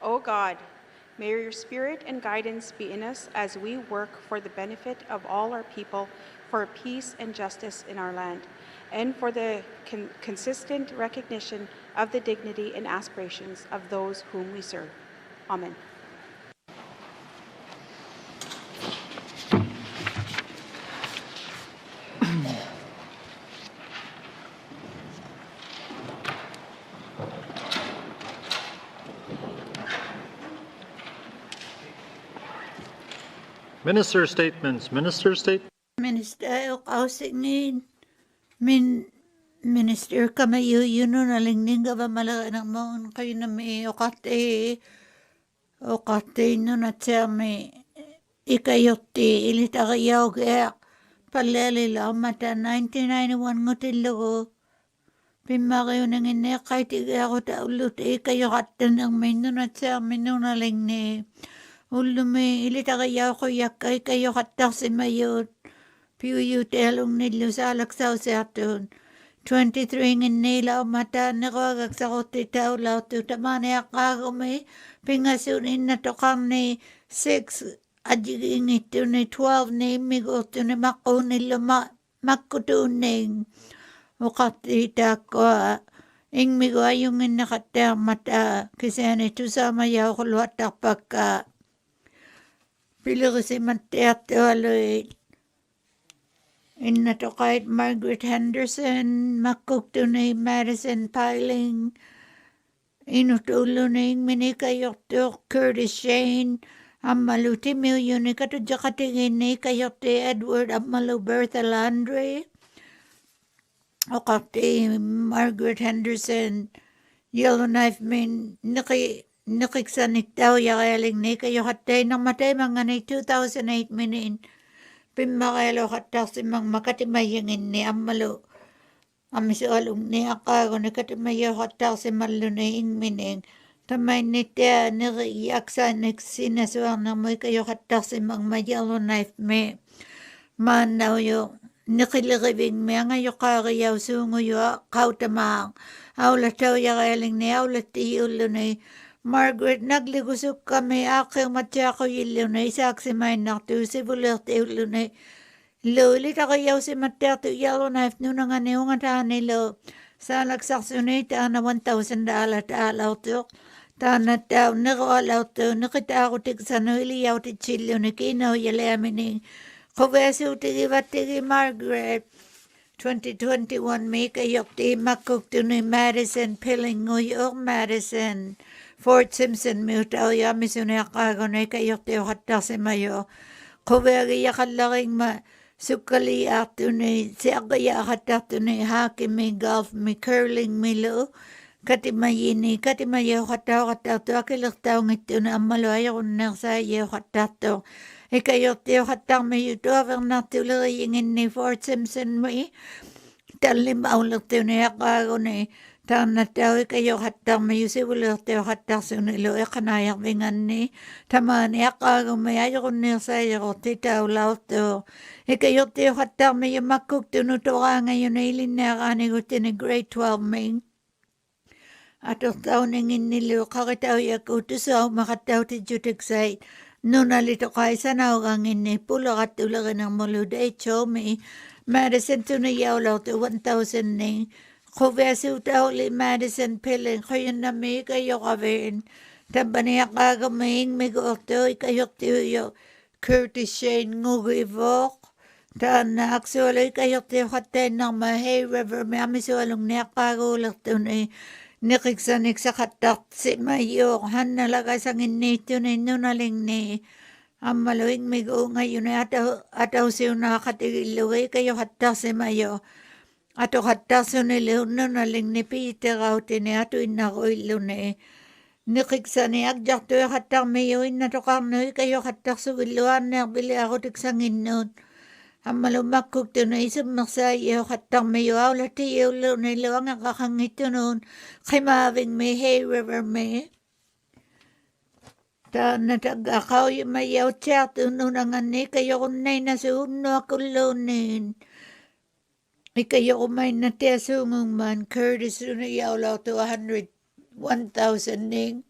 O God, may your spirit and guidance be in us as we work for the benefit of all our people, for peace and justice in our land, and for the consistent recognition of the dignity and aspirations of those whom we serve. Amen. Minister statements. Minister statements. Minister kausingin minister kamayo yun nalingning ka ba malaking mo kayo na may okate no na siya may ikayoti ilita kayaw kaya palelila mata 1991 ngutilo ko pimakayo nang ina kahit ako taulut kayo katan ang may no na siya may no nalingning ulumi ilita kayaw ko yakay kayo katak si mayot Piuyu telung nilo sa alaksaw sa atun. 23 ngin nila mata nakawagag sa kote tao lao tu tamane akago may pingasunin na tokang ni 6 adjiging ito ni 12 ni migo tu ni mako nilo makutuning. Ukatita ko ing migo ayong nakata mata kasi ito sa mayaw kulwatak pagka pilo kasi mateato aloy. Inna to kahit Margaret Henderson, makuktunay Madison Piling, inutulunay minikayokto Curtis Shane, amaluti milyon ni kato jakatingin ni kayokte Edward amalu Bertha Landry, o kati Margaret Henderson, Yellowknife min nakiksanik daw yakaling ni kayokte nang matay mga ni 2008 minin, Pimakelo katak si mang makatimayangin ni amalo. Amisalong ni akago ni katimayo katak si malunaing mining. Tamay ni tia niriyaksa sinaswang na may kayo katak si mang mayalo knife me. Manaw yung nikiliribing me ngayo kariyaw sunguyo kautamang. Aula tao yakaling ni aula tiyulo ni Margaret, nagligusok kami aking matyako yilo na isaksi may nakto si bulerte ulo na lulit ako yaw si matyako yalo na nuna nga niyo nga taan nilo sa nagsaksyon ita na $1,000 taalaw to taana tao nakawalaw to nakita ako tigsano iliyaw ti chilo na kinaw yali amin kubeso tigi batigi Margaret 2021 may kayok ti makukto ni Madison Pilling nguyok Madison Fort Simpson miutaw yami sunayakago na ikayok tayo katak si mayo. Kuberi yakalaking sukali ato ni siya kaya katak to ni hockey mi golf mi curling mi lo. Katimayini katimayo katak to akilak tao ngito na amalo ayaw na sa iyo katak to. Ikayok tayo katak mayo to avang natuloy ingin ni Fort Simpson mi. Talim aulak tayo na yakago na Tana tao kayo hatang may usibulo tayo hatang sunilo kanayak bingan ni tamani akago may ayo kunir sa iyo titaw lao to kayo tayo hatang may makuk tunuto ka ngayon na ilinakani ko tini grade 12 may ato tao nangin nilo kakitaw yako to sa makataw ti jutigsay nunalito kay sa naugangin ni pulo katulagan ng muluday cho may Madison tunayaw lao to 1,000 ning Kubeso tao li Madison Pilling, kayo na may kayo kawin. Tabaniya kagamain may goto, kayo tiyo Curtis Shane ngugivok. Taan na actually kayo tiyo katen ng Mahay River, may amisolong niya kagulak to ni nikiksanik sa katak si Mayo. Han nalaga sa nginito na nunaling ni Amaluing may go ngayon na ataw siyo nakakatigilaway kayo katak si Mayo. Ato kataso nila naling ni Peter out ni ato inako ilo ni nikiksa ni agjak to katak mayo inatokang no kayo katak so iluan na bili ako tiksangin nun amalumakuk to na isang maksayo katak mayo awla tiyo lo na ilo ang kakangito nun kay maving may Hay River may ta natagakaw yung mayaw chat nun ang ani kayo kunay na suno ako lunin Ikayo kumain na tiya sungong man, Curtis, na yaw lao to 101,000 ning.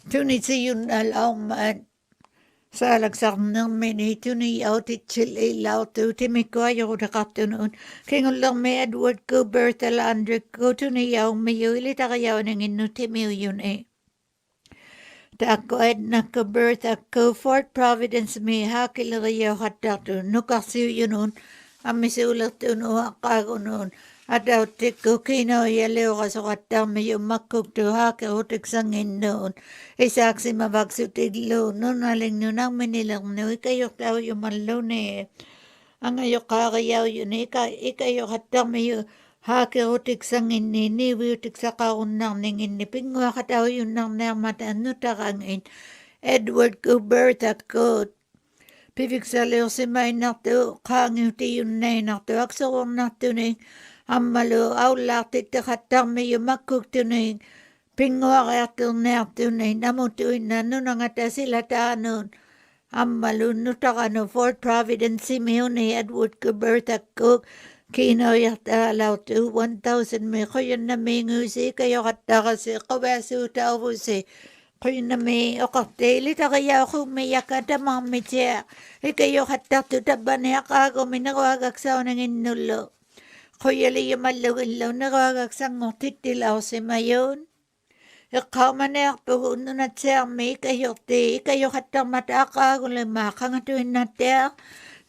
Tunisiyun alauman. Salagsarnermini tuni autit lautu timikwaayurutaqartunuun kingullermi Edward ko Bertha Landry ko tuni yaumiyuili taqayauninginnu timiuyuni. Taakko Edna ko Bertha ko Fort Providence mi haakileriauhattartu nukarsiuyunun ammisuulertunu haqqaagunuun adautikku kinoyaleurasuqattarmi yummakkuktu haakerutiksanginnuun isaaksi mavaksutillu nunalinnunarminilernu ikayurtauyumalluni angayoqaariyauyuni ikayuqattarmiyu haakerutiksanginni niiviutiksaqarunnarninginni pinguaqatauyunnarniarmata annutaqangin Edward ko Bertha ko piviksaliursimainartu qaangiutiyunnainartu aksorunartuning ammalu aulaartitteqattarmiyu makkuktuning pinguariarturniartuning namutuinna nunangatasila ammalu nutaqanu Fort Providence miuni Edward ko Bertha Cook kinoyartaalautu 1,000 mi qoyannamiinguusi kayoqattaqasi quvasuutauvusi Qinami oqartiili taqiyauqummi yakatamarmitia ikayoqattartu tabbaniaqaagu mineruagaksauninginnullu quyaliyumallugillu neruagaksangortittilausimayuun iqqaumaniarpugu nunatsiarmi ikayoqattarmata aqaagulima qangatuinnattiaq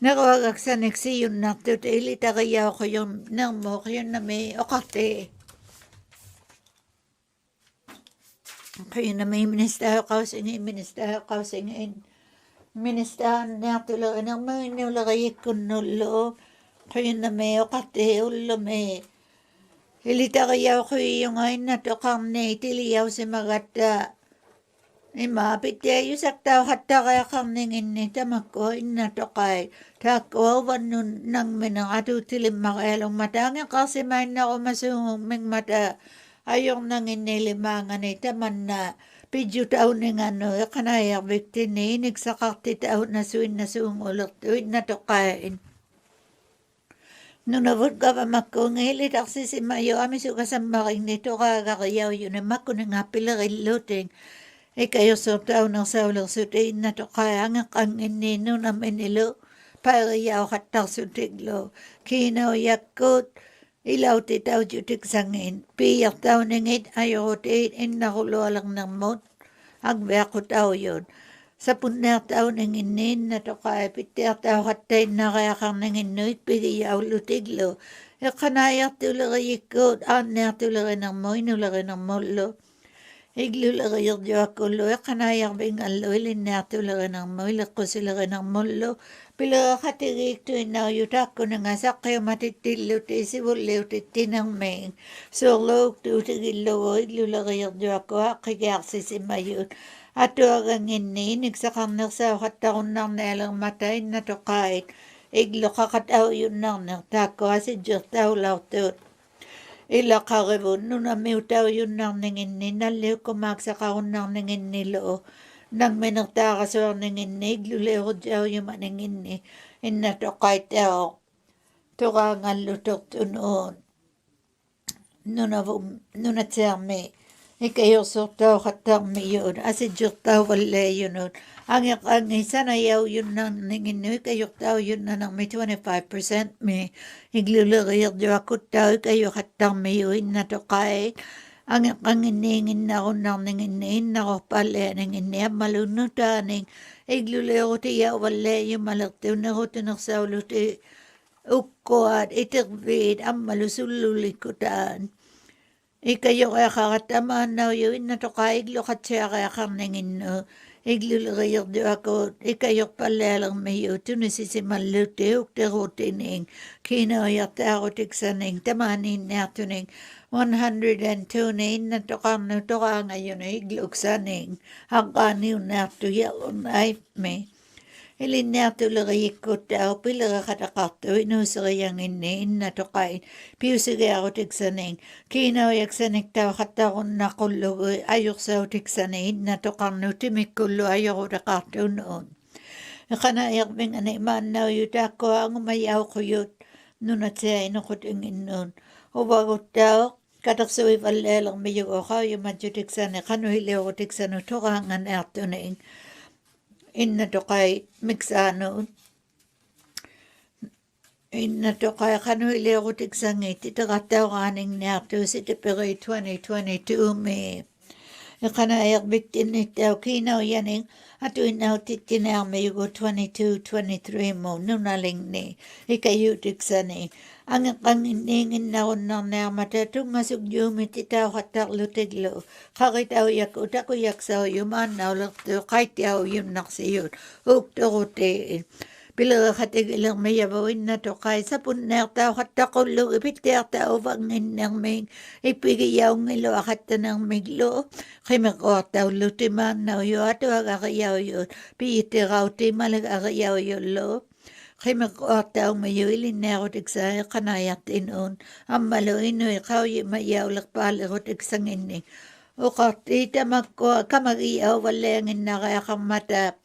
neruagaksaniksiyunnartut ili taqiyauquyum nermuuqyunnami oqarti Qinami ministaaqausingin ministaanniartulernermuinnuleriyikkunnullu qinami oqarti ullumi ilitaqiyauquyungainna tiliausimagatta ima pittiayusaktauqattariaqarninginni tamakku innatoqai taakkuavannun nangminaqatutilimaqaalumataangeqarsimainnerumasuungmingmata ajornanginnilimaangani tamanna pijutauninganu iqanayarviktini iniksaqartitaunasuinnasuungulertu innatoqain nunavut gavamakkuungihilitarsisimayu amisugasammaringni toqaagariyauyuni makkuningaappilerilluting ikayussortaunersaulersuti innatoqai angeqqanginni nunaminilu paeriyauqattarsutiklu kiinauyakkut ilautitaujutiksangiin piiyartauningit ajurutit innarulualernermut agviaqutaujut sapunneartauninginni innatoqai pittiartauqattainnariaqarninginnuit pigiyaullutiglu iqqanayartuleriyikkuut aanniartulerinermu inulerinermullu igluleriirjuakkullu iqqanayarvingallu ilinniartulerinermu ileqqusilerinermullu pileqatigiiktuinnaujutaakkunanga saqqiumatittilluti sivulliutittinermiin suurluuktuutigillugu igluleriirjuakku aqqigiarsisimayuut atuaganginni iniksaqarnersauqattarunnarnialermata innatoqait igluqaqatauyunnarner taakku asijjertaulautuut ilaqarivun nunamiutauyunnarninginni nalliukkumaaqsaqarunnarninginnilu nangminertaarasuarninginni igluleurutjaujumaninginni innatoqaitauq tuqaangallutortunuun nunatsiarmi ikayursortauqattarmiyuun asijjertauvalleeyunuut angeqangisanayauyunnarninginnu ikayurtaujunnanarmi 25% mi igluleriirjuakkuttau ikayuqattarmiyu innatoqait angeqqanginniinginnarunnarninginni innarorpallianinginni ammalunnutaaning igluleuritiyauvalleeyumalertunerutunersauluti ukkuat iterviit ammalusullulikkutaan ikayuqeaqaqattamaannauju innatoqai igluqatsiaqeaqarninginnu igluleriirjuakkuut ikayurpallialermiyu tunisisimalluti ukterutining kiinoyartaarutiksaning tamaaniinniartuning 102 innatoqarnu toqaangayuni igluksaning haqqaaniunnaartuyalunnaipmi ilinniartuleriyikkuttau pilereqataqartu inuuseriyanginni innatoqain piusigiarutiksaning kiinaujaksaniktaaqattarunnaqullugu ajursautiksani innatoqarnu timikkullu ajorutaqartunuun iqanayarvingani maannaujutaakkuaangumayauquyut nunatsiainuqutinginnuun uvaguttauq Kataksuwi vallelang miyugo kayo madjutiksan kanuhileo tiksan utokangan ertuning inna tokay miksano inna tokay kanuhileo tiksan titagatawaning nertu sitipiri 2022 me ikana bitin itaw kinaw yaning atuin naw titinaw miyugo 22-23 mo nunaling ni ikayutiksan ang kanginingin na unang na matatung masugyumi titaw katak lutiglo. Kakitaw yak utako yak sa yuman na ulakto kahit yaw yun naksiyot. Ukto kutiin. Bila katigilang mayabawin na to kay sa puner tao katakulo ipiter tao bangin ng may ipigiyaw ngilo akata ng miglo. Kay makotaw lutiman na uyo ato agakayaw yun. Piitiraw ti malag agayaw yun lo. Kay mag-ataw mayo ilinero tigsaya kanayat inon. Ang malo ino ikaw yung mayaw lakpalero tigsangin ni. O katita kamag-iyaw walengin na kaya kang mata.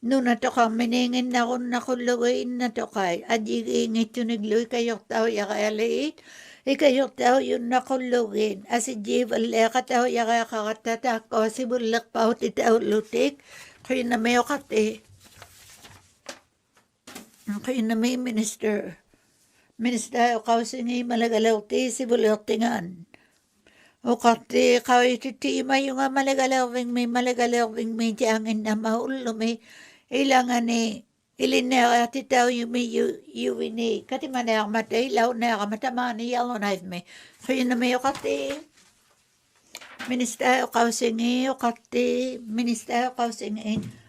Nuna to kang miningin na kung nakuluin na to kay. Adjigingit yung nagluy kayok tao ya kaya liit. Ikayok tao yung nakulugin. Asi jival ka tao ya kaya kakatatak. Si bulak pa o titaw lutik. Kaya na mayo kati. Kaya na may minister o kausingi malagalaw ti si bulirtingan. O kati kawai titima yung malagalawing may tiangin na mahullo may ilangan ni ilinera ti tao yung may yuwini. Kati manayang mata ilaw na kamatama ni yalo na may. Kaya na may o kati minister o kausingi o kati minister o kausingi.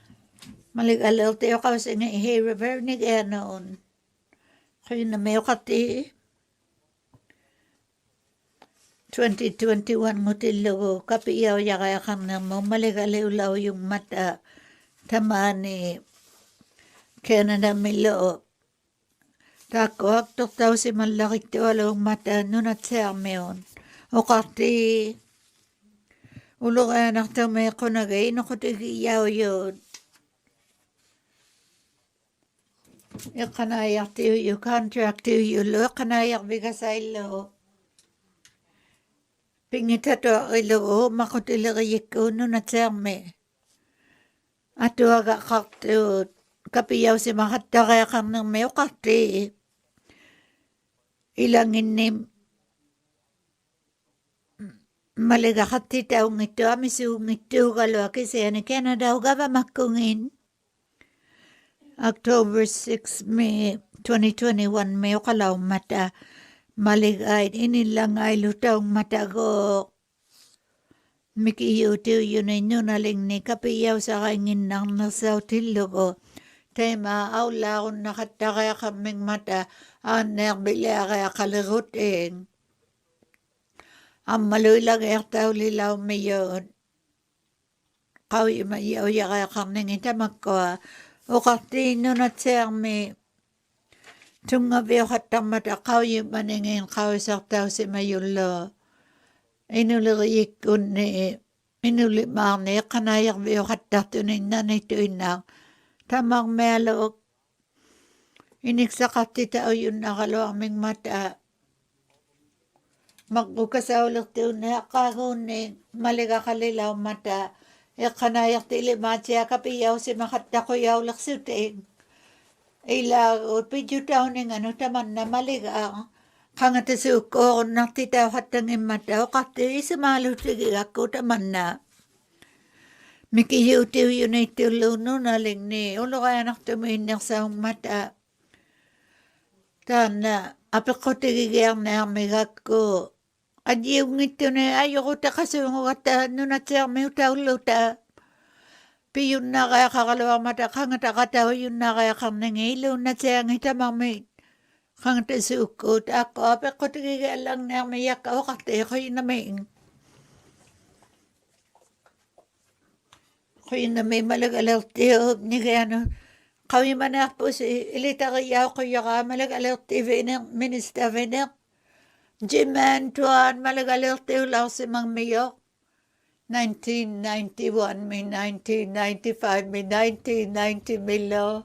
Maligalaw tayo kasi nga i-river ni Ganon. Kaya na may kati 2021 mo tilo kapiyaw yakayakan na mo maligalaw law yung mata tamani Canada milo. Tako aktok daw si malakit tiwalong mata nunat sermeon. O kati ulo kaya naktamay ko nagay nakutigiyaw yun. Yung kanayak tiyo, yung contract tiyo, lo kanayak bigasay lo. Pingita to ilo, makutilagayik ko no na tserme. Ato aga kakto, kapiyaw si makatagaya kang nang mayo kakti. Ilangin ni maliga kakti tao ngito, amisu ngito kalo kasi ani Canada, ugaba makungin. October 6, May 2021, may okalaw mata maligay inilang ay lutaw mata ko. Mikiyutiw yun ay nunaling ni kapiyaw sa kangin ng nasaw tilo ko. Tema awla kung nakatakaya kaming mata aner bila kaya kaliruting. Ang malulang ertaw lilaw mayon. Kawi mayaw kaya kaming itamak ko. O kati nunat serme tunga biyo katamata kaw yung maningin kaw saktaw si mayulo inuligik ni inulimang ni kanayak biyo katatunin na nito inang tamang melok iniksakati tao yun nakalo aming mata magkukasawalak tiyo na kahunin maliga kalilaw mata kanayak tili matya kapiyaw si makatakuyaw laksuting. Ila pidyo taw ning taman na maliga. Kangatasuko nakita hatang imataw kati si malutigi ako taman na. Mikiyutiw yun ay tuluno na ling ni. Ulo kaya naktuminak sa mata. Tana apako tigigyan na amigak ko. Adiyo ngito na ayoko ta kasungo kata nunatsang may utawluta. Piyun na kaya kakalawa mata kangata katawa yun na kaya kang nangilo na tsang itamang may kangata sukot. Ako apako tigigyan lang na mayak ako kata ko yun na may. Ko yun na may malagalaw tiyo ni kaya kami manak po si ilita kaya ko yaka malagalaw TV ng minister ng Jiman tuan malagalaw tiyo lang si Mang Miyok. 1991, may 1995, may 1990 milo.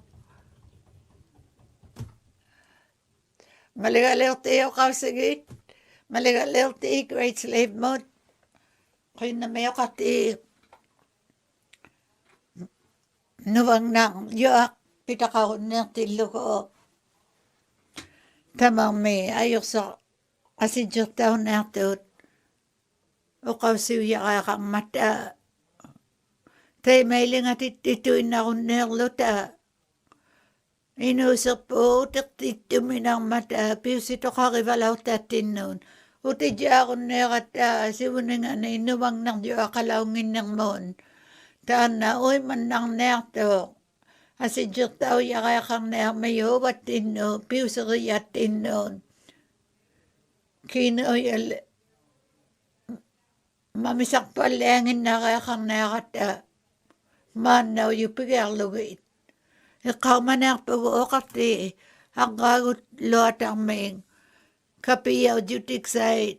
Malagalaw tiyo kausigit. Maligalilti great slave mode. Kaya na may kati nuwang nang yuak pitakahon ng tilo ko. Tamang may ayok sa asidyo tao natot. O kausiw yaka kang mata. Tay may lingat itituin na kong nerlota. Inusap po, tiktito minang mata, pius ito kakivalaw tatin nun. Uti dya akong nerata, siwunin nga na inuwang nang dya akalawngin ng mon. Taan na, uy man nang nerto. Asi dya tao yaka kang ner, mayo batin no, pius riyatin nun. Kino yal, mamisak palengin na kaya kang nerata. Man na yupigarlugit. Ikaw manak pag-uokati, ang gagot loat ang ming, kapiyaw jutik say,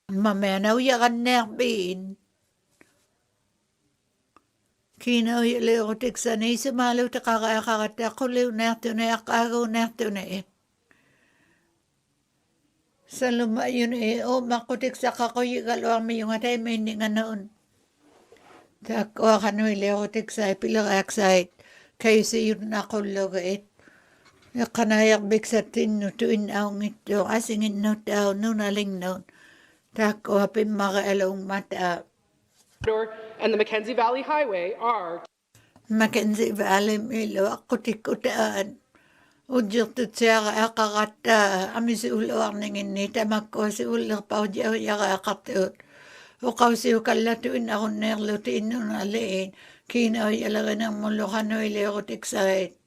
mamanaw yakan nerbin. Kinaw yaliotik sa ni sumalo ta kakakakata kuliw nerto na akagaw nerto na eh. Sa lumayon eh, o makutik sa kakuyigalwang may yung atay may nga noon. Takwa kanoy leotik sa pilak sait kayo sa yun na kulogait. Kanayak biksatin no tuin aong ito asingin no tao no naling noon. Takwa pimakaalong mata. And the Mackenzie Valley Highway are Mackenzie Valley milo akutikutaan. Udyok tu siya kakakata ami si ulo ang ningin ni tamak ko si ulo pa udyok yakakatut. O kausi ukalatuin ako nerlutin nun aliin. Kinaw yalaga ng mulukan o iliotik sait.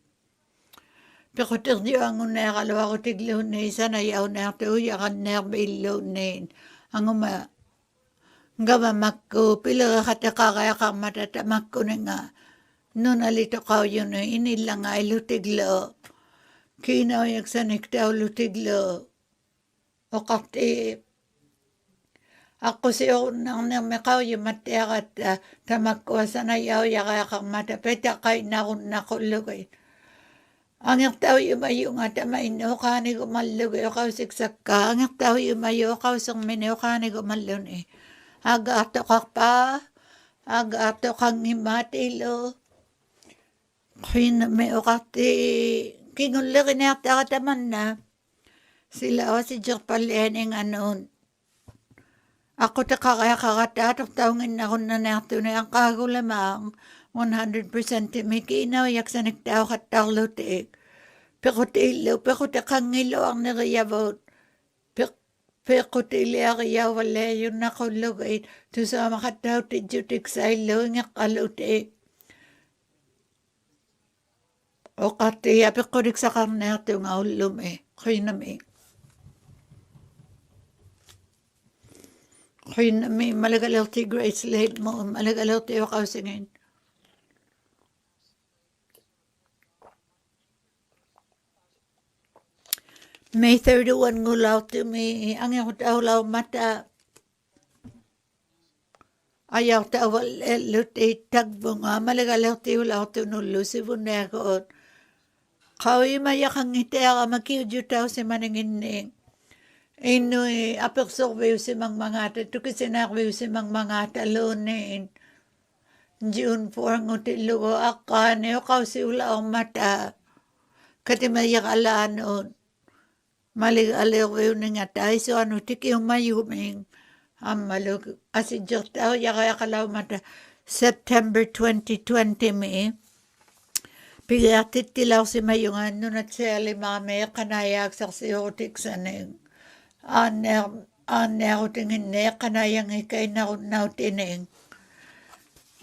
Pikutik diyo ang unekalo ako tiglunin. Sana yaw nerto yakan nerbilunin. Ang gamamak ko. Pila katakakaya kang matatamak ko na nga. Nun alito kaw yun inilang ay lutiglo. Kinaw yaksanik daw lutiglo. O kaktip. Ako si unang namikaw yung matiakat tamakwa sa nayaw yakakang matapeta kay nakulugay. Ang tao yung mayo nga tamain o kanig umalugay o kausiksak ka. Ang tao yung mayo kausang mini o kanig umalun eh. Agato ka pa, agato kang imatilo. Kaya may o kati, kingulikin na kataman na. Sila o si Jokpalian ang anon. Ako ta kakatatok taongin ako na nato na ang kago lamang 100% timikinaw yak sa nagtao katalo tiik. Pekotilo, pekotakangilo ang nariyabot. Pekotili ariyaw wala yun nakulugay. To sa makataw ti jutik sa ilo nga kalutik. O katiya pekodik sa karnato nga ulum eh. Kaya namin. Kaya namin malagalaw ti Grace Lake mo. Malagalaw ti o kausingin. May 31 ngulaw ti mi. Ang yung taulaw mata. Ayaw tawal luti tagbo nga. Malagalaw ti ulaw ti nulo si bunekot. Kawi mayakang iti ako makiudyo tao si maningin. Inoy apeksorbe si mga tukisinakwe si mga talunin. June 4 ngutilugo akane o kausi ula ang mata. Katimayak alanon. Malig-aliw nga tayo so ano tiki umayuming. Amalog asidyo tao yakayakalaw mata. September 2020 mi. Pigatit tilaw si mayungan nun at siya limame kanayag sa siyotik saning. Aner tingin ne kanayang ikay na tining.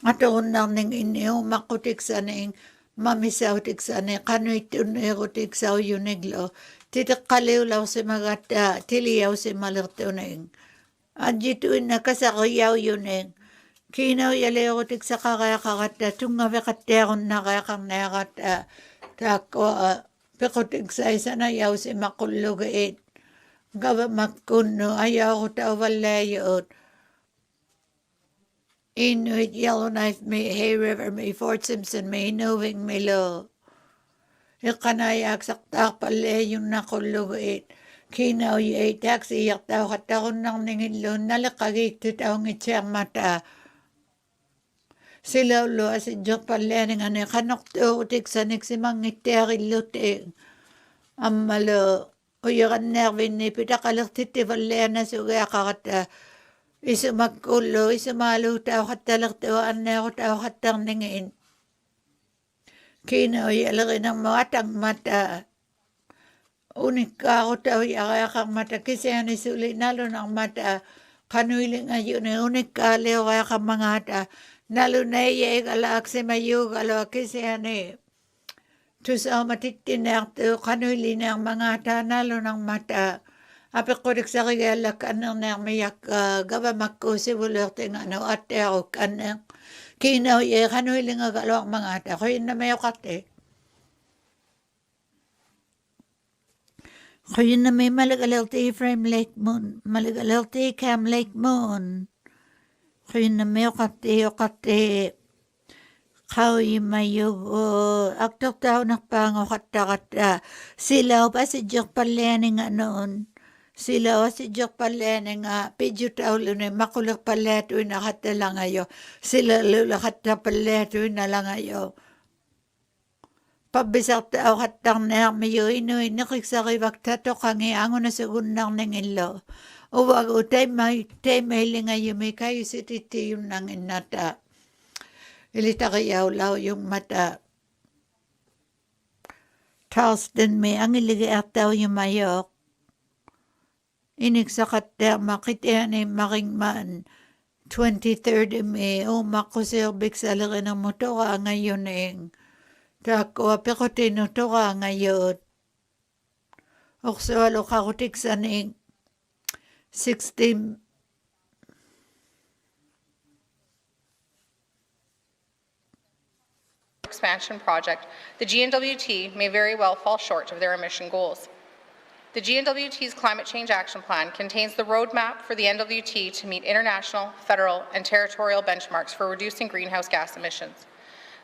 Atoon na ning inyo makutik saning mamisaw tik saning kanoy tunerotik sa uniglo. Titakaliw law si magata tiliyaw si malertuning. Adjituin na kasakayaw yuning. Kinaw yalerotik sa kakakakata tunga vekateron na kakang nakata. Tako pekotik sa isa na yaw si makulugait. Gawa makuno ayaw ko tawalayon. Inuit Yellowknife may Hay River may Fort Simpson may Inuving may Lo. Ikanayak saktak pala yung nakulugit. Kinaw ye taxi yaktaw katakon ng ningilo nalakagik tutaw ngitsamata. Sila lo asi jopalening ane kanokto utik sanik simang ngiterilute. Ammalo uyakan nervin ni pitakalik titivallena suga kakata. Isumakulo isumalo taw katalak taw anero taw katang ningin. Kinaw ye alagin ng matang mata. Unika ako tayo yakang mata kasi ani suli nalo ng mata kanuiling ayo na unika leo kaya ka mga ta nalo na iya ikalak si mayo kalo kasi ani tusa matitinak to kanuiling ng mga ta nalo ng mata api kodik sa kigalak anang na mayak gaba makko si bulerte nga no ate ako kanang kinaw iya kanuiling agalo ang mga ta ko yun na mayo kate. Kaya na may malagalti from Lake Moon, malagalti Cam Lake Moon. Kaya na may okate, kaya mayo, aktok tao nakpango kata. Sila pa si Jok Palene nga noon. Sila si Jok Palene nga, pedyo tao luno, makulak paleto na kata lang ayo. Sila lula kata paleto na lang ayo. Pabisak tao katang na mayo inoy nakiksaki baktato kangi ango na segundang nangilo. Uwag utay may linga may kayo si titi yung nangin nata. Ilita kayaw lao yung mata. Charleston may ang iligi ataw yung mayok. Iniksakat na makitihan ay making man. 23rd May makusirbik sa laki ng motora ngayon ing. Tako apiko tinutura ngayon. Okswalo kakutik sa ning 16 expansion project, the GNWT may very well fall short of their emission goals. The GNWT's Climate Change Action Plan contains the roadmap for the NWT to meet international, federal, and territorial benchmarks for reducing greenhouse gas emissions.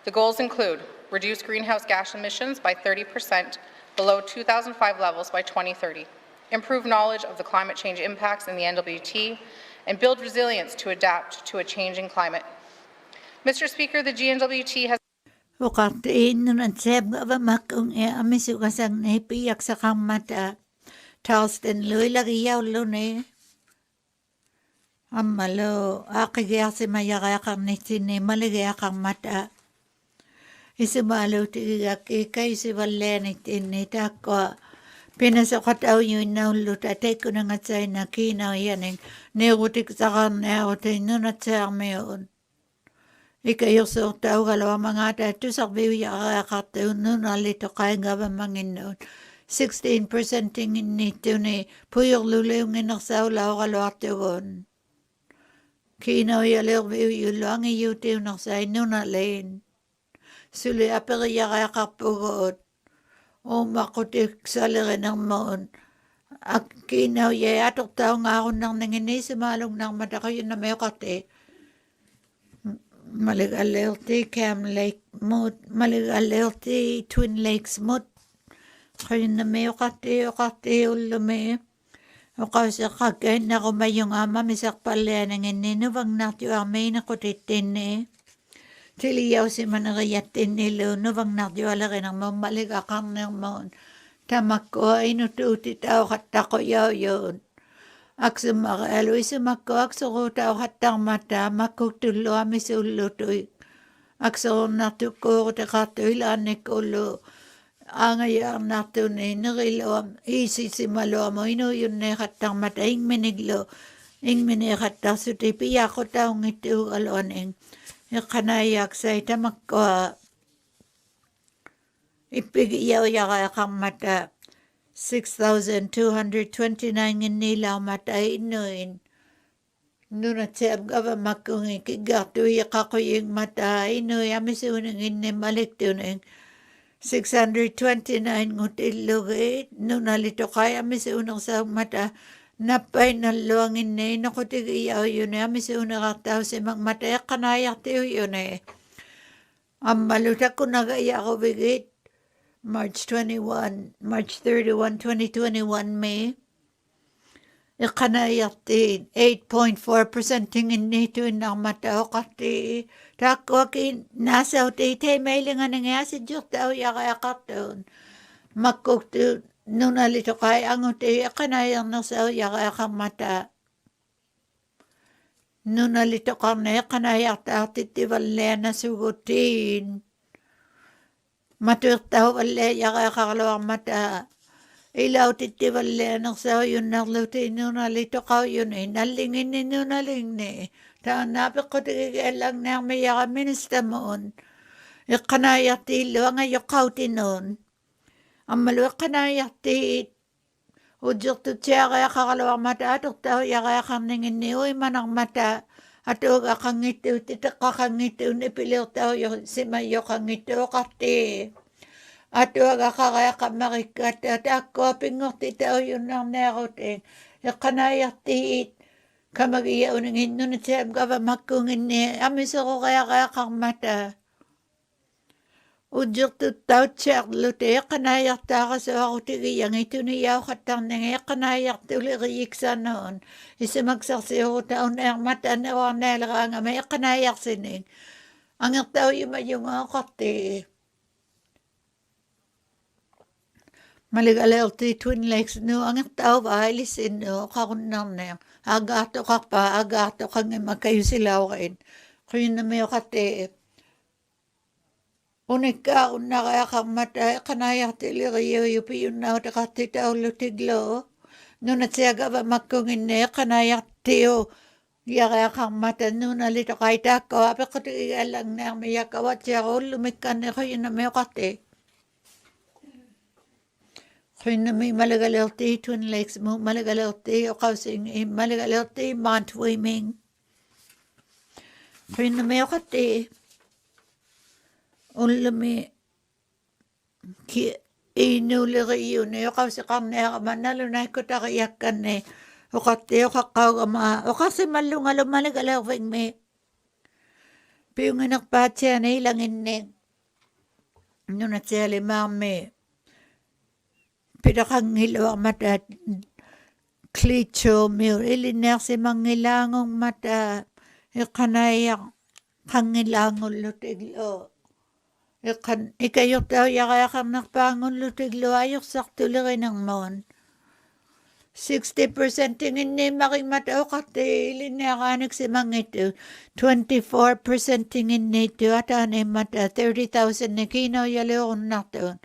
The goals include reduce greenhouse gas emissions by 30% below 2005 levels by 2030, improve knowledge of the climate change impacts in the NWT, and build resilience to adapt to a changing climate. Mr. Speaker, the GNWT has Wakati nun ang seb nga makung amisugasang naipiyak sa kang mata. Charleston loy lagi yaw lune. Amalo, akigaya si mayakakang nitine maligayakang mata. Isumalo tigaki kay si Valenit inita ko. Pinasakataw yun na lutatay ko na nga sa'y nakinaw yaning neutik sa kan neutik nun at sa mayon. Ikayo sa tao kalawa mga tato sa biyo yakakataw nun alito kaya nga ba manginoon. 16% tingin nito ni puyok lulay yung inaksaw lao kalawa tiyon. Kinaw yalaw biyo yung lang iyutiw naksay nun alayin. Suli aperiya kaya kapugot. O makutik sa lirin ng maon. Ak kinaw yay atok tao nga ako nang nanginay sumalong ng mata ko yun na may kate. Maligalilti Cam Lake Moot. Maligalilti Twin Lakes Moot. Kaya na may kate ulumi. O kasi kagay na kumayong ama misak pala nanginay nubang natyo amay na kutitin eh. Tiliyaw si managayatin nilo, nubang nakdiwala ka ng mamaligakang ng maon. Tamak ko ay nututi tao katako yaw yun. Ak sumakalo, isumako, ak suko tao katang mata, makutulo amisulutoy. Ak suko natuko, takatoy lanik ulo. Angayang natunay, nakilo, isi si malo mo, ino yun na katang mata, ing miniglo, ing minikatang sutipi, ako taong ito aloning. Kanayak sa itamak ko ipigiyaw yakakang mata 6,229 nila matay inuin. Nunat sa abgaba makung ikigato yakako yung mata inuy amisunang inimalik tuning 629 ngutilugit nunalito kaya amisunang sa mata napay na luangin na nakutigiyaw yun eh. Amisuna kaktaw si magmatayak kanayak tiyo yun eh. Ang malutak ko nagaya ko bigit March 31, 2021 May. iqanayartiin 8.4% tingin nito inarmata oqartii taakkuakin naasautii teimailinganangiasidjurtau yaqaqartuun makkuktu nunalitoqai angutii iqanayarnersau yaqaqarmata nunalitoqarne iqanayartaartittivalliana sugutiin matuirtahuvalle yaqaqarluarmata ilautittivallianersau yunnarluti nunalitoqauyuni nallinginni nunalingni taanaapiqqutigigiallangnarmi yaqaministamuun iqqanaayartiilluanga yoqqautinuun ammalu iqqanaayartiit ujjurtutiaqayaqaqaluarmata aturtahu yaqayaqarninginni uimanarmata atuugaqangittuut iteqqaqangittuun ipiliurtahu simayyoqangittuuqartii atuagaqaqayaqammarikkaata taakkuapingortitau yunnarnearutiin iqqanaayartiit kamagiya uninginnunitiam gavamakkunginni amiseruqayaqayaqarmata ujjurtuttautsiarluti iqqanaayartaaqasuarutigiyangituniyauqattarningi iqqanaayartuliriyiksanoon isimaksarsiurutaun ermataneruarnaaliqaangama iqqanaayarsining angertauyumayungaoqartii Maligalelti Twin Lakes nu angertauvailisinnu qarunnarniaq agaartoqangimakayusilaurin qinnamiuqatti unikkaaunnaqayaqarmata iqqanaayartiliriyuyupiyunnauteqartitaullutiglu nunatiagavamakkunginni iqqanaayartiu yaqayaqarmata nunalitoqaitaakkawa apiqqutigigaallangnaarmi yakawatiaruullumikkanni qinnamiuqatti Qinnami Maligalelti Twin Lakes mu Maligalelti oqausing Maligalelti Mount Swimming qinnami oqatti ullumi ki inuliriyuni oqausiqarniaqamannalunaikutariakkanni oqatti oqaqqaugama oqarsimallungalu Maligalervingmi piunginerpaatsiani ilanginni nunatialimaarmi pidaqangiluarmata klitso miu ilinersimangilaangungmata iqqanaayaq qangilaangullutiglu ikayurtau yaqayaqarnerpaangullutiglu ajursartulirinermuun 60% tinginniimaqingmata oqarti ilineaqaaniksimangitu 24% tinginniitu ataanimmata 30,000 nikiinauyaluurunnartuun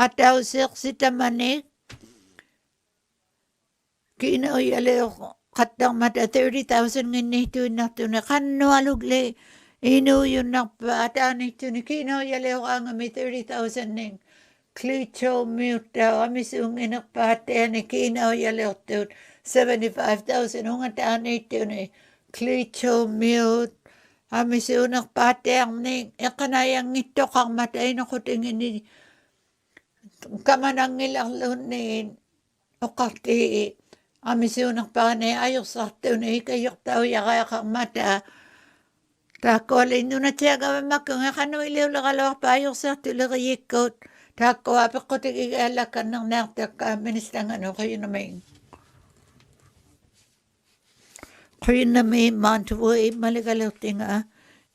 atausiqsitamanik kiinauyaluuq qattarmata 30,000 nginniituinnartuni qannualugli inuuyunnarpa ataanittuni kiinauyaluuqaangami 30,000 ning klitso miuttau amisuunginerpaatteani kiinauyaluurtuut 75,000 ungataaniittuni klitso miut amisuunerpaattearning iqqanaayangittoqarmata inoqutingini kamanangilarluunniin oqartii amisuunerpaani ajursartuni ikayurtau yaqayaqarmata taakkualinnunatiagavamakkunga qanuiliuleqaluarpa ajursartuleriyikkut taakkua peqqutigigaallakkannernaartakka ministanganu qinnami Mount Swimming Maligalertinga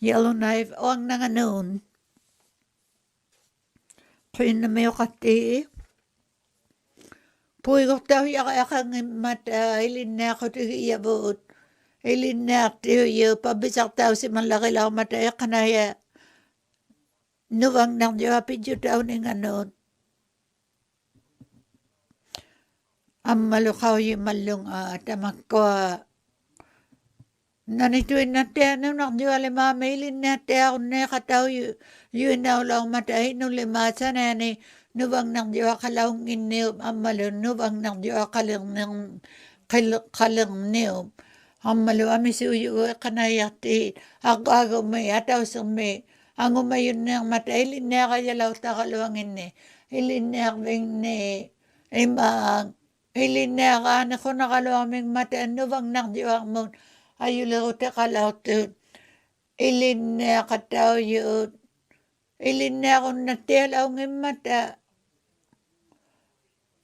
Yellowknife oangnanganuun qinnami oqattii puigortau yaqayaqangimmata ilinnaaqutigiyavuut ilinnaartiuyu pabisartausimallarilaarmata iqqanaaya nuvangnarjuapijjutauninganuut ammaluqauyimallunga tamakkua nanituinnattianunarjualimaami ilinnaattiarunneeqatau yuinnaulaarmata inulimaasanaani nuvangnarjuaqalaunginniup ammalu nuvangnarjuaqalerniup ammalu amisuuyugu iqqanaayartii aqaagummi atausermi angumayunneermata ilinneaqajalauttaqaluanginni ilinnearvingni imaang ilinneaqaani qunaqaluarmingmata nuvangnarjuarmut ayuleruteqalaurtuut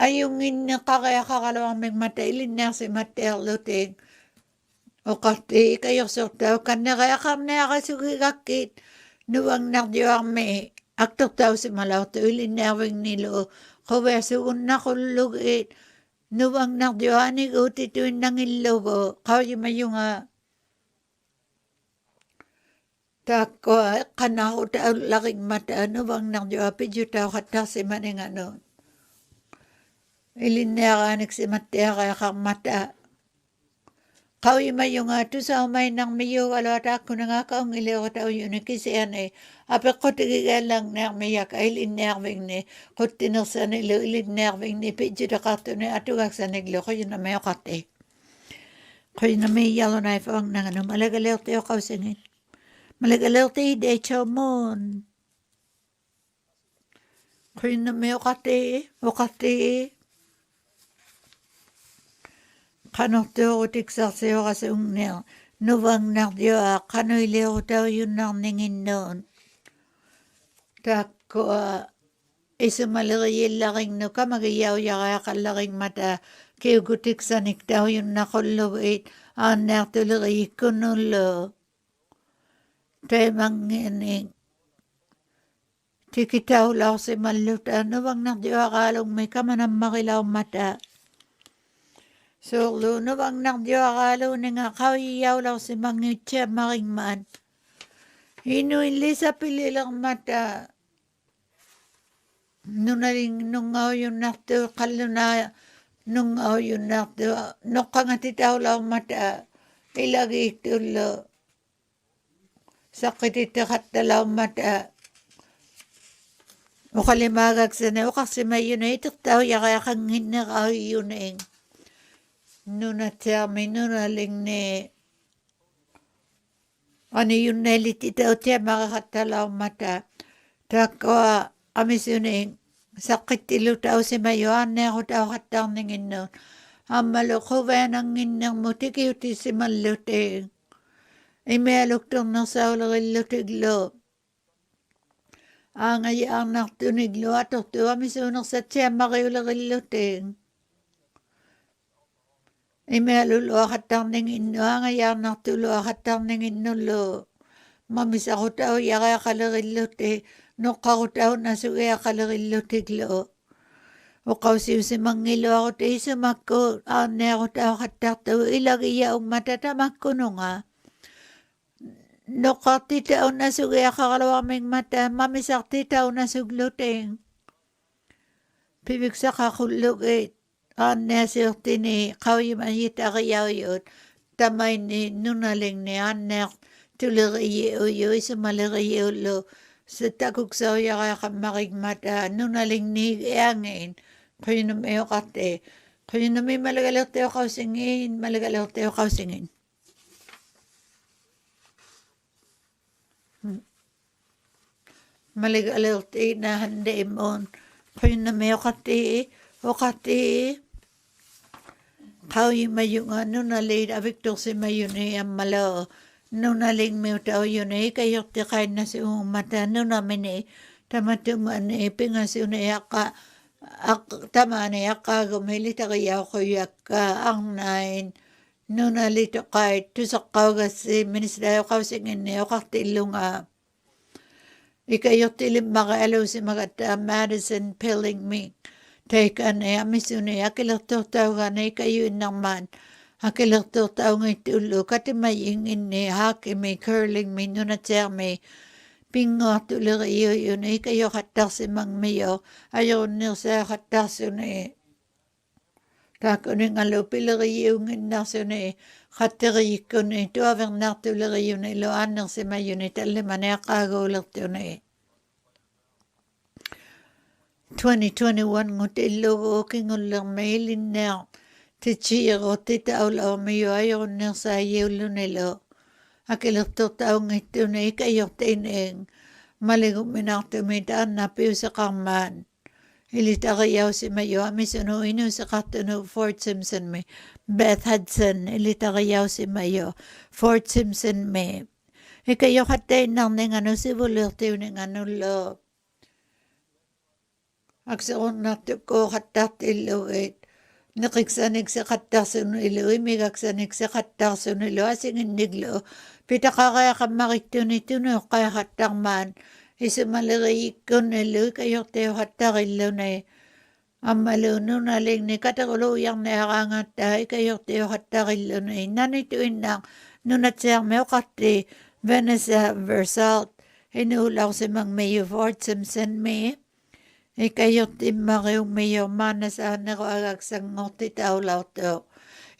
ayungin na kakaya kakalawang may matailin na si Materluting. O kati kayo sortaw kanna kaya kam na akasugi kakit. Nuwang nakdiwang may aktok tao si malaw to ilin nawing nilo. Kawersugun na kulugit. Nuwang nakdiwang ni utituin ng ilogo. Kaya mayunga. Tako kanaho tao laking mata. Nuwang nakdiwang pidyo tao kata si maningano. Ilin nakanik si Matea kaya kang mata. Kau yung tu sa umay nang miyo wala ako na nga kaong iliw tao yun kisiyan eh. Ape ko tigigalang na miyak ay linerving ni ko tinursan ilo linerving ni pidyo da kato ni atugak sa niglo ko yun na mayo kate. Ko yun na may yalo na ifang nang ano malagalaw tayo kausingin. Malagalaw tayo de chamon. Ko yun na mayo kate o kate. Kano teo tiksak seo kasi ungnel. Nuwang nakdiyo kano ileo tao yun nang ningin noon. Tako isumalagay laking no ka magayaw yaka kalaking mata. Kiugutik sanik tao yun nakulubit. Anak tulagay kunulo. Tayo manginig. Tikitaw lao si maluta. Nuwang nakdiyo akalong may kamanang makilaw mata. So, luno bang nakdiyo akalo ni nga kawiyaw lang si mangitya makingman. Inuili sa pililang mata. Nunaling nungaw yung nakto kaluna nungaw yung nakto. Nukangatitaw lang mata. Ilagi itulo. Sakit itakat talaw mata. Ukalimagag sa na. Kasi may yun na itaktaw yakaya kang hinakaw yun eh. Nuna termi nuna ling ne ano yun nelitita o tiya makakatalaw mata tako amis yun sakit ilo tao si mayo ane ako tao katang ningin nun amalo ko venang nginang mutiki uti si maluting imelok tong nasaw lutiglo ang ayang naktuniglo atok tu amis yun sa tiya makiulagiluting Imelulu akatang ningin no, ngayon naktulo akatang ningin no lo. Mamis ako tao yaka kalagilute, no kako tao nasugi akalagilute lo. O kausiw si mangilo ako tayo sumakko, ane ako tao katato, ilagi yaong matatamak ko no nga. No kati tao nasugi akakalawaming mata, mamis akti tao nasugluteng. Pibig sa kakulugit. Anne sirti ni kawi manita kayaw yun. Tamay ni nunaling ni anne tuliriye o yun sa maliriye lo. Sa takuksaw yaka kamakigmata nunaling ni iangin. Kayo na mayo kate. Kayo na may malagalaw tayo kausingin. Malagalaw tayo kausingin. Malagalaw tayo na handa imon. Kayo na mayo kate. O kati, kau yung mayung nunaling abiktok si mayun ang malo. Nunaling may tao yun kayok ti kain na si mata nunamin tamatungan pingas yun yaka tama na yaka gumilita kayaw ko yaka ang nain nunalito kay tusak kau kasi ministrayo kau singin o kaktilong ikayok tilim makaalaw si magata Madison Pilling me. Teka na amisuni akilakto tao ganay kayo naman akilakto tao ngay tulo kati mayingin ni haki may curling may nunatser may pingo tulo kayo yun kayo katak si mang mayo ayaw nil sa katak yun tako ni nga lupila kayo ngin na yun katari ko ni tuwang na tulo kayo ni loan ng si mayo ni taliman na kagulak yun 2021 ngutilo kingulang mailin na tichiro titaulaw mayo ayaw na sa yulo nilo. Akilakto taong ito na ikayo tineng maligong minaktumitaan na piyo sa kaman. Ilita kayaw si mayo amisuno ino sa katuno Fort Simpson may Beth Hudson ilita kayaw si mayo Fort Simpson may. Ikayo katay nang ano si bulurtiw ng ano lo. Aksarunnartukku qattartilluit. Niqiksanik qattarsunilu imigaksanik qattarsunilu asinginniglu. Pitaqariaqammarittunitunu qaiqattarmaan. Isumaleriikkunnilu ikajortiuqattarilluni. Ammalununalingni kateruluuyarniaraangattaa ikajortiuqattarilluni. Nanituinnaaq nunatsiarmiuqarti Vanessa Versalt. Inuulausimangmiyu Fort Simpson mi. Ikajortimmariummiyo maanasaanneruagaksangorti taulautu.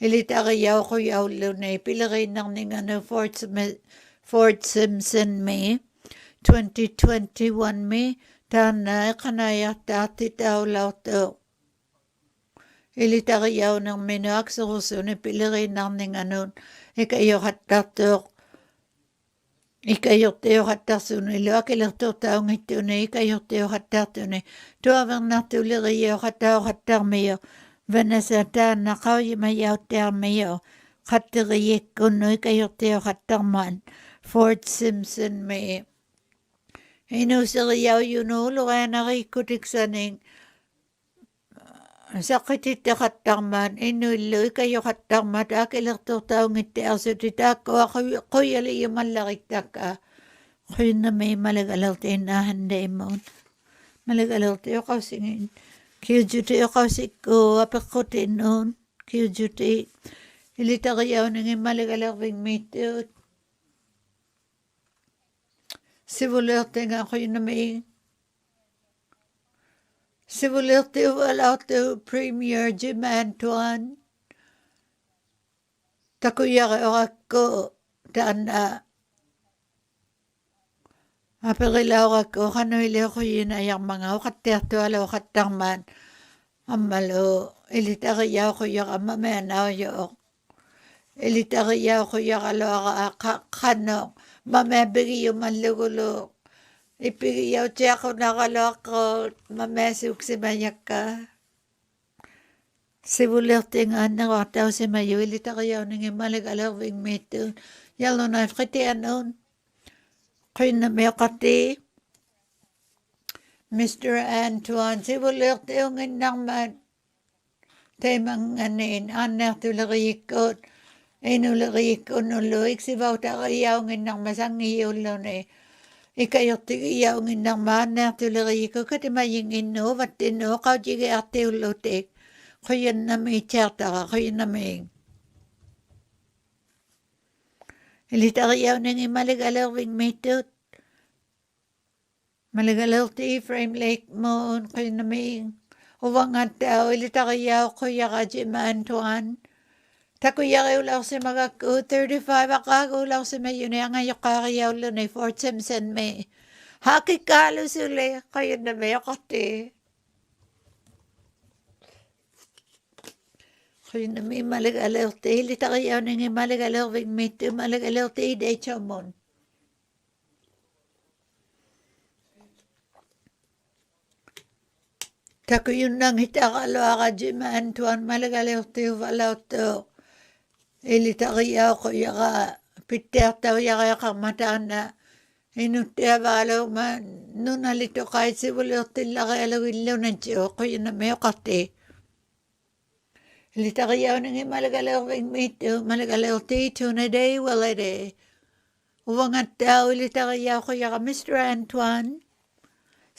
Ilitariauquyauluni pilerinnarninganu Fort Simpson mi. 2021 mi taana iqanayartaarti taulautu. Ilitariaunerminu akserusuni pilerinnarninganun ikajortattuuq. Ikajortiuqattarsunilu akilertuurtaungittuni ikajortiuqattartuni tuavernartuleriuqattauqattarmiyo Vanessa taana qauyimayauttiarmiyo qatteriikkunnu ikajortiuqattarmaan Fort Simpson mi inuseriauyunuuluqianariikkutiksaning saqititteqattarmaan innuillu ikayoqattarmat akilertuurtaungitti arsutitaakkuwa quyaliyumallariktakka quyunnami malagalertiinnaahandeimmuun malagalertiuqausingin kiujutiuqausikku apeqqutiinnuun kiujuti ilitariauningin malagalervingmiittuut sivuleertinga quyunnami Sivulertiuvalautu Premier Jim Antoine takuyariurakku taana aperilaurакку qanuiliuquyinayarmanga uqattiartualuuqattarmaan ammalu ilitariauquyaqammameanaujuuq ilitariauquyaqaluaraa qannoq mameapigiyumalluguluuq Ipigiyautiaqunaqaluaqqaut mamaasuuksimayakka sivulertingaanneruartausimayu ilitariauningimmaligalervingmiittuun yalunaat qitianuun qinnamiuqarti Mr. Antoine sivulertiunginnarmaat taimanganiin aanneartuleriikkuut inuleriikkunullu iksivautariaunginnarma sangiyuulluni ikajortigiyaunginnarmaanneartuleriikku katimayinginnu vattinnu qaujigiartiullutik quyannamiitiartara quyannamiing ilitariauningi maligalervingmiittut maligalerti Frame Lake Moon quyannamiing uvangattau ilitariauquyara Jim Antoine Takuyariulausimagakku 35 aqaaguulausimayuni angayoqaariaulluni Fort Simpson mi hakikkaalusuli qayunnamiuqarti qayunnami maligalerti ilitariauningi maligalervingmittu maligalerti ideichamun takuyunnangitaqaluaqa Jim Antoine maligalertiuvalautu ilitariauquyara pittiartaujariaqarmataana inuttiavaaluuma nunalituqaitsivuliertillarialugillunatsu quyunnamiuqarti ilitariauningi maligalervingmittu maligalerti tunaday walade uvangattau ilitariauquyara Mr. Antoine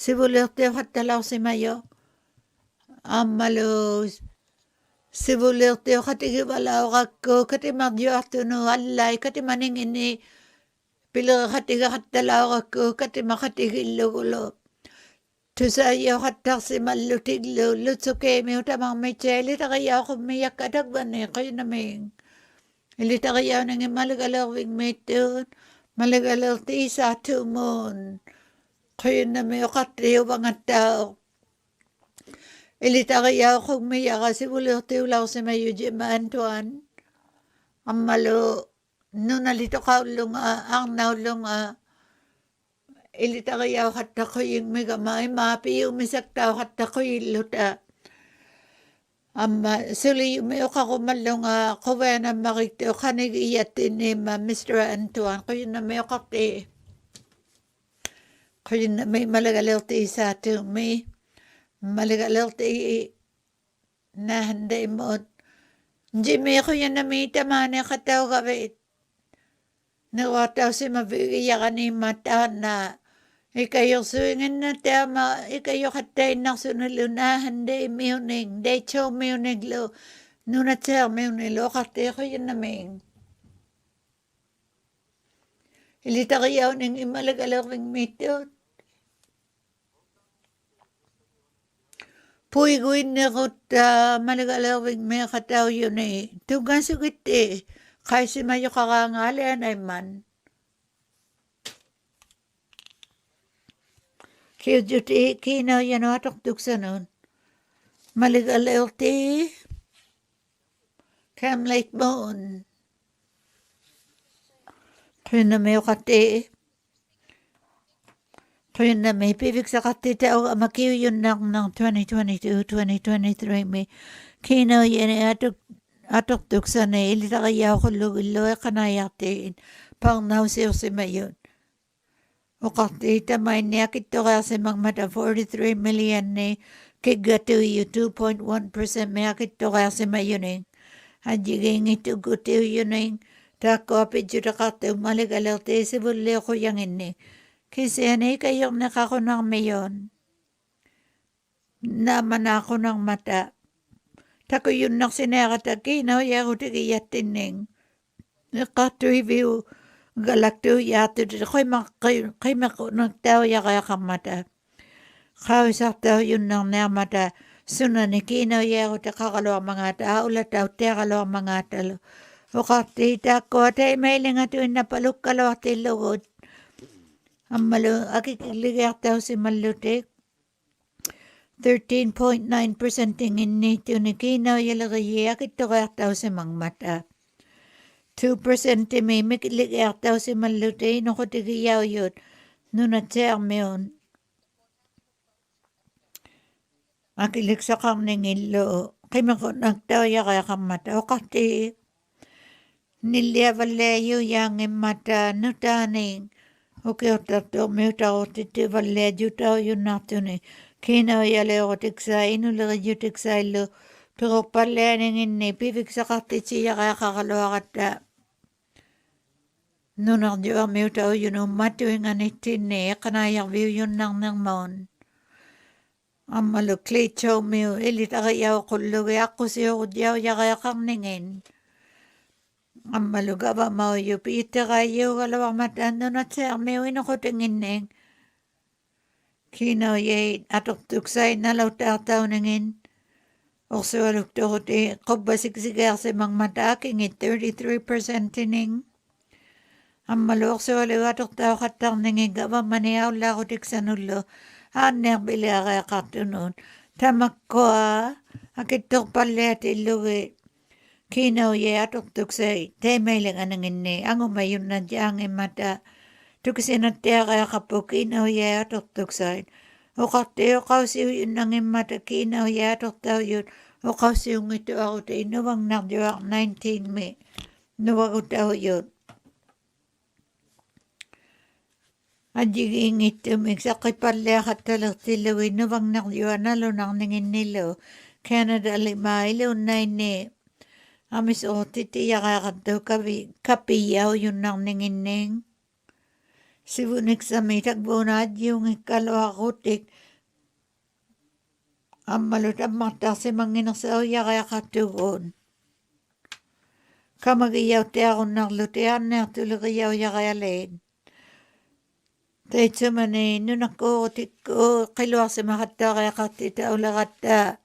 sivuliertiuqattalausimayo ammalus sivulertiuqatigivalauqakku katimarjuartunu allai katimaningini pileraqatigarattalauqakku katimaqatigillugulu tusaiuqattarsimallutiglu lutsukeemiutamarmitsa ilitariauqummiyakkatakvani quyunnamiing ilitariauningi maligalervingmiittuun maligalertiisaatumuun quyunnamiuqartiuvangattau ilitariauqummiyaqa sivulertiulausimayu Jim Antoine ammalu nunalituqaullunga arnaullunga ilitariauqattaquyingmigama imaapiyumisaktauqattaquyilluta amma suliyumiuqaqumallunga quveanammariktu qanigiyattinniimma Mr. Antoine quyunnamiuqarti quyunnami malagalertiisaatuummi Maligalerti nahanday mo. Jimmy ko yan namita mani kataw kabit. Nawataw si mabigya ka ni mata na ikayo suingin na tama, ikayo katay na sunalunahan day muning, day chow muning lo, nunatsel muning lo, katay ko yan naming. Ilita kayaw ning imalagalang mitod. Puiguin na ko malagalawing may kataw yun eh. Tugan sugit eh. Kasi mayo kakangalian ay man. Kiyuti kinaw yan watok sa nun. Maligalaw ti. Kam late moon. Kaya na may kati. Kaya na may pibig sa katita o makiyo yun ng 2022-2023 may kinaw yan atok sa na ilita kaya ko lulo kanayatiin pang nausiw si mayon. O katita may niyakit to kasi mata 43 million ni kigatu yu 2.1% mayakit to kasi mayon eh. Hajiging ito gutiw yun eh. Tako apit yun katiw maligalaw te si buli ko yang ini. Kasi anay kayong nakako ng mayon. Naman ako ng mata. Tako yun naksinakataki na ya ko tigiyatin Nakatu-review galakto yato kay mako nagtaw ya kaya kamata. Kausap daw yun ng namata. Sunan ni kinaw ya ko takakalo mga tao lataw takalo mga talo. O katita ko tay may linga tuwin na palukalo at ilugod. Ang malo akikiligak daw si malutik. 13.9% tingin nito ni kinaw yalagayak ito kaya daw si mang mata. 2% may mikiligak daw si malutik no ko tigiyaw yun. Nunatser meon. Akilig sa kang ningilo. Kay mako nagtaw ya kaya kang mata. O kati niliyavaleyo yang mata nutaning. Okay, tato meuta o titi valeyo tao yun nato ni. Kinaw yale o tiksay, inulaga yu tiksay lo. Pero pala ningin ni, pipik sa katitsi ya kaya kakalawa kata. Nunak diwa meuta o yun o matuing anitin ni, kanayak view yun nang maon. Amalo clay chow meo, ilita kaya o kulugi, ako siya o diyaw ya kaya kang ningin. Amalo gaba mao yu, pita kayo kalawang matan, nunat siya meo inakutingin ning. Kinaw yay atok tuksay nalaw tataw nangin. O suwalok tokote kubasiksigar si mang mata kingit 33% ning. Ang malok suwalok atok tao katang nangin gaba maniaw lakotik sa nulo. Aner bilara katunon. Tamak ko akitok palet iluwi. Kinaw yay atok tuksay. Temay lang anangin ni. Ang umayon na diyang mata. Tuksin at tiya kaya kapok kinaw ya atok tuksay. O kate o kausiw yun nang imata kinaw ya atok tao yun. O kausiw ngito ako tayo nuwang nakdiwak 19 May. Nuwag ko tao yun. Adjiging ito migsakay pala katalag tilawi nuwang nakdiwak nalo nang nangin nilo. Canada lima ilo na ini. Amis o titiya kaya kato kapiyaw yun nang nangin ning. Sibunik sa may tagbunad yung ikalawa kutik. Ang malut ang mata si manginasaw ya kaya katugon. Kamagiyaw ti ako naglutian na tulugayaw ya kaya len. Tayo sumani nun ako ko kiluwa si makata kaya katita ula kata.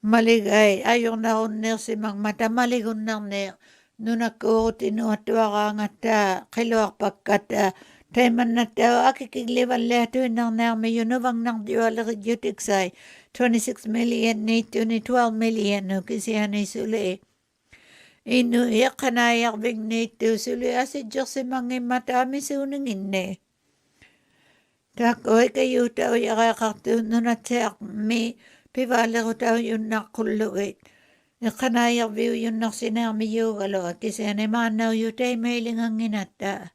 Maligay ayaw na unir si mang mata maligon na unir. Nun ako tinuatwa ka nga ta, kiluwak pagkata, tayo man na tao, akikigliwan leto nang nami yun ubang nang diwalag yutiksay, 26 million nito ni 12 million, no, kasi hanay suli. Inuyak kanayak big nito, suli asi Diyos si mga matami sunang inni. Takoy kayo tao yakakakto, nun at siyak mi, pivali ko tao yun nakuluit. Kanayak view yun na sinami yung alo at kasi manaw yung tayo mailing ang inata.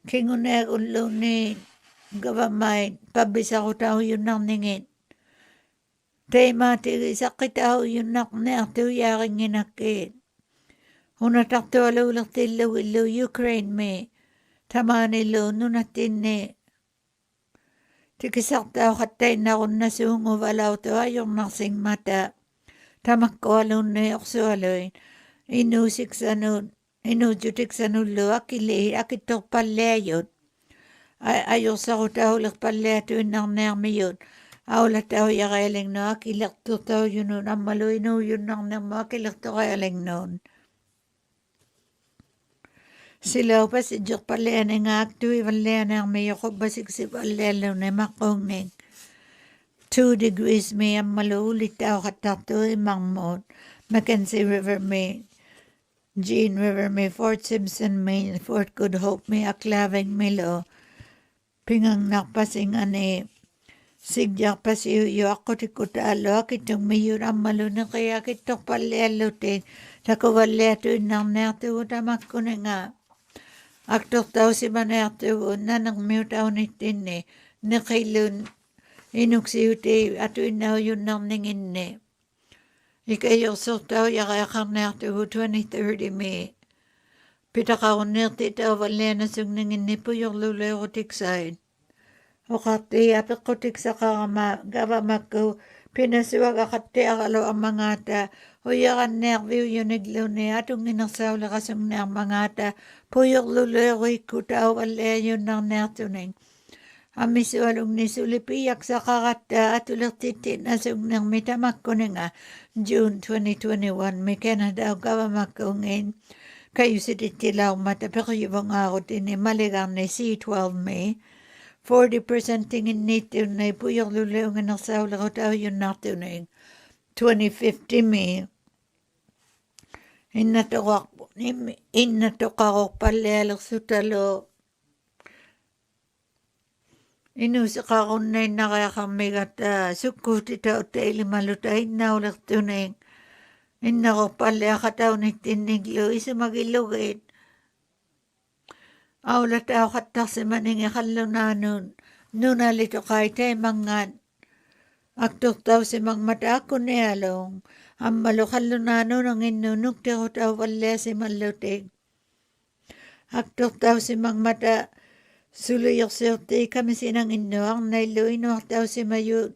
Kingunag ulo ni government pabisa ko tao yun nang ningit. Tema tigi sakit tao yun nak nertu yaring inakit. Unatakto alulak tilo ilo Ukraine me. Tamani lo nunatin ne. Tikisak tao katay na kung nasungo valaw to ayong naksing mata. Tamakko alun na yokso aloy. Inusik sanun. Inujutik sanun lo akili akitok palayot. Ayok sa ko tao lak palayato nang nermi yun. Awla tao yakayaling no akilak to tao yun nun. Amalo ino yun nang nermi akilak to kayaling nun. Sila pa si Diyok palayan nga akto iwalayan ang may ako basik si palayan na makongning. 2 degrees may ang malulit tao katato imang mod. Mackenzie River may, Jean River may, Fort Simpson may, Fort Good Hope may, Aklaving may lo. Pingang nakpasing ane. Sigyak pa si Uyo ako tikutalo kitong mayur ang malunang kaya kitong palayan lutin. Takawalato nang nato utamak ko na nga. Aktor tao si Manerto na nang miyo tao nitin ne. Nakailun inuktitut ato inaw yun nang ningin ne. Ikayo so tao yakayakang Nerto 2030 me. Pitakaw nerti tao wala na sung ningin ne po yung lulay ko tiksaid. O kati apik ko tiksa kakama gabamak ko pinasuwag akati akalo ang mga ta. O yakan nervyo yun naglaw ne atong inasaw lakasang na ang mga ta. Puyok luloy ko tao wala yun ng nertuning. Amis walong nisulipiyak sa kakata at ulang titin na sung nang mitamak ko nga June 2021 may Canada o kawamak ko ngayon. Kayo si titilaw matapik yung ako tini maligang na C12 may. 40% tingin nito na puyok luloy nga nagsawla ko tao yun nertuning. 2050 may. Inatok palelok sutalo. Inusak ako na nakakamigat sukuti tao taili maluta inawlak tuning. Inako palelak tao nitiniglo isa magilugit. Awla tao katak si maning ikalunanon. Nunalito kahit ay mangan. Aktok tao si mang mata ako ni along. Ang malukalunano ng Inuktitut tao wala si malutig. Aktok tao si mang mata. Suluyok siyokti kami sinang ino. Ang nailuin o tao si mayun.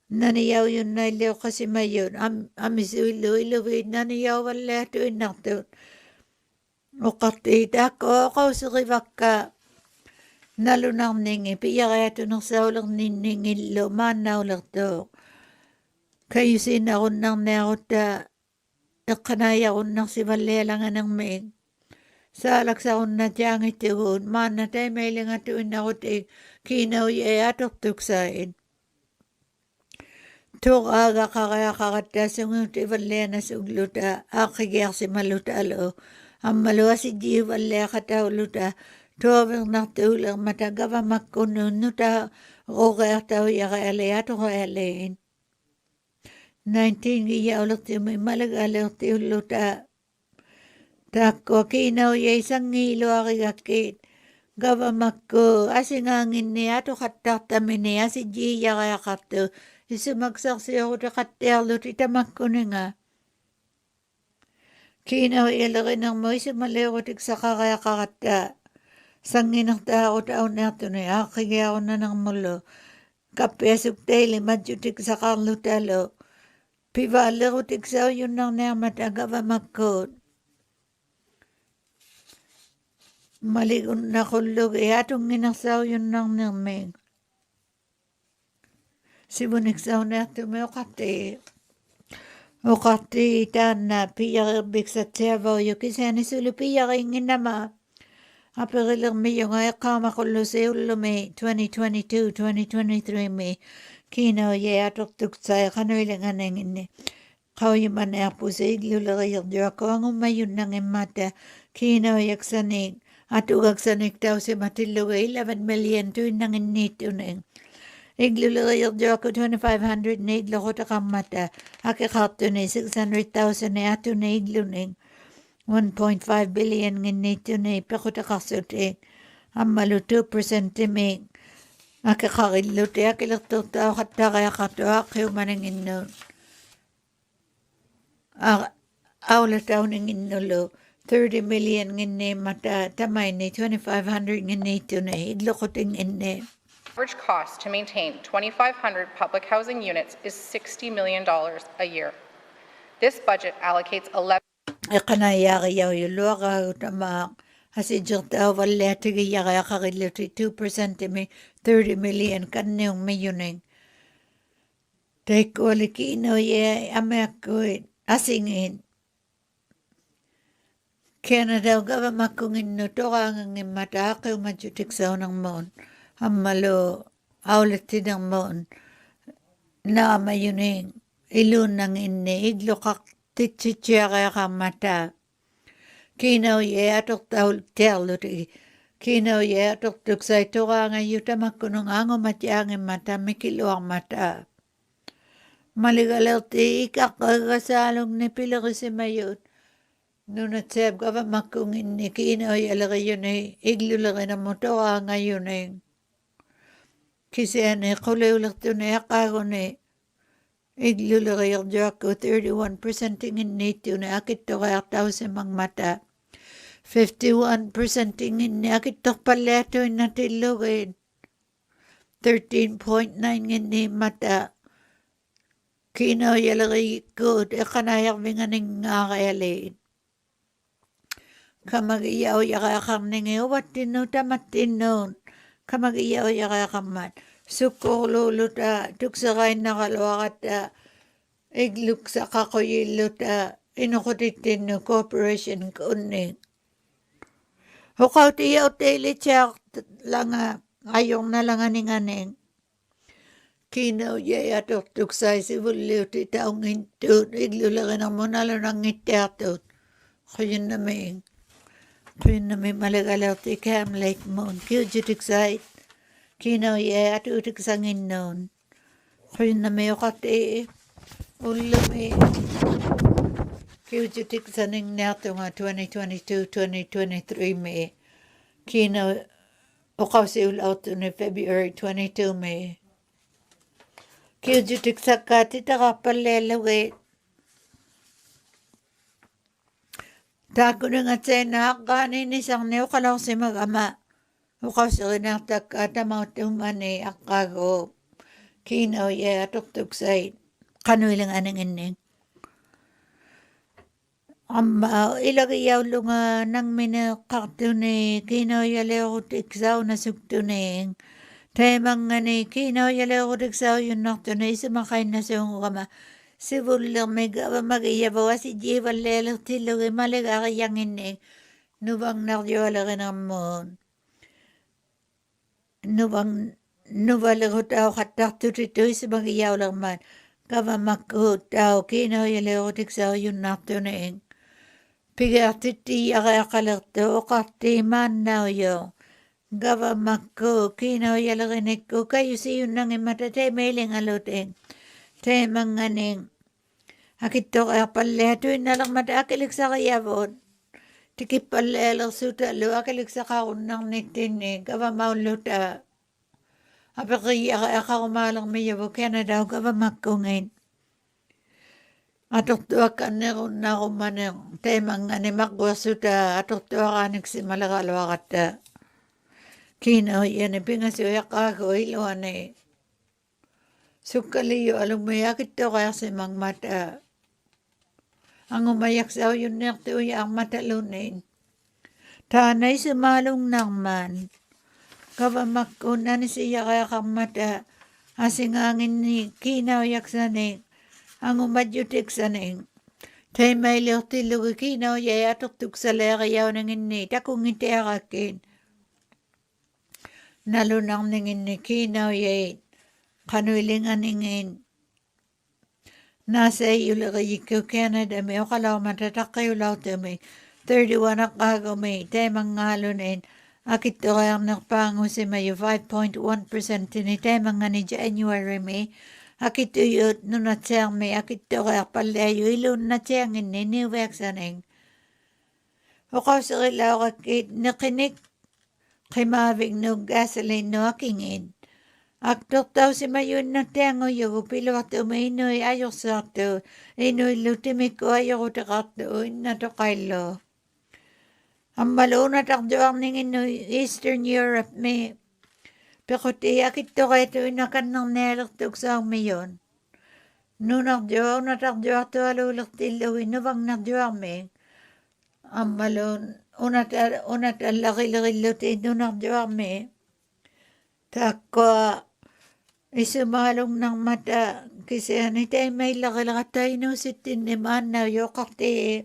Naniyaw yun nailaw kasi mayun. Amisuilo iluwid naniyaw wala ito inaktut. O katita ko sukibak ka. Nalunang ningi. Piya kaya ito ng saulang niningilo. Manaw lang to. Kayo sinakon ng neota. Kanaya ko ng si Valelangan ng meg. Salak sa akong na tiyang itigun. Mana tayo may linga tuwin ako ti kinaw iya atok sain. Tuk aga kakaya kakata sungung ti Valena sugluta. Akigyak si malutalo. Ang maluwa si G Valea kataw luta. Tuwang naktulang matagawa makunun nuta. Rukaya tao yaka alayato ko alayin. 19 iya ulit ti may malagalaw ti luta. Tako kinaw ya isang ngilo akigakit. Gawa makko asingangin niya to kataktamin niya si Gia kaya kato. Isumagsak siya ko to katerlo titamak ko nga. Kinaw ilagay ng mo isumaliw ko tigsaka kaya kakata. Sangin ang tao tao nato niya akigya ko na ng mulo. Kapesok tayo madjutik sa karlo talo. Pivali ko tigsaw yun nang namat agawa makko. Maligun na kulog atong ginaksaw yun nang namig. Sibuniksaw na tumayo kati. O kati itan na piyakirbik sa tiyabaw yung kisani sulu piyakingin nama. Apirilang mi yung ay kamakulo sa ulo may 2022-2023 may. Kino ye atok tuksay kanoy lang anangin ni. Kau yung manapo sa iglulagay ko ang umayun ng imata. Kino yaksanig. At ugagsanig daw si Matilugay 11 million tuwin nang inito na. Iglulagay ko 2,500 na iglo ko takamata. Akikato na 600,000 na ato na iglo na. 1.5 billion nginito na ipakutakasote. Ang malu 2% timig. Akakarilluti akilirtuuttaa qattariaqartuaqqiumananginnuun aulataunanginnulu 30 million nginniimmata tamaini 2500 nginniittune igluqutinginni. Average cost to maintain 2,500 public housing units is $60 million a year. This budget allocates 11 Iqanayaaqiyauйулluaqaagutamaa hasijirtaavalliatigiyaqiaqarilluti 2% imi 30 million kanniung miyuning. Taikkualikiinuye amiakkuit asingin. Canada gavamakkunginnu toqaangangimmata aqiumajutiksaunarmuun ammalu aulattinarmuun naamayuning iluunnanginni igluqartitsitsiaqiaqarmataa kiinauye atortaultiarluti kiinauye atortuksai toqaangayutamakkunung angumatiaangimmata mikiluarmataa maligalerti ikaqqagasaalungni pilerissimayut nunatseb gavamakkunginni kiinauyaleriyuni iglulerinammu toqaangayuning kisiani quliulertuni aqaaguni igluleriyorjuakku 31% inginniittuni akittoqiartausimangmata 51% inginni akittorpalliatuinnatillugin 13.9 inginniimmata kiinauyaleriyikkuut iqanayarvinganingaarialiin kamagiyauyaqiaqarningi uvattinnu tamattinnuun kamagiyauyaqiaqarmat sukkurluuluta tukserainnaqaluaqatta igluksaqaquyilluta inuqutittinnu corporation kunni huqautiyautteilitsiaq langa ajornalanganinganing kiinauyayatortuksai sivulliuti taunginttuut iglulerinermunalunangittiartuut Quyunnami malagalerti Cam Lake Moon kiujutiksait kiinauye atuutiksanginnuun quyunnami uqati ullumi kiujutiksaningniartunga 2022-2023 mi kiina uqausiulauttuni February 22 mi kiujutiksakkaati taqarpalliallugiit taakunungatsena aqqaanini sarni uqalorsimagama uqausirinartakka tamauttummani aqqaagu kiinauye atortuksait qanuilanganinginning amma ilagiyaulunga nangmineqqartuni kiinauyaleerutiksaunasuktuning taimangani kiinauyaleerutiksauyunnartuni isimaqainnasuungugama sivullermigavamagiyavawasi jiivalleelertillugi maligariyanginning nuvangnerjualerinarmuun nuvalerutauqattartutitu isimagiyaulermaat gavamakkuut tau kiinauyaleerutiksauyunnartuning pigaartittiyaqiaqalertu uqartiimaannauyo gavamakku kiinauyalerinikku kayusiyunnangimmata taimailingaluting taimanganing akittoqiarpalliatuinnalermata akiliksariavut tikipalleelersutallu akiliksaqarunnarnittinni gavamaulluta apeqiyaqiaqarumaalermiyavu Canada gavamakkungin atortuakkannerunnarummane taimangani maqquersuta atortuaraaniksimaleraluaqatta kiinauyani pingasuiaqqaagu iluani sukkaliyu alummi akittoqiarsimangmata angumayaksauyunniartuuyaarmatalunin taanaisumaalungnarmaan gavamakkuunnanisiyaqaaqarmata asingaanginni kiinauyaksani angumadjutiksaning taimailiortillugi kiinauyay atortuksaleeriyaunanginni takungitiarakkiin nalunarninginni kiinauyay qanuilinganingin naasayuleriyikku Canada mi oqalaumata taqqiulautumi 31 aqqaagumi taimangaalunin akittoqiarnerpaangusimayu 5.1% ni taimangani January mi akituyut nunatsiarmi akittoqiarpalliayu iluunnatianginni niuviaksaning oqauserilauqakkit neqinik qimaavignu gasoline nuakingin Aktortau si mayun na tengo yogo pilawatu may inoy ayosatu. Inoy lutimiko ayogo takatu na to kailo. Ang maluna takdoang ning inoy Eastern Europe me. Pekuti akit to kayo inakan ng nerok sa mayon. Nunak joa na takdoa to alulak tilo inubang na joa me. Ang malun unat laki-laki luti nunak joa me. Takwa isumalong ng mata kasi anitay may laki-laki no sitin ni man na yokakti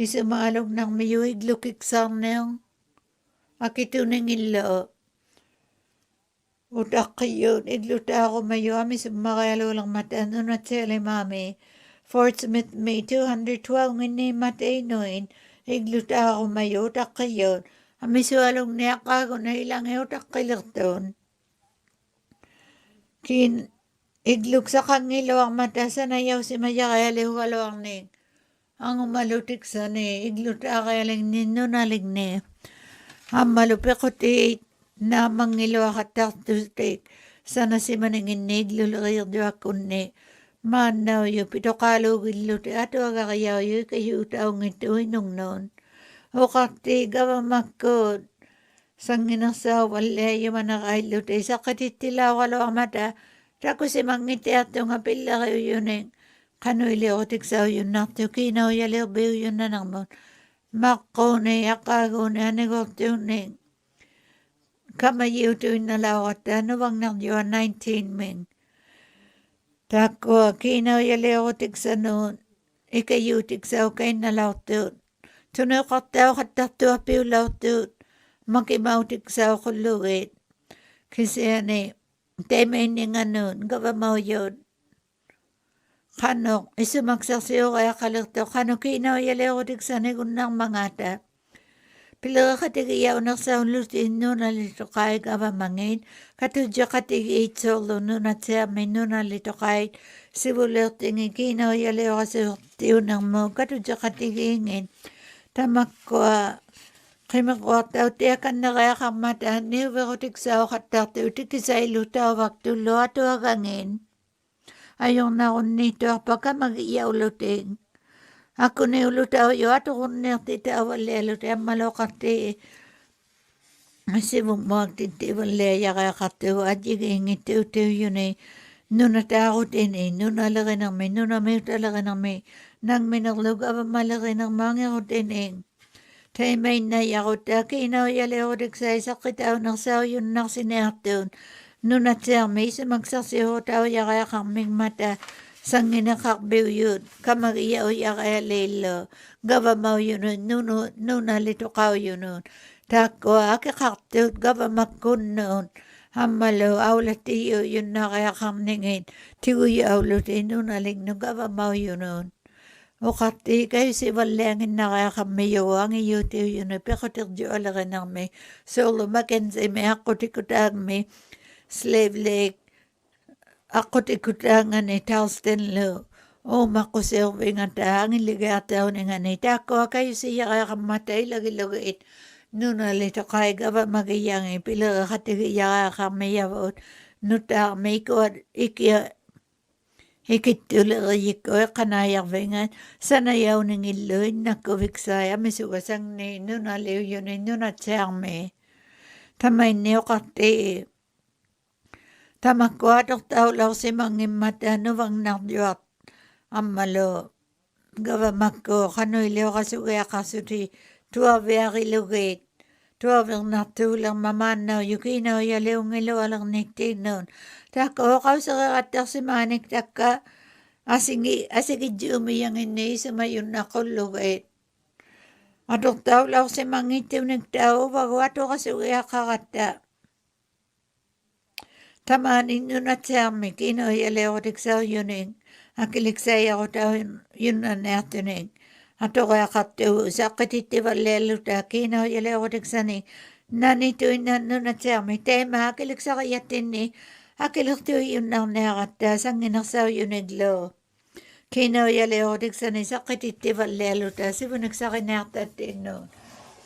isumalong ng mayuig lukik sarneng akituning ilo utak yun idluta ako mayo ami sumakayalo lang mata nun at sila mami Fort Smith may 212 ngini matay noin idluta ako mayo utak yun ami sualong niya ako na ilang utak kilirton kin idluk sa kangilo ang mata sa nayaw si Mayakayali huwalawang ning ang umalutik sa ni idlut akayaling nino nalig ni ang malupikuti na mangilo akataktustik sana si maningin ni idlulakir duakun ni manaw yu pitokalo idlut ato agakayaw yu kayo utaong ito inong non o kakti gawa makod Sanginasaw wala yung manakailut ay sa katitila wala ang mata. Tako si mangiti ato nga pila kayo yun eh. Kanoy liyo tiksaw yun nato kinaw yaliw biyo yun na naman. Mako na yakago na anigok yun eh. Kamayiw to yun nalawat ano bang nagyo 19 ming. Tako kinaw yaliw tiksa noon. Ikayo tiksaw kay nalawat yun. Tuno kataw katatu apiw lawat yun. Makimautik sa ako luwit. Kasi temay ni nga nun, gawa mo yun. Kano, isumagsasiyo kaya kalukto, kano kinaw yaleutik sa nigun ng mga ta. Pila katigiyaw na sa ulutin nun alito kay gawa mangin, katudya katigi solo nun at siya may nun alito kay sibulerting ikinaw yaleo kasi tiyo ng mo, katudya katigingin. Tamak ko kay makwataw tiyakan na kaya kamata ni verotik sa okataw tikisay lutaw waktulo ato agangin. Ayong naon nito apaka mag-iyaw luting. Ako ni ulutaw yo ato kung nirtita wale luting malokati. Asi bumag tinti wale yaka kataw at yiging ito yun eh. Nuna takot ini, nuna laki ng may, nuna may talaga ng may. Nang minaglog aba malaki ng mga kutineng. Tay may nayakot kinaw yaleutik sa isakitaw ng saw yun ng sinerton. Nunat siya may sumagsasiho tao yakaya kaming mata. Sangin na kakbiw yun. Kamagiyaw yakaya lelo. Gaba mau yun nuna lito kaw yun. Tako akikaktot gaba makun noon. Hamalo awlat iyo yun na kaya kamningin. Tiguyo awlat nuna ling no gaba mau yun. O kati kayo si walengin na kaya kami ang iyo tiyo yun. Pekotik diyo alaga ng may solo Mackenzie may ako tikutang may slave lake. Ako tikutangan ni Talston Lo. O makusilvi nga ta ang iligataw ni nga ni tako kayo siya kaya kamatay lagi-lagit. Nuna lito kaya gaba magiyang ipila katigiya kami yawot. Nuta may ko ikya Ikituloy ko kanayak vengan sanayaw ng iloy na kubiksaya misugasang ni nunaliw yun ni nunatsang tamay niyo kati tamakwatok taulaw si mangim mata nuwang nagyot amalo gawa mako kanoy liw kasugaya kasuti tuwabiyaki lugit tuwabiyang natulang mamanaw yukinaw yaliw ngilo alang niktinon Tako, kau sa kakatak si manik taka, asigi umiyang ini sa mayon na kulugit. Atok tao lang si mangitim nagtao, bagwato kasi uya kakata. Tamanin yun at siyami, kinoyali ako tiksaw yuning, akiliksay ako tao yun na natuning. Ato kaya kapto, sa katitiba leluta, kinoyali ako tiksaning, nanito yun na siyami, tema, akiliksa kayatin ni, Akilukto yun ang nakata sang inaksaw yun naglo. Kinaw yali o tiksanay sa katitiba lelo ta. Sibo nagsakin nakata tino.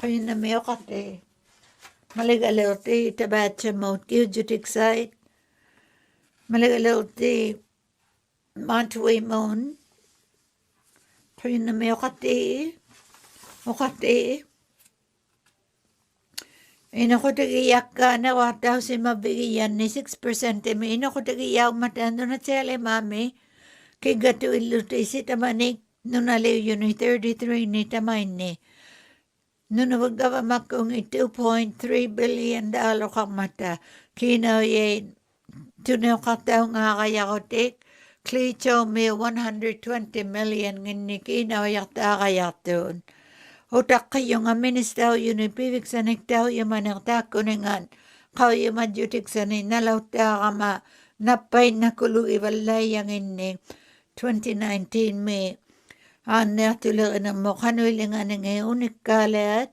Kaya na may okate. Maligalo ti tabatsa mo tiyo jutiksay. Maligalauti Mantwe Mon. Kaya na may okati. Ina ko tagiyak ka na wataw si mabigyan ni 6% mi. Ina ko tagiyak matando na tsele mami. Kay gato iluto isi tamanik. Nunaliw yun ni 33 ni tamay ni. Nunawagawa makong 2.3 billion kang mata. Kinaw ye tunaw kataw nga kaya ko tik. Klito mi 120 million ngini kinaw yakta kaya doon. Utak kayo nga ministaw yun ipibig sa nagtaw yung managta kuningan. Kau yung madjutik sa ninalaw ta kama napay na kulu iwalay yang ini 2019 me. Ane tuloy na mo kanulingan nga unik kalat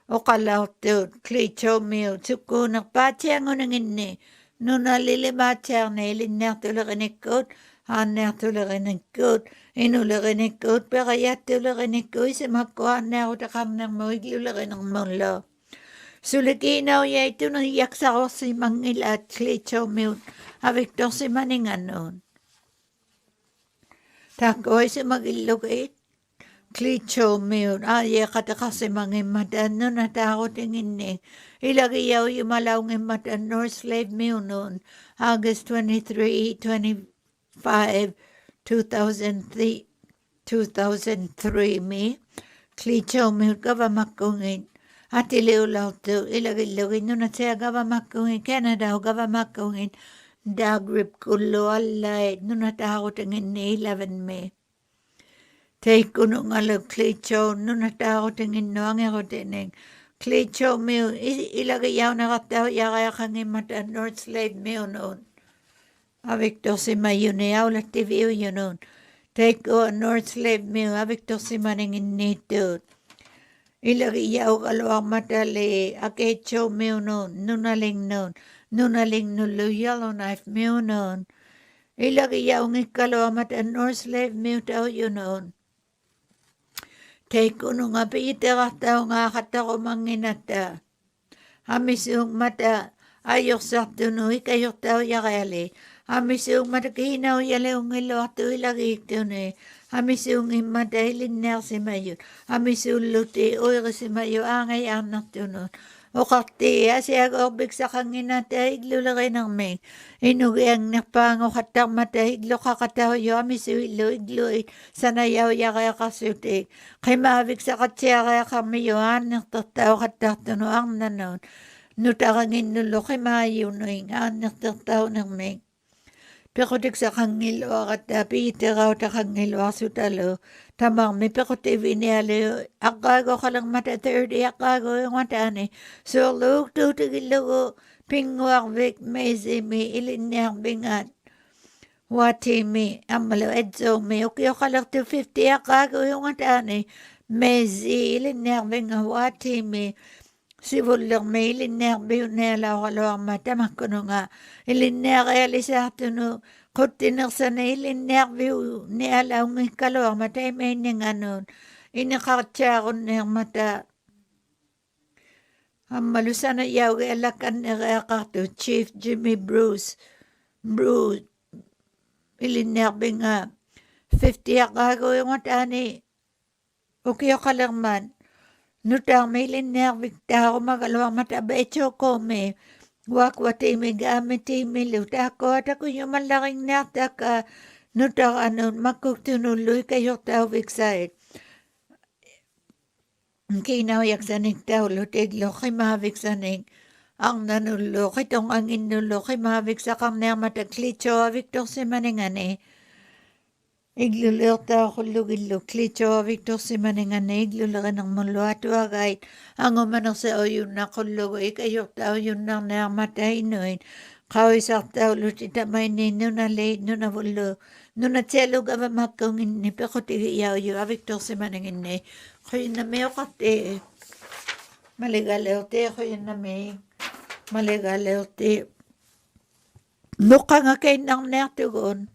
o kalaw to klito mi tsuko nagpatyang unang ini. Nuna lilimatyang na ilinak tuloy nikot. Ane tuloy nikot. Inulakinikot, pero kaya tulakinikot sa makuha na ako takam ng mo, iglulakin ng mulo. Sulikinaw ya ito nang yaksa ko si Mangil at Klito Mute, habik to si Maninganon. Takoy si Magilugit, Klito Mute, ay kataka si Mangil matan nun at ako tingin ni. Ilagiyaw yung malaw ng matan North Slave Mute noon, August 23, 25, 2003 me klito mi gava makungin atiliw to ilagilogin no na siya gava makungin Canada o gava makungin dagrip kulo alay no na taho tingin ni 11 me take kuno ngalo klito no na taho tingin no ang ako tining klito mi ilagayaw na kataw yakaya kangin mata North Slave mi noon avec to si mayunayaw la TV yun noon. Take o North Slave mi avec to si maningin nito. Ilagiyaw kalawang matali akecho mi noon. Nunaling nulo yellow knife mi noon. Ilagiyaw ng kalawang mata North Slave mi tao yun noon. Take ko nung apitira tao nga katako manginata. Hamis yung mata ayok sa tunoy kayok tao yakali. Hamis yung matakinaw yalong ilo ato ilagay ito na. Hamis yung imadailin na si mayo. Hamis yung luti oy si mayo angay anak tunon. O kakti asya gorbig sa kangina ta iglulagay ng may. Inugyang napango katang mata iglo kakataw yo. Hamis yung ilo iglo sanayaw yakaya kasutik. Kay mabig sa katsya kaya kami yo anak tataw katatuno ang nanon. Nutakangin nulo kay mayo no yung anak tataw ng may. Pekotik sa kangil o katapi itiraw ta kangil o sutalo. Tamang may pekotik viniyalo. Akago ka lang mata 30 akago yung matane. So luk tutigilo pingwak vik mezi mi ilinyang bingat. Wati mi amalo edzo mi ukyo ka lang 250 akago yung matane. Mezi ilinyang bingat wati mi. Sivulang may ilinyang biyunela o kalawang mata makuno nga. Ilinyang realisa tuno. Kutinak sa na ilinyang biyu ni alaw ng kalawang mata may niyang anon. Inakatsakon niyang mata. Malusan na yaw alakan ni Rakato, Chief Jimmy Bruce, ilinyang binga. 50 akago yung matani. Okay ka lang man. Nutang may linyang bigta ako magalawang matabecho ko me. Wakwati may gamiti may luta ko. At ako yung malaking nata ka. Nutang anon magkutunuloy kayo tao bigsay. Kinawayak sa ning tao lutiglo kay mavik sa ning. Ang nanulo kitong ang inulo kay mavik sa kang na mataklitso. Victor si maningani. Iglulirta ako lugilo klitso Victor si maningani iglulakan ng mulo at wagay ang umanang sa oyun na kulugoy kayo tao yun nang namatay noin kaway sa tao lutita may nino na late no na wulo no na tselo ka ba makong ini pero tigiyaw yu Victor si maningani kayo na may okate maligalaw te kayo na may maligalaw te nuka nga kayo nang natugon.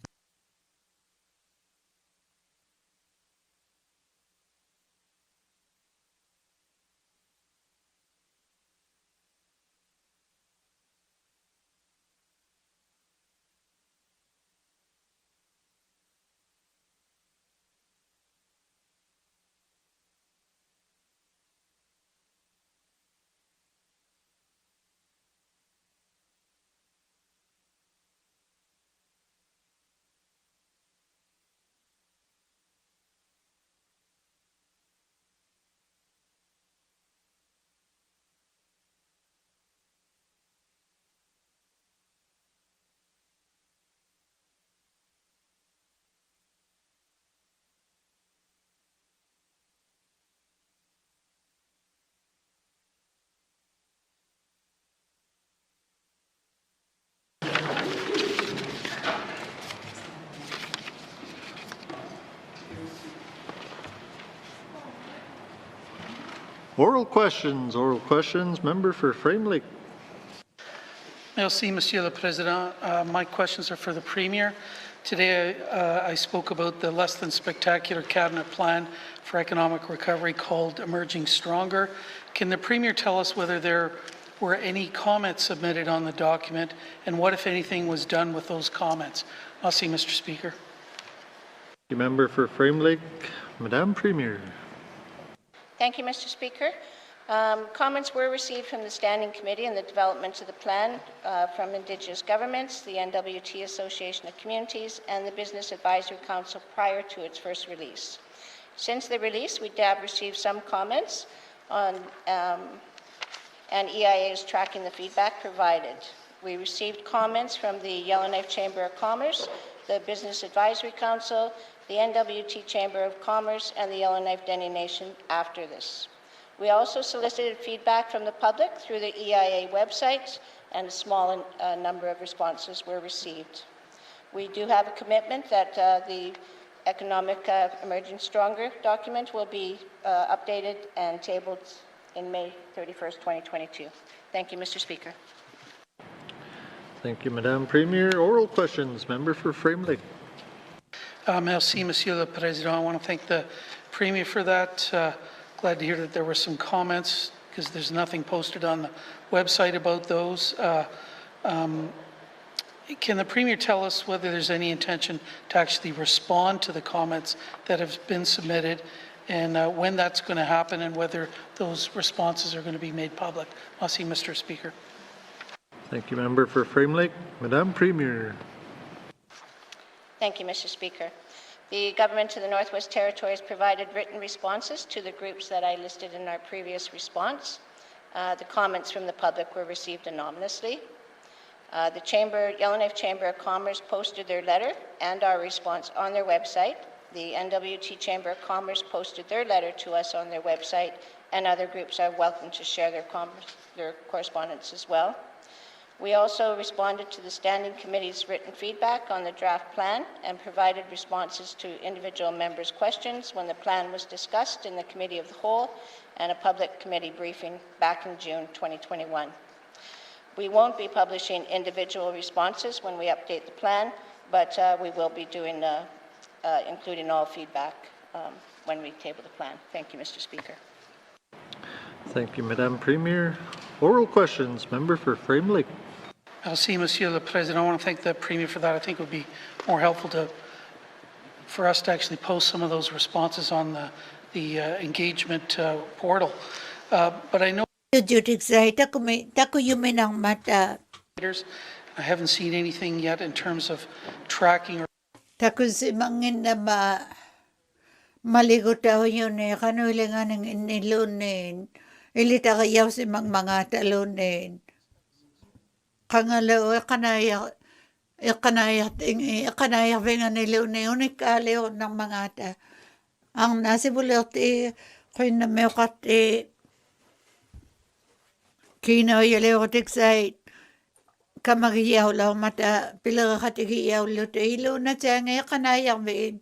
Oral questions. Member for Frame Lake. Merci, Monsieur le Président. My questions are for the Premier. Today, I spoke about the less than spectacular cabinet plan for economic recovery called Emerging Stronger. Can the Premier tell us whether there were any comments submitted on the document and what, if anything, was done with those comments? Merci, Mr. Speaker. The member for Frame Lake, Madame Premier. Thank you, Mr. Speaker. Comments were received from the Standing Committee on the Development of the Plan from Indigenous Governments, the NWT Association of Communities, and the Business Advisory Council prior to its first release. Since the release, we have received some comments on, and EIA is tracking the feedback provided. We received comments from the Yellowknife Chamber of Commerce, the Business Advisory Council, the NWT Chamber of Commerce, and the Yellowknife Dene Nation after this. We also solicited feedback from the public through the EIA website, and a small number of responses were received. We do have a commitment that the Economic Emerging Stronger document will be updated and tabled in May 31st, 2022. Thank you, Mr. Speaker. Thank you, Madame Premier. Oral questions. Member for Frame Lake. Merci, Monsieur le Président. I want to thank the Premier for that. Glad to hear that there were some comments because there's nothing posted on the website about those. Can the Premier tell us whether there's any intention to actually respond to the comments that have been submitted and when that's going to happen and whether those responses are going to be made public? Merci, Mr. Speaker. Thank you, member for Frame Lake. Madame Premier. Thank you, Mr. Speaker. The Government of the Northwest Territories provided written responses to the groups that I listed in our previous response. The comments from the public were received anonymously. The Yellowknife Chamber of Commerce posted their letter and our response on their website. The NWT Chamber of Commerce posted their letter to us on their website, and other groups are welcome to share their correspondence as well. We also responded to the Standing Committee's written feedback on the draft plan and provided responses to individual members' questions when the plan was discussed in the Committee of the Whole and a public committee briefing back in June 2021. We won't be publishing individual responses when we update the plan, but we will be doing including all feedback when we table the plan. Thank you, Mr. Speaker. Thank you, Madame Premier. Oral questions. Member for Frame Lake. Merci, Monsieur le Président. I want to thank the Premier for that. I think it would be more helpful for us to actually post some of those responses on the engagement portal. But I know I haven't seen anything yet in terms of tracking or maligotaw yun kanulingan ng inilunin ilitagayaw si mga talunin kangalaw kanaya vengan nilunin unikaliw ng mga ta ang nasibuloti koy na mekati kino yaleotik site kamagiyaw law mata pilakatigiyaw luto ilo na tiyangay kanaya vein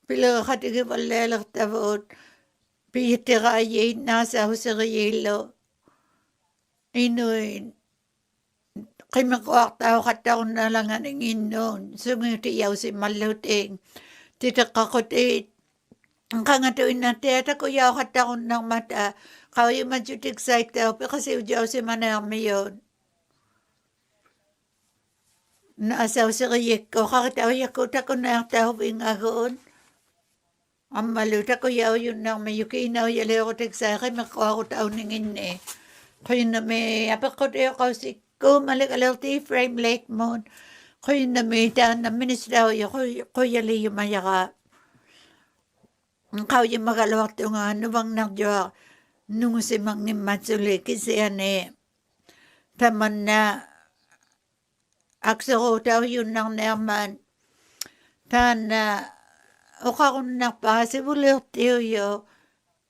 Pila katigi balelak tavot, pitira ay nasa husirilo. Inuin, kay makuak tao kataon na lang ang inon, sumitiyaw si maluting. Titakakotit, ang kangatuin na tiyata ko yaw kataon ng mata, kaway majutik sa itaw, kasi ujaw si manami yun. Naasaw si riyik ko, kakataw yakuta ko na ang tao bingagoon. Ang maluta ko yaw yun nang may yukinaw yaleo ko sa akin, makuha ko taon ningin eh. Kaya na may apakot iyo ko si ko malikalaw ti Frame Lake mo. Kaya na may taan na ministraw yo ko yali yung mayaka. Ang kau yung magalawak ito nga ano bang nagyo nung si mang ni Matsuli kasi ane. Taman na aksa ko tayo yun nang naman. Tana o kakun na pa, si bulirtiyo yo,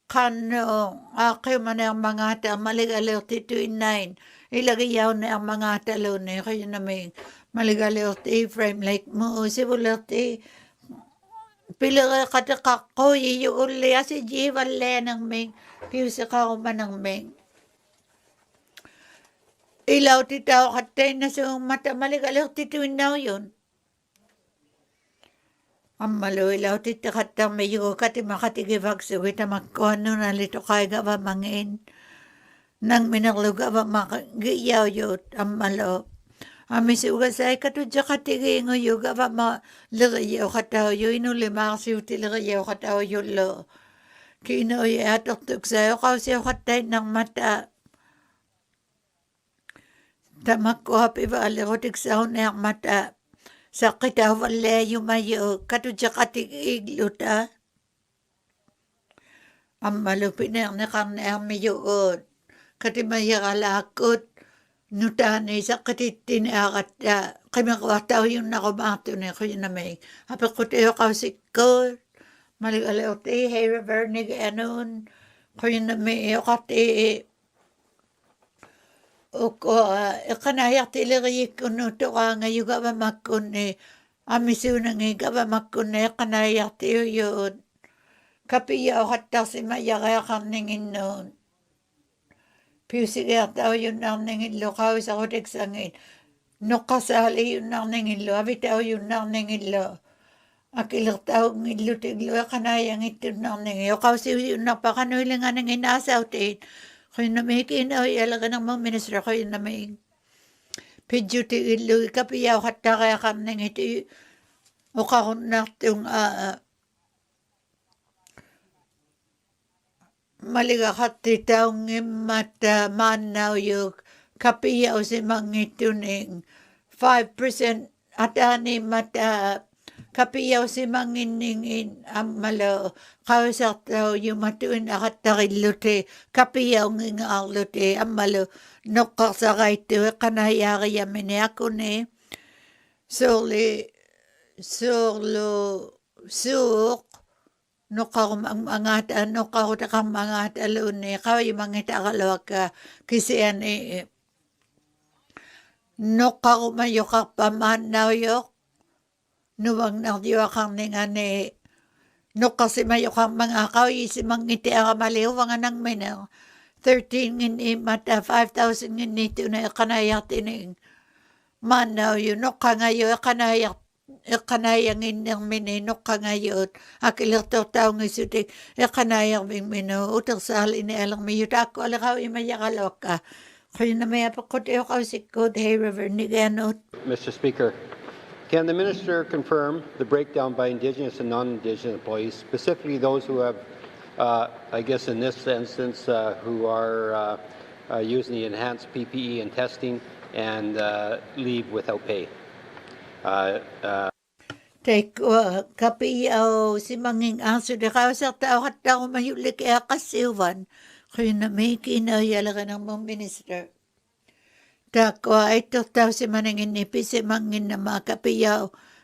kano, ako man ang mga ta, maligalirti 29, ilagayaw na ang mga talon eh, kayo na may maligalirti, Frame Lake mo, si bulirti, Pilere katakako uli asi jivan le ng ming. Piusa ka ng ming. Ilaw titaw katay na sa mata maligalaw tituin na yun. Amalo ilaw tita katang mayo kati makatigibag sa wita magkuhan na lito kay gaba mangin. Nang minagluga ba magiyaw yun amalo. Ami suga say katudya katigi ngo yuga ba ma ligayaw kataw yun inulima kasi uti ligayaw kataw yun lo. Kino yatok sa'yo kasi katay ng mata. Tamak ko hapi ba alirotik sa unayak mata. Sakit awale yumayo katudya katig igluta. Ang malupit na yung nakarnaang mayuod. Katimaya kalakot. Nutani sakit tinakat na. Kimakawataw yung nakumato na ko yun na may. Hapi ko tayo kausikot. Maligalaw tayo hey river ni ganon. Ko yun na may kati. Oko, ikanayak tiligayik ko no to ka nga yung gaba makune. Amiso na nga gaba makune, ikanayak tiyo yun. Kapiya o katak si maya kaya kang ningin noon. Piusigay tao yun nang ningin lo, kawis ako tiksangin. No kasali yun nang ningin lo, abi tao yun nang ningin lo. Akilag tao ngilo tiglo, ikanayang ito nang ningin. O kawis yun napakanuhiling nga ningin asaw tin. Kaya na may kinawi alaga ng mga ministro, kaya na may pidyo ti ilo, ikapiyaw kata kaya kaming iti o kakunak yung maliga kati taong mata manaw yung kapiyaw si mangituning 5% at ani mata kapiyaw si manginingin amalo kausak daw yung matuin akatakilute kapiyaw ngingalute amalo nokasakay to kanayari yamin ako ne solo suk nokakumangata nokakutakang alune kaway mangita kalawaka kasi ani nokakumayo ka pamanaw yok nuwang nang diwa kang ningani. No kasi mayo kang mga kawisi mangiti ang maliw mga nang minaw. 13 ngini mata 5,000 ngini ito na ikanayak tining. Manaw yun no ka ngayon ikanayak inyang mini no ka ngayon. Akilang tao ngisutik ikanayak ming mino. Utang sa halin ni alang mayut ako alakaw imayakalok ka. Kaya na may apakot iyo kausikod hey river ni ganot. Mr. Speaker, can the Minister confirm the breakdown by Indigenous and non-Indigenous employees, specifically those who have, I guess in this instance, who are using the enhanced PPE and testing and leave without pay? Kapiyaw si manging aso de kao sa tao at tao mayulik kaya kasiwan. Kaya na may kinayalaga ng mga minister. Tako ito tao si maningin nipi si mangin na mga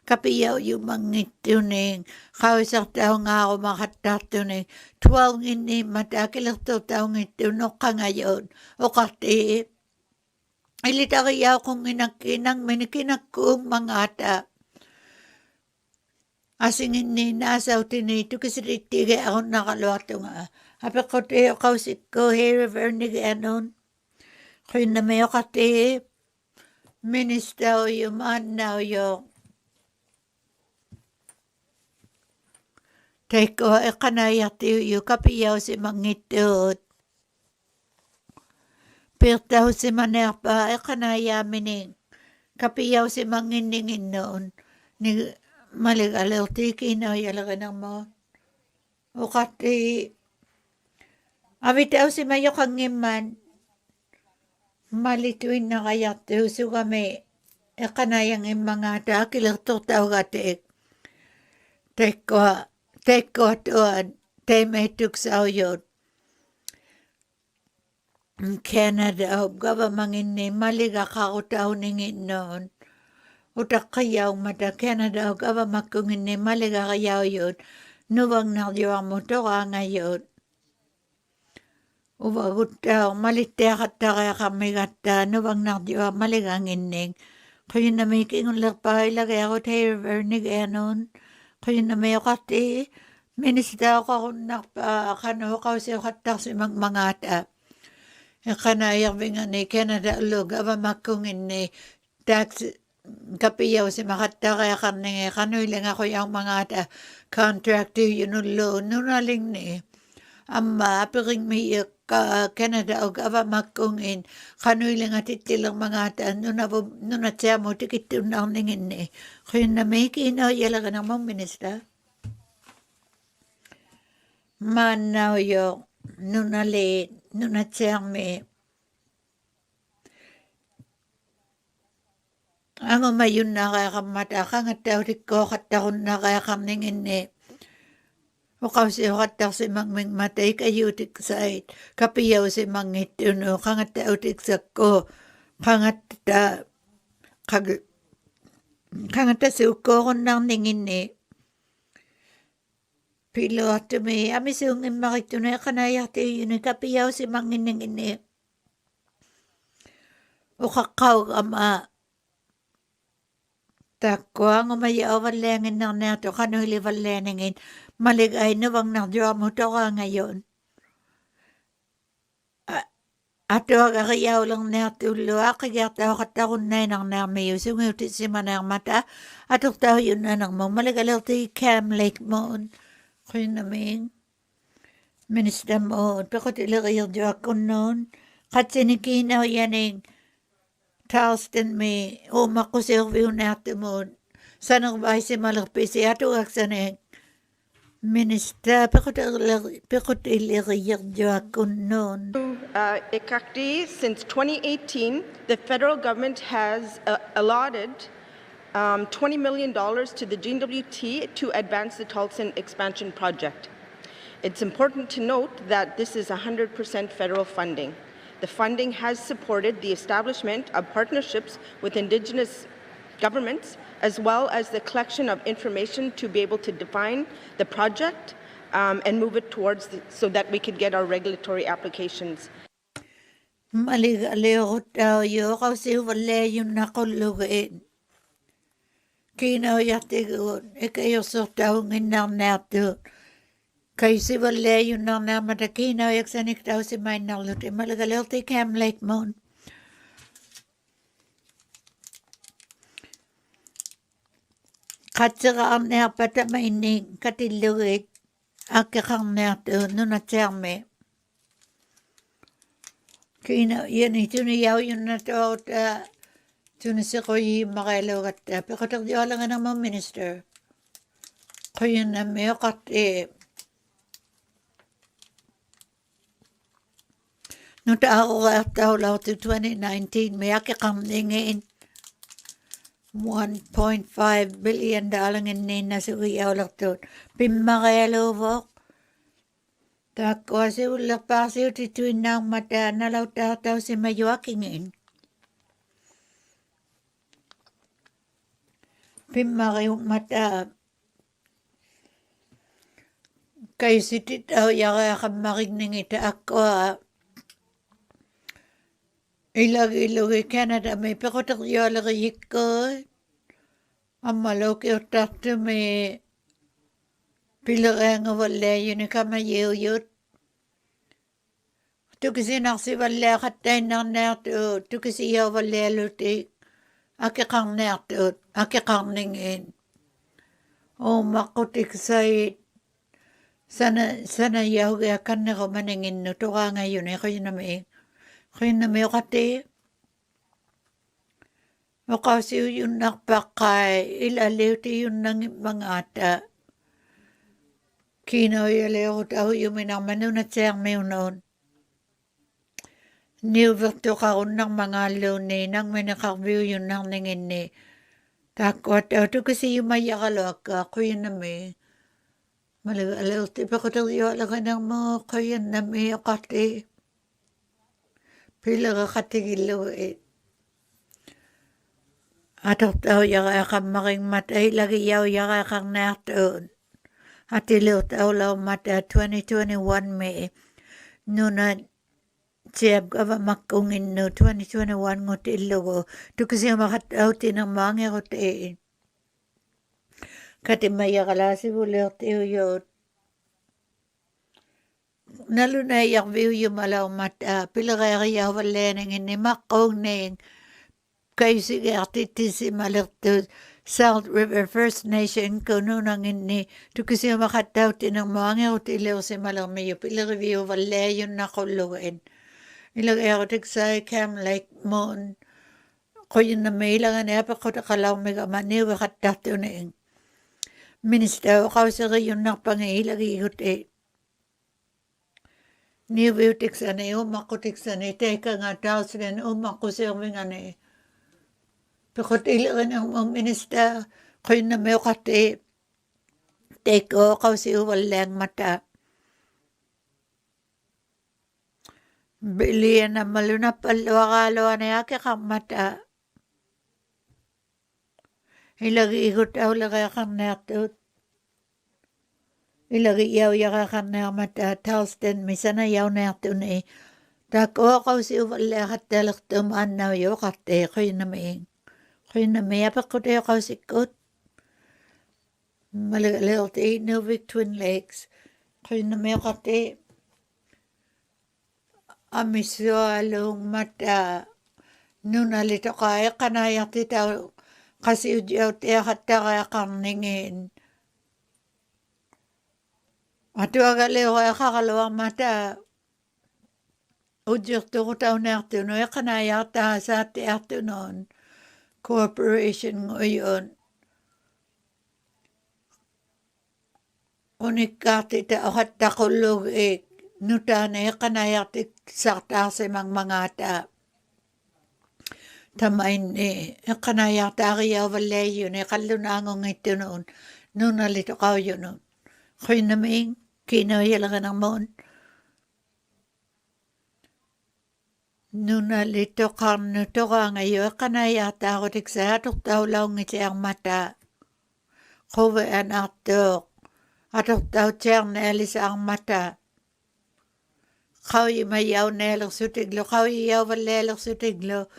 kapiyaw yung mangit tuning. Kao sa tao nga ako makatatuning. 12 ngini matakilak to tao ngito no ka ngayon. O kati ilitariyaw kong inakinang minikinakong mga ata. Asingin ni nasaw tinito kasi titigay ako nakaluwato nga. Hape ko tayo kausik ko hey river ni ganon. Kaya na may kati minister yung manaw yung teko ikanayak tiyo yung kapiyaw si mangitut. Pirtaw si manerpa ikanaya mining kapiyaw si manginingin noon. Maligalaw tiki na yalaga ng mo. O kati abitaw si mayo kang iman. Malituin na kaya tuso kami. Ikanayang mga takilang tutaw katik. Teko tuan. Temetuk sa uyod. Canada o gabamangin ni maliga kakutaw ningin noon. Utak kayaw mata Canada o gabamakungin ni maliga kayaw yun. Nuwang nagyawang mo to ka ngayon. Ubagot daw, malitea kata kaya kami kata, nuwang nagyawang maligang ining. Kaya na may kingulag pa ilagay ako tayo river ni ganon. Kaya na may kati, minister ko kano kasi katasi mga ata. Kana yung ni Canada log ava makungin ni tax kapiyaw si makata kaya kano ilang ako yung mga ata contract yun lo nunaling ni. Amma piring mi Canada og ava makungin kano ilang atitilang mga ata nuna tiya mo tikitun na ningin ni. Kaya na may kino yala ka ng mong minister. Manaw yung nuna tiya mi. Ang umayun na kaya kamata kang at tawrik ko katahon na kaya kamningin ni. O kasi katah si mangming matay kayutik sa it. Kapiyaw si mangit yun o kang at tawrik sa ko. Kang at suko ko nang ningin ni. Pilo at may amis yung imakit yun ay kanayat yun kapiyaw si mangin ningin ni. O kakaw ama. Takwa ang umayaw valengin ng nato kanuli valengin. Maligay na bang nadyo mo to ka ngayon. Ato agayaw lang nato luwa kaya tao katakon na nang namayo. Sungutit si manang mata. Atok tao yun na nang mo. Maligalaw ti Cam Lake mo. Kaya namin. Minister mo. Pakot ilagay yung ako noon. Katsinikinaw yaning. Taustin me makusilvyo nato mo. Sanang bahay si malakpisi. Ato aksaneng. Minister, pekot iliriyag ako noon. Inuktitut, since 2018, the federal government has allotted $20 million to the GNWT to advance the Tulsin expansion project. It's important to note that this is 100% federal funding. The funding has supported the establishment of partnerships with Indigenous governments, as well as the collection of information to be able to define the project and move it towards so that we could get our regulatory applications. Maligaleo tayo kasi wala yung nakuluin. Kinayatigon, ikayo sa taong inang nato. Kasi wala yung nang namata kinayak sa niktaw si may naluti. Maligaleo tayo Cam Lake Moon. Katsaka ang napata maining katilugit akakang nato nunatiyame. Kina yan ito niyaw yun na to tunisiko yung makailaw at pekatak di wala nga ng mga minister. Kaya na may kati nung tao ka law to 2019 may akakang ningin $1.5 billion in na sugiyaw laktot. Pimakayalubok. Takwa si ulak pa si utituin ng mata nalaw tataw si mayuakingin. Pimakayong mata. Kay si titaw yaka kamaking ita ako Ilag-ilog Canada may pekotak yola yiko. Amalo ki otakto may pilang wala yun kamayuyot. Tukisi naksi wala katay nang nato. Tukisi yaw wala lutik. Akikang nato. Akikang ningin. O makutik say sana yaw kan na ko maningin no. Tuka ngayon eh kayo na may. Kaya na may kati. O kasi yung nakpakay, ilaliw ti yung nang mga ata. Kinoyaliw tao yung minamanon at siyang may unon. Niwagto ka ng mga luni nang may nakakview yung nang ningin ni. Takot tao to kasi yung mayakalak ka. Kaya na may. Malagalaw ti pa katayo alaga ng mga kaya na may kati. Pila ka katigilo eh. Atok tao yaka kang making matay lagi yaw yaka kang naton. Atilo tao law mata 2021 May. Nuna siyab ka ba makungin no 2021 ngutilo ko. Tu kasi makatao tinang mga kote. katimaya kalasi bulertiu yot. Nalunay viu yung malaw mata, pilagay yawaleneng inimakong neng, kayo sigartiti si malertu South River First Nation kununang inni, tukisi makataw tinang mga utilaw si malarmiyo, pilagay viu walayon na kuluin. Ilagay ako tigsay Cam Lake Moon, koyo na may ilangan epa ko takalaw mga maniwa katato neng. Minister, ako sa kayon na pangilagay ikuti. Niyo tiksane, umako tiksane, teka nga tausin, umako sirving ane. Pikot ilagan ang minister, koyo na may kati, teko, kasi walang mata. Bilian na maluna palwakalo na yake kang mata. Ilagi ikot au lagay kang nertut. Ilagi yaw yaka kang nermata, talsten, misana yaw nertun eh. Tako ako si uwalakat dalak tumaan na yaw kate, koyo na may. Koyo na may apakot yaw ako sikot. Malagalil te Inuktitut Twin Lakes. Koyo na may kate. Amisyo along mata. Nunalito kaya kanayak titaw. Kasi udyaw tiya kaya kang ningin. At wagaliw kaya kakalawang mata. Udyaw to ko tao nerto no. Kanayak ta sa tiyato noon. Corporation ngayon. Unikati ta akat takulog ik. Nutane kanayak ti sakta sa mga ta. Tamain ni kanayak ta kaya walayo ni kalunangong ito noon. Nunalito ka yun noon. Koy naming kinayalaga ng moon. Nunalito ka nuto ka ngayon. Kanayak ta ako tiksa. Tuktaw lang iti ang mata. Kowe an atok. Atuktaw tiyang nalis ang mata. Kau mayaw nelak sutiglo. Kau yaw walelak sutiglo.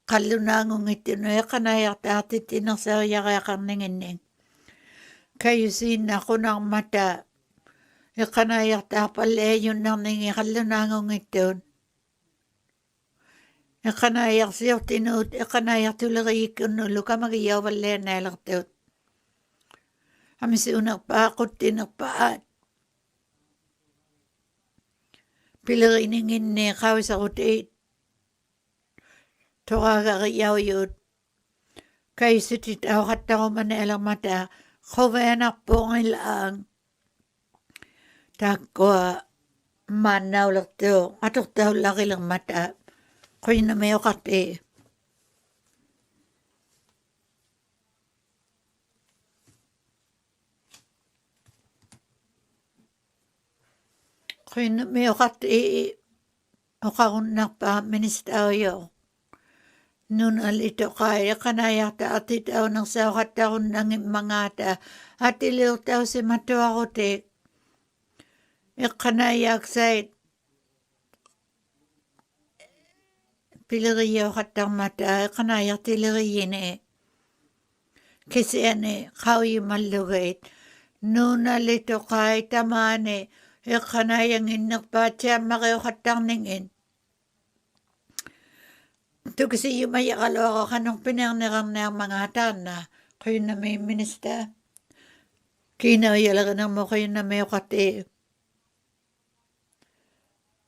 Kalunangong ito no. Kanayak ta titinang sa yakakang ningin. Kayo sin ako ng mata. Kanayak ta pala yun ng ningin. Kalunangong ito. Kanayak siya tinut. Kanayak tulagay ikunulo. Kamagiyaw wala nelak tot. Amisi unak pa ako tinakpaat. Pilariningin ni kau sa kutit. Tukagayaw yun. Kay sitit ako kata ko manelang mata. Kuwenak po ngayon. Takwa manaw lang to. Atok daw laki lang mata. Kuya na may okate. Kuya na may okate. Okakunak pa ministeryo. Nun alito kaya kanayak ta atit aw ng sawakat taon ng mga ta at iliw taw si matuwa ko te. Kanayak sa piliriyaw katang mata kanayak tiliriyin eh. Kasi ane kawi malugait. Nun alito kaya tamane kanayang inakpa siya makiw katang ningin. Ito kasi yung mayakalo ako kanong pinangnirang na mga hatan na kayo na may minister. Kinayalaga na mo kayo na may kati.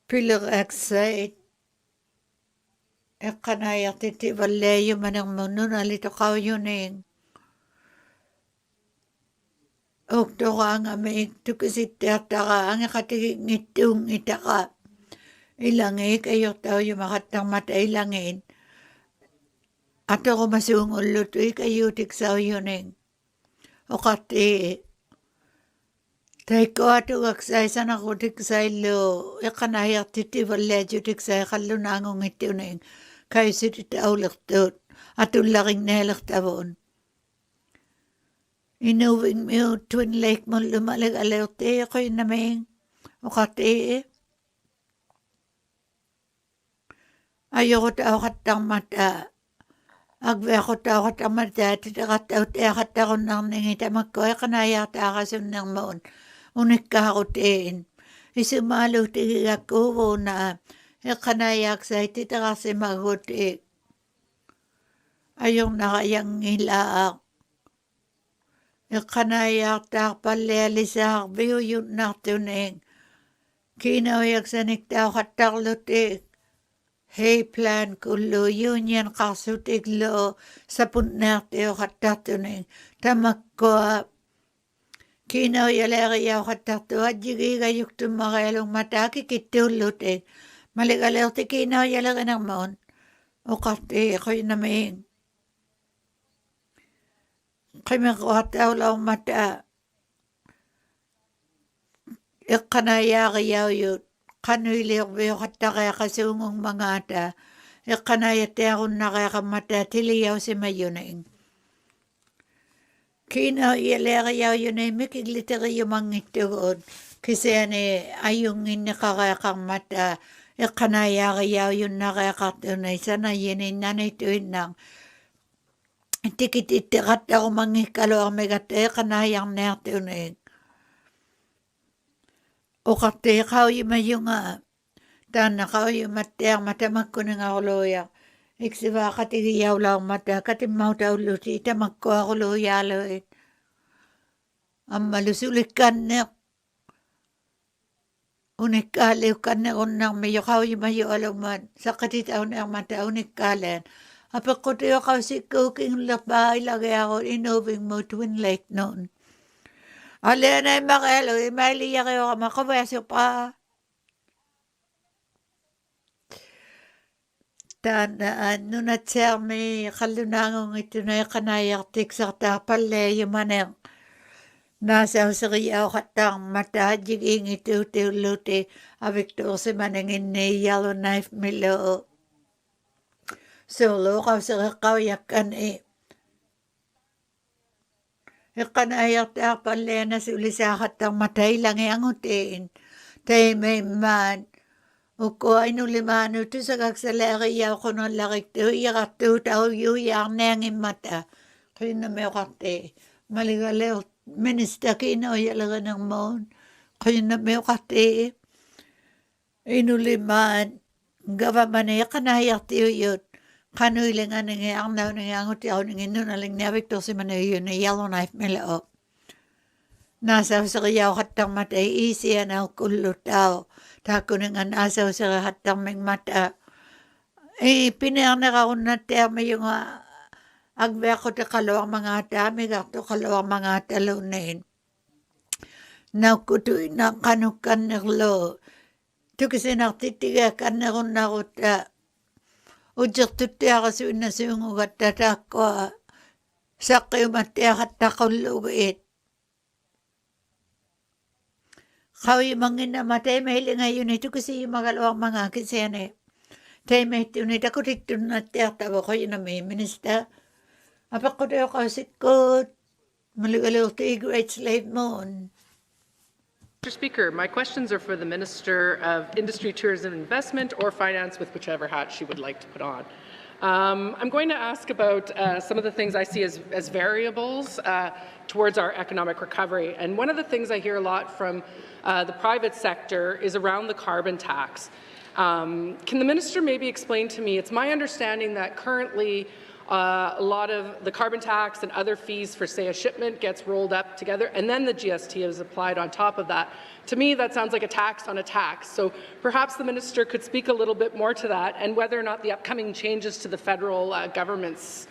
Pilang excited. Kanayak titibalayo manang muno na lito kao yun eh. Okto ka nga may ito kasi tiyataka ang katiging itong itaka. Ilangi kayo tao yung makatang mata ilangin. At ako masungol luto kayo tiksaw yun eh. O kati. Tay ko ato kaksay san ako tiksay lo. Kanayak titibaledyo tiksay kalunangong ito na eh. Kayo si titaw laktot. At ulaking nalaktawon. Inuwing mo Twin Lake mo lumalag-alaw te ako yun naming. O kati. Ayoko tao katang mata. Agvequtauqut amartaati teqattauteaqattaqunnerningi tamakkuiqanayaartaaqasunnermuun unikkaaqutiin isumaaluutigigakkuuvuunaa eqqanayaaqsaiti teqarsimaguutii ajornaqayangilaaq eqqanayaartaarpallialisaarviuyunnartuning kiinaujaksaniktaaqattarlutii Hey plan kullu union qarsutiklu sapunnaartioqattartuning tamakkua kiinaujaleriauqattartua jigigajuktummarialungmataaki kittuullutik maligaleerti kiinaujalerinermuun uqartii qiinamiin qimiquartaulaumata eqqanayaariauyut qanuiliorviuqattariaqasuungungmangaata eqqanayattiarunnariaqammata tiliausimayuning kiinaujaleriauyunaimik igliteriumangittuguut kisiani ayunginneqariaqarmata eqqanayaariauyunnariaqartunai sanayininnanituinnaq tikititteqattarumanngikkaluarmigatta eqqanaayarniartuning uqartiiqauyumayunga taannaqauyumattiarma tamakkuningaruluuya iksivaaqatigiyaulaarmata katimmautaulluti tamakkuaruluuyaaluit ammalusulikkanneq unikkaaliukkannerunnarmi yoqauyumayu alumat saqqatitauniarmata unikkaaleen apeqqutioqausikkuukingullerpaa ilagiarut inuuvingmu Twin Lake noon Alena Marelo, Emily Yareo, Macoverso Pa. Tan nunatsermi qalunangong itunay kanayartik sarta palle yumaner. Nasa usiriyaw katang matajiging itutiuluti avictor si maningin ni Yellowknife Milo. Solo kausirikaw yakan Eqqanayartaarpalliana sulisaaxattaq matailangiangutiin taimimmaan ukkuainulimaanu tusagaksalaariyaaqunallariqtu iaqartuut auyuuyaarniangimmata qinnamiuqartii maligaleo minister kiinoyalerinermuun qinnamiuqartii inulimaan government eqqanayartiuyut qanuilinganingi arnauningiangutiauningin victorsimanuyuni Yellowknife Milo nasauseriauqattarmata iisianaukkullutao taakkuningan asauserihattarmingmata pinearnerarunnattaarmiyunga agveaqutiqaluarmangaataamigartuqaluarmangaataluunniin naukkutuina qanukkannerlu tukisinartittigaakkannerunnarutta Ujertuttiaqasuinnasuungugatta taakkua saqqiumattiaqattaqullugiit qauyumanginama taimahilingayuni tukisiyumagaluarmanga kisiani taimahittiuni takutittunnattiartavo qoyunami minister apeqqutioqausikkuut maligaluurti Great Slave Moon Mr. Speaker, my questions are for the Minister of Industry, Tourism and Investment or Finance, with whichever hat she would like to put on. I'm going to ask about some of the things I see as variables towards our economic recovery. And one of the things I hear a lot from the private sector is around the carbon tax. Can the Minister maybe explain to me, it's my understanding that currently a lot of the carbon tax and other fees for, say, a shipment gets rolled up together, and then the GST is applied on top of that. To me, that sounds like a tax on a tax. So perhaps the minister could speak a little bit more to that, and whether or not the upcoming changes to the federal government's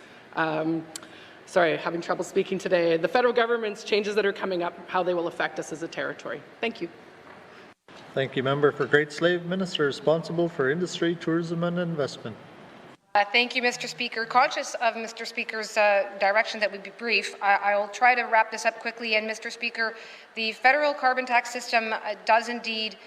sorry, having trouble speaking today. The federal government's changes that are coming up, how they will affect us as a territory. Thank you. Thank you, Member for Great Slave. Minister responsible for Industry, Tourism and Investment. Thank you, Mr. Speaker. Conscious of Mr. Speaker's direction that we be brief, I will try to wrap this up quickly. And Mr. Speaker, the federal carbon tax system does indeed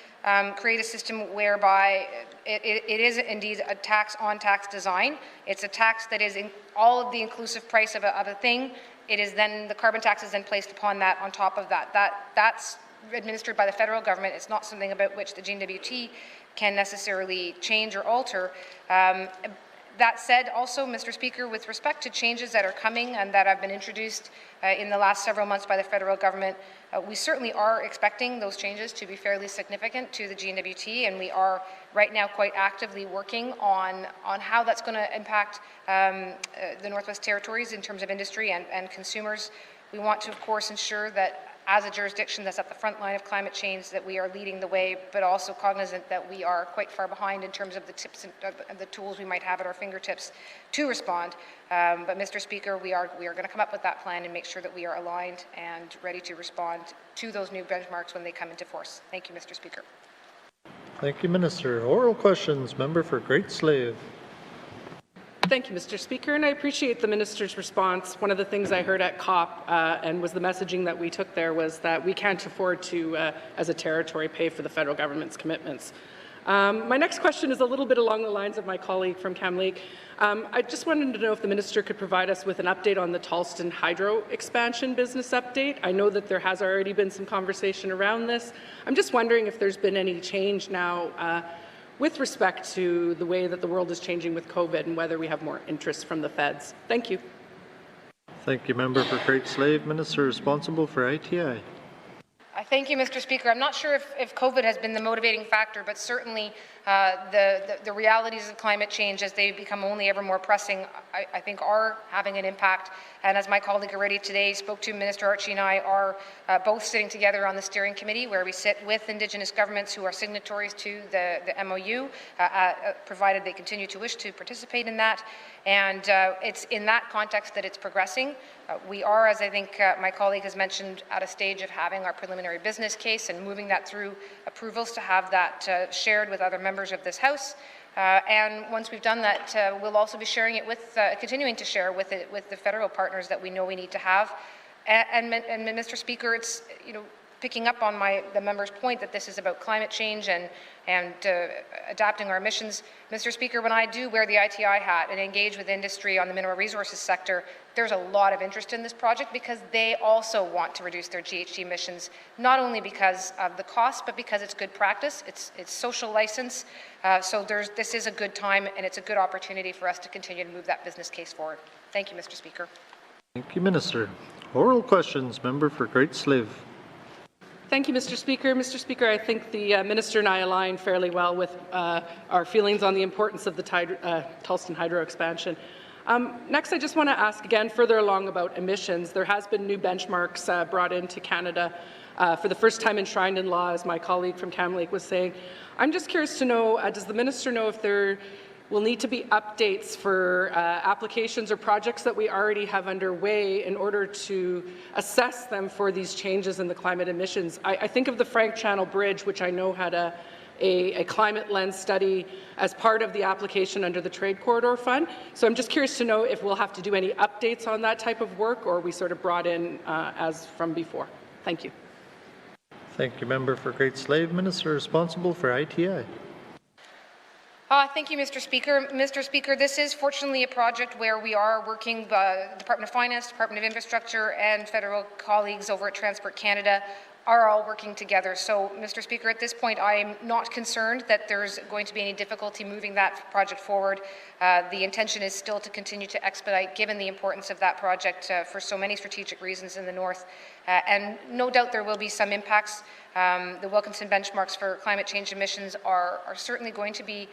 create a system whereby it is indeed a tax on tax design. It's a tax that is in all of the inclusive price of a thing. It is then, the carbon tax is then placed upon that, on top of that. That's administered by the federal government. It's not something about which the GNWT can necessarily change or alter. That said, also, Mr. Speaker, with respect to changes that are coming and that have been introduced in the last several months by the federal government, we certainly are expecting those changes to be fairly significant to the GNWT, and we are right now quite actively working on how that's going to impact the Northwest Territories in terms of industry and consumers. We want to, of course, ensure that as a jurisdiction that's at the front line of climate change, that we are leading the way, but also cognizant that we are quite far behind in terms of the tips and the tools we might have at our fingertips to respond. But Mr. Speaker, we are going to come up with that plan and make sure that we are aligned and ready to respond to those new benchmarks when they come into force. Thank you, Mr. Speaker. Thank you, Minister. Oral questions. Member for Great Slave. Thank you, Mr. Speaker, and I appreciate the Minister's response. One of the things I heard at COP and was the messaging that we took there was that we can't afford to, as a territory, pay for the federal government's commitments. My next question is a little bit along the lines of my colleague from Cam Lake. I just wanted to know if the Minister could provide us with an update on the Tolston Hydro expansion business update. I know that there has already been some conversation around this. I'm just wondering if there's been any change now with respect to the way that the world is changing with COVID and whether we have more interest from the feds. Thank you. Thank you, Member for Great Slave. Minister responsible for ITI. Thank you, Mr. Speaker. I'm not sure if COVID has been the motivating factor, but certainly the realities of climate change as they become only ever more pressing, I think are having an impact. And as my colleague already today spoke to, Minister Archie and I are both sitting together on the steering committee where we sit with Indigenous governments who are signatories to the MOU, provided they continue to wish to participate in that. And it's in that context that it's progressing. We are, as I think my colleague has mentioned, at a stage of having our preliminary business case and moving that through approvals to have that shared with other members of this House. And once we've done that, we'll also be sharing it with, continuing to share with the federal partners that we know we need to have. And Mr. Speaker, it's, picking up on the member's point that this is about climate change and adapting our emissions. Mr. Speaker, when I do wear the ITI hat and engage with industry on the mineral resources sector, there's a lot of interest in this project because they also want to reduce their GHG emissions, not only because of the cost, but because it's good practice, it's social license. So this is a good time and it's a good opportunity for us to continue to move that business case forward. Thank you, Mr. Speaker. Thank you, Minister. Oral questions. Member for Great Slave. Thank you, Mr. Speaker. Mr. Speaker, I think the Minister and I align fairly well with our feelings on the importance of the Tolston Hydro expansion. Next, I just want to ask again further along about emissions. There has been new benchmarks brought into Canada for the first time enshrined in law, as my colleague from Cam Lake was saying. I'm just curious to know, does the Minister know if there will need to be updates for applications or projects that we already have underway in order to assess them for these changes in the climate emissions? I think of the Frank Channel Bridge, which I know had a climate lens study as part of the application under the Trade Corridor Fund. So I'm just curious to know if we'll have to do any updates on that type of work, or are we sort of brought in as from before? Thank you. Thank you, Member for Great Slave. Minister responsible for ITI. Thank you, Mr. Speaker. Mr. Speaker, this is fortunately a project where we are working, Department of Finance, Department of Infrastructure, and federal colleagues over at Transport Canada are all working together. So, Mr. Speaker, at this point, I'm not concerned that there's going to be any difficulty moving that project forward. The intention is still to continue to expedite, given the importance of that project for so many strategic reasons in the North. And no doubt there will be some impacts. The Wilkinson benchmarks for climate change emissions are certainly going to be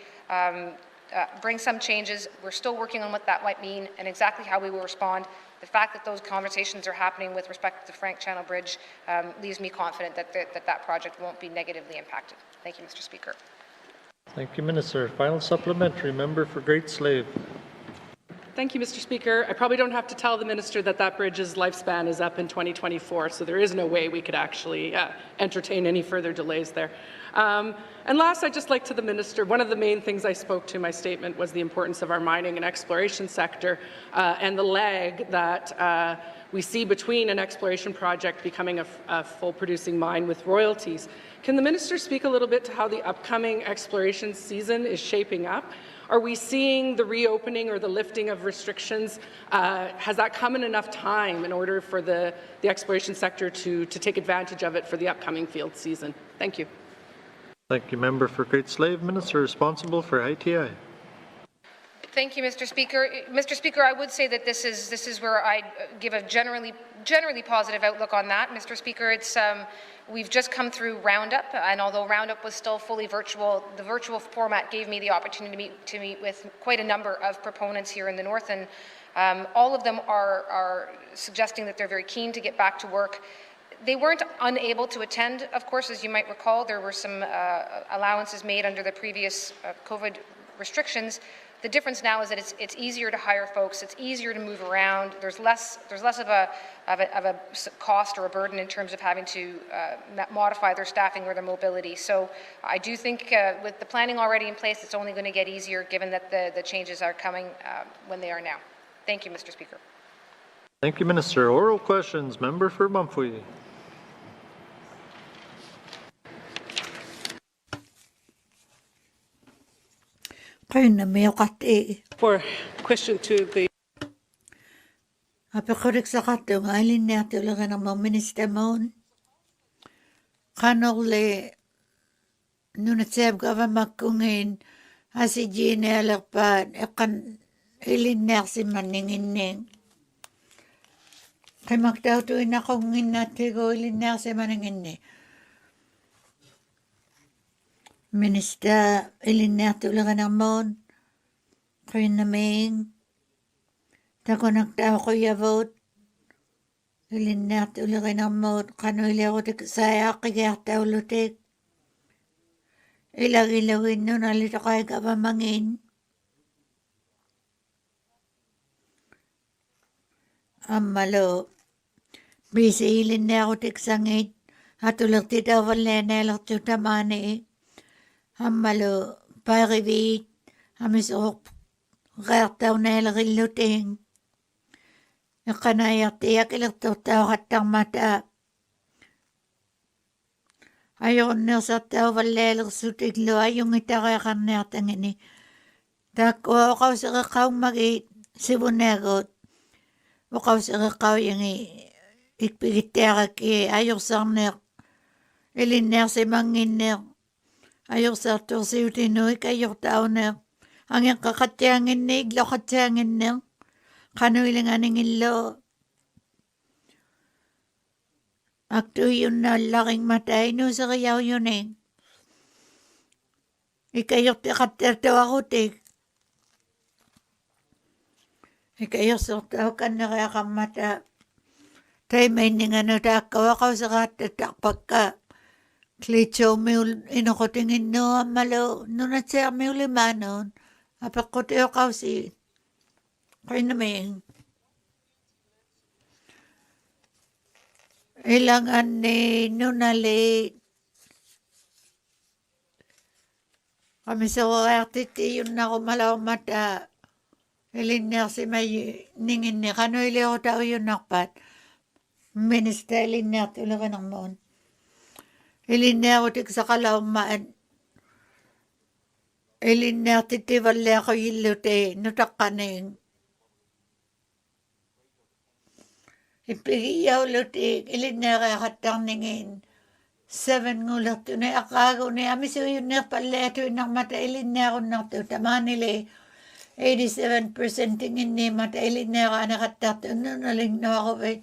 bring some changes. We're still working on what that might mean and exactly how we will respond. The fact that those conversations are happening with respect to the Frank Channel Bridge leaves me confident that that project won't be negatively impacted. Thank you, Mr. Speaker. Thank you, Minister. Final supplementary. Member for Great Slave. Thank you, Mr. Speaker. I probably don't have to tell the Minister that that bridge's lifespan is up in 2024, so there is no way we could actually entertain any further delays there. And last, I'd just like to the Minister, one of the main things I spoke to in my statement was the importance of our mining and exploration sector and the lag that we see between an exploration project becoming a full producing mine with royalties. Can the Minister speak a little bit to how the upcoming exploration season is shaping up? Are we seeing the reopening or the lifting of restrictions? Has that come in enough time in order for the exploration sector to take advantage of it for the upcoming field season? Thank you. Thank you, Member for Great Slave. Minister responsible for ITI. Thank you, Mr. Speaker. Mr. Speaker, I would say that this is where I give a generally positive outlook on that. Mr. Speaker, it's we've just come through Roundup, and although Roundup was still fully virtual, the virtual format gave me the opportunity to meet with quite a number of proponents here in the North, and all of them are suggesting that they're very keen to get back to work. They weren't unable to attend, of course, as you might recall. There were some allowances made under the previous COVID restrictions. The difference now is that it's easier to hire folks. It's easier to move around. There's less of a cost or a burden in terms of having to modify their staffing or their mobility. So I do think with the planning already in place, it's only going to get easier given that the changes are coming when they are now. Thank you, Mr. Speaker. Thank you, Minister. Oral questions. Member for Mumfwee. For question to the Apekorik sa katong alin na tulagan ng mga minister mon. Kanole nunatseb government kungin asi jine alakpan ekan ilin na si maningin. Kay magdaw tuwin ako ngin natigo ilin na si maningin. Minister ilin na tulagan ng mon. Kaya naming tako nagtaw ko yavot. Ilin na tulagan ng mon. Kano ilaw ko saya kaya taw lutik. Ilag-ilawin nun alito kay kabamangin. Amalo. Bisi ilin na ako tiksangit. Atulog titaw wala na lang tutamani. Amalo. Parivit. Amisok. Gayaktaw na ilag-iluting. Nakanayak tiyak ilagtaw katang mata. Ayon na sa tao wala sutiglo ayong itakakan natin ini. Tako ako sa kakaw mag-sibunagot. Wakaw sa kakaw yung ikpigitera ki ayok sa nek. Iliner si manginer. Ayok sa tursi utinoy kayok tao nek. Ang yung kakatyangin ni iglo katyangin nek. Kanuilangan ng ilo. Akto yun na laking matay no sa kayaw yun eh. Ikayok ti katerto ako tik. Ikayok sa tao ka na kaya kang mata. Tay may nga takaw ako sa katatakpag ka. Klitso may inukutingin no amalo. Nunat siya may ulimanon. Apakote ako si. Kaya naman. Ilangan ni nunali. Kami sa artiti yun na kumalaw mata. Ilin niya si may ningin niya. Kano ili ako tao yun nakpat. Minister ilin niya tulagan ng mon. Ilin niya ako tik sa kalawmaan. Ilin niya titiwali ako ilute. Nutak kaning. Ipigiyaw lutik, ilin na kakatang ningin. 7 ngulat to na akago na amis yun na paleto ng mata ilin na ako na to. Tama nila 87% tingin ni mata ilin na ako nakatato. Naling na ako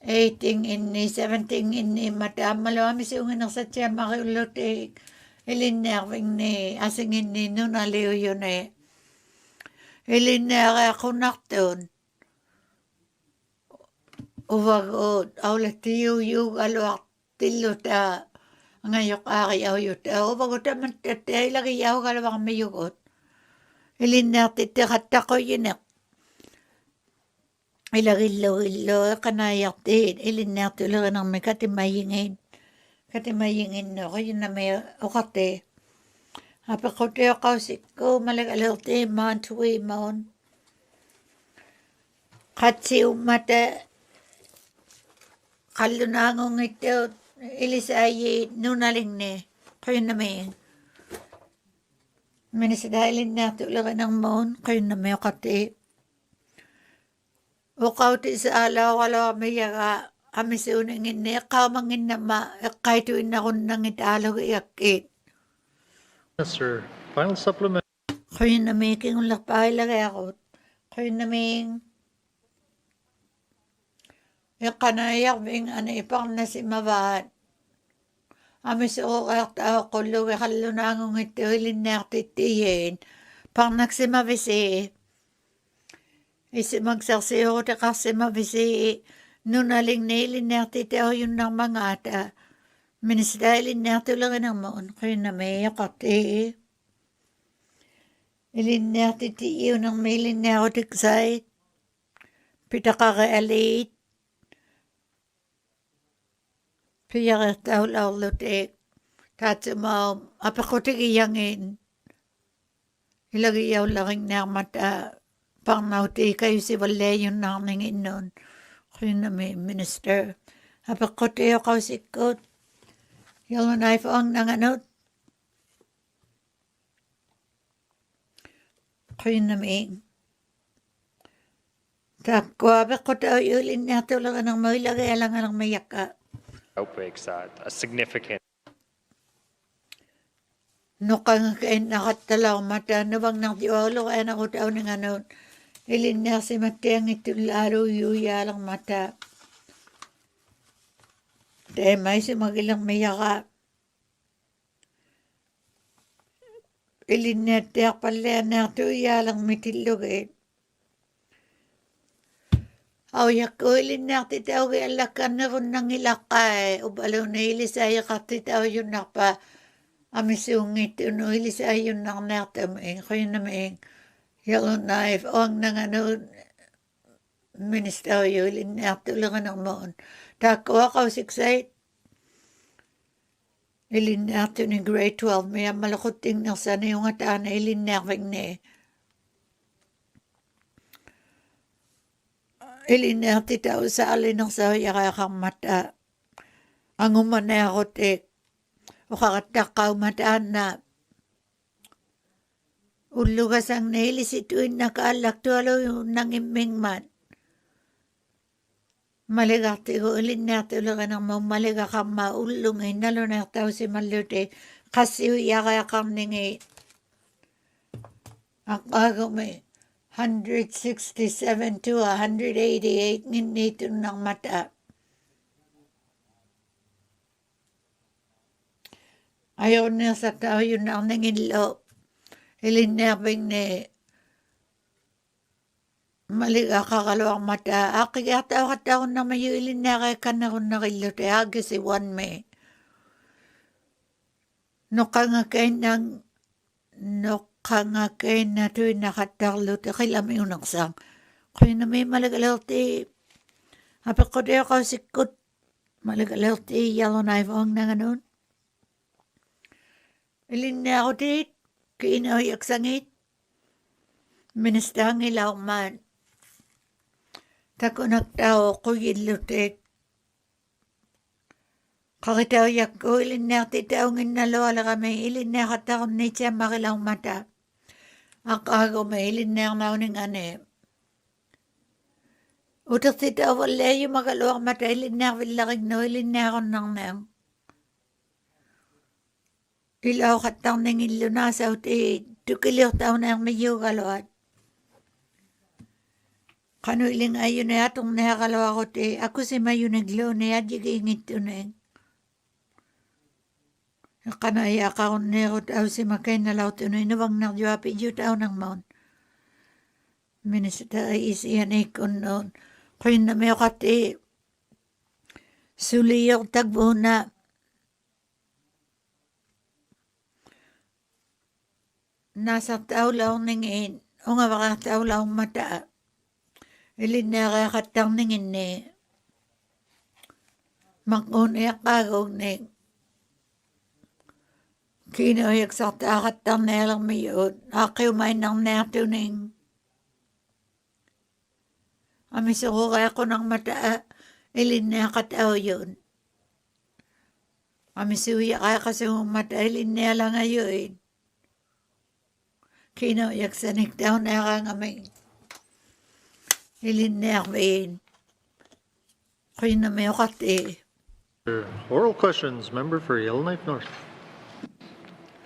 18 inni, 17 inni mata. Malo amis yung nasa siya makilutik. Ilin na ako ni asing inni nun aliyo yun eh. Ilin na ako nakton. Uwagod, awlat tiyo yung alwak tilo ta. Ngayok aki awyo ta. Uwagod naman tatay lagi yaw kalawang mayugot. Ilin na titikata ko yun ak. Ilagilo, kanayak din. Ilin na tulagan ng may katimayingin. Katimayingin no, kayo na may ukate. Apakote ako siko, malagalaw ti, tuwi maon. Katsi umata, kalunangong ito, ilisayi, nunaling ni, kayo namin. Minisidalin na tulagan ng mon, kayo namin kati. Ukaw ti sa alaw, wala may yaga, kami sa unangin ni, kamangin nama, kahit yun ako nang italaw iakit. Yes, sir. Final supplement. Kuya namin kinulak pa ilagay ako. Kuya namin ikanayak bing ipang na si mabat. Amis o kakta ko luwi kalunangong ito inuktitut. Pang nagsimavisi. Isi magsaksiyo ko kasi mavisi. Nunaling na inuktitut yun ng mga ata. Minister inuktitut lang ng moon. Kuya namin yakati. Inuktitut yun ng may inuktitut site. Pitakakaalit. Piyakataw laulotek. Tatsumaw. Apakotik iyangin. Ilagiyaw laking na mata. Pangnauti kayo si Walayon na nangin nun. Kuya na may minister. Apakotik ako sikot. Yung iPhone na ganot. Kuya na may. Takwa apakotik yulin na tulaga ng mga ilagay lang ang mayaka. Outbreaks a significant. No kang kain nakatalaw mata no bang nang diwalo kaya na ko tao ng ano ilin na si mateng itularo yuya lang mata de may si magilang mayaka ilin na tiyak pala na tuya lang mitilugin Aw ko ilin na titaw kay alakan na ron ng ilakay o balaw na ilisaya ka titaw yun na pa amisungit no ilisaya yun na nataming kayo naming yung knife ang nang ano minister yun ilin na tulangan ng moon tako ako siksay ilin na ito ni grade 12 may malakuting na sana yung ataan na ilin na ni Inuktitut tao sa alin ng sawaya kaya kang mata. Ang umanakotik. O kakatakaw mataan na. Ulugas ang nailisituin na kaalak tuwalo yung nangiming man. Maligakti ko inuktitut lang ang maligak ang maulungay. Nalunak tao si malute. Kasi uya kaya kang ningi. Ang kagumay. 167 to 188 nito ng mata. Ayaw na sa tao yun ang nangilo. Ilinabing ni maliga kakalawang mata. Kaya tao katao na mayo ilinakay ka na kung nakilote. Agi si 1 May. No ka nga kayo ng kangakay na ito'y nakatarlo te kailam yung naksang. Kaya na may malagalaw te. Hapak ko tayo ako sikot. Malagalaw te yellow knife ang na ganun. Ilin na ako te. Kainahoyak sangit. Ministang ilaw man. Tako nagtao ko yilutek. Kakitaw yak ko ilin na titaw ngin na loala kami. Ilin na kataw ni siya makilaw mata. Ako may ilin na nauning ane. Utak titaw wala yung makalawang mata. Ilin na vilaking no. Ilin na ako nang nang. Ilaw kataw ng ilo na sa uti. Tukiliw tao na ang medyo kalawat. Kano iling ayon na atong nakakalawa ko te. Ako si mayo naglo na yadig ingit tuneng. Kanaya ka kung nerot au si makay na laut uno inawang nang juapi jut au nang maun. Minister ay isiyan ay kunon. Kaya na may kati suli yung tagbo na nasa tao lang ningin. O nga baka tao lang mata. Ilin na kaya katang ningin ni. Makunaya kagong ning. Kinoyak sa takat ang nelang mayod. Akiw may nang natuning. Amiso ko kaya ko ng mata. Ilin na katao yun. Amiso kaya kasi mong mata. Ilin na lang ngayon. Kinoyak sa niktaw na kangamay. Ilin na ngayon. Kaya na may kati. Oral questions, member for Yellowknife North.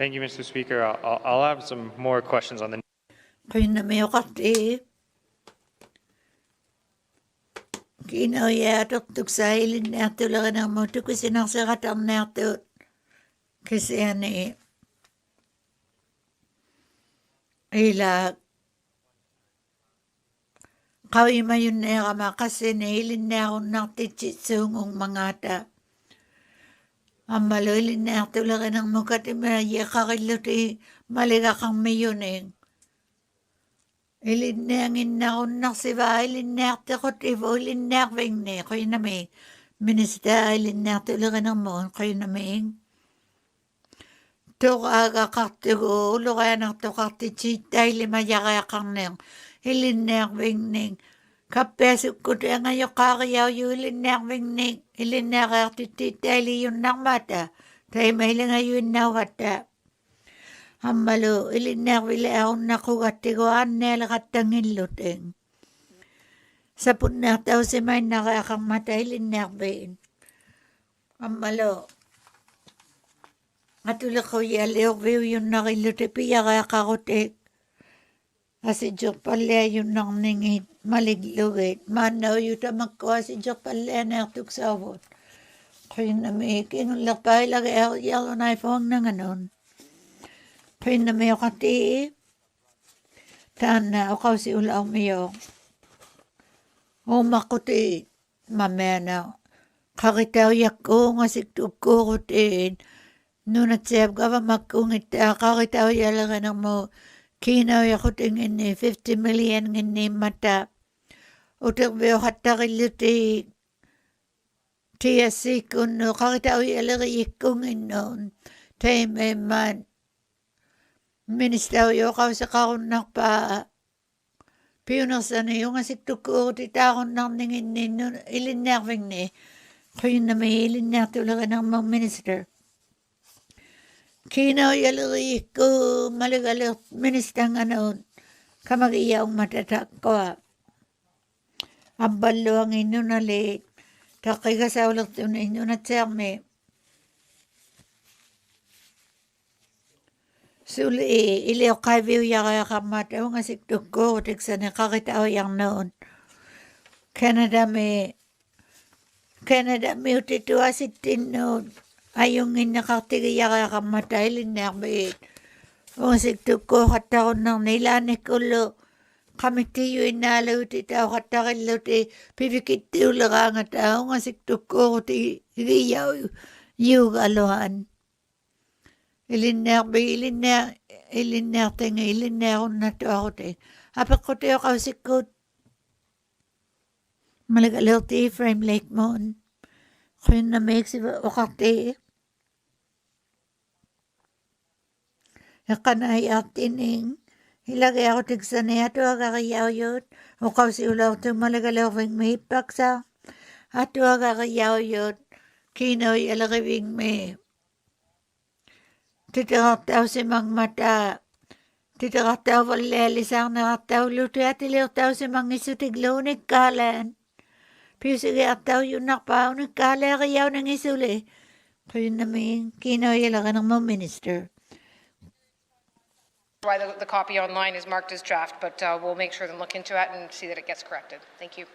Thank you, Mr. Speaker. I'll have some more questions on the Kuina me okati. Kino ya tuk sa ilin nertu lang ang mo tuku sinaksakat ang nertu. Kasi ani ila kawi mayun na kama kasi na ilin na akong naktichitsungong mga ta. Ang malo ilin nertu lang ang mo katima ya kakiluti maliga kang mayuning. Ilin na akong naksiba ilin nertu ko tibo ilin nerving na kuya na may minister ilin nertu lang ang mo kuya na may Toga kaktigo, ulo na to kaktichi, dahil mayakaya kang neng, ilinerving neng. Kapesip ko tayo ngayon kakayaw yung ilinerving neng, ilinerving dahil yung nakmata, tayo mahiling ngayon nawata. Amalo, ilinerving ako nakugatigo, anel katangin luteng. Sa punna tao si may nakakang mata, ilinerving. Amalo, Atula ko yaleo veo yung nakiluti piya kaya kakotek. Asi jok palya yung nangingit maliglugit. Manaw yung tamakko asi jok palya na tuk sabot. Kaya na may kinulak pa ilagay ako yalo na iPhone na nganon. Kaya na may kati. Tana ako si ulaw mayo. Makuti mamena. Kakitaw yako nga siktup ko kutiin. Nuna tseb gava makungit kakitaw yalaga ng mo kinaw yakuting ini 50 million ini mata utak beo hatakiluti TSC kuno kakitaw yalaga ikung inon time man minister yo kaw sa karunak pa piunasan yung asiktuko titakon ng ningin ni ilinerving ni kaya na may ilinertulaga ng mga minister Kino yaluri ko maligalit ministang ano kamagiyaw matatak ko. Ang balo ang inyo na late. Takikasawalak ito na inyo na tiyame. Suli iliw kaibiw yaka kamata. Ang asiktuk ko tiksa na kakitao yang noon. Canada me utitu asitin noon. Ayong inakatigiya kaya kamatay linakbit. Kung sigtuko kataon ng nilanik ulo. Kami tiyo inalaw ti tao katakilo ti pipikit ti ulaga nga tao. Nga sigtuko ti higiyaw yung aluhan. Ilinakbi, ilinak tinga, ilinakon na to ako ti. Apak ko tiyo kausikot. Malagalaw ti frame lake moon. Kaya na may wakati. Kanay atining ilagay ako tigsanay ato agakayaw yun o kasi ulaw ito malagalawing may paksa ato agakayaw yun kinoy alagawing may titakataw si mang mata titakataw walelisang nakataw luto at iliwtaw si mang isutiglaw nagkalan pisige ataw yun nakpaw nagkala kayaw ng isuli kaya namin kinoy alaga ng mga minister Why the copy online is marked as draft, but we'll make sure to look into it and see that it gets corrected. Thank you.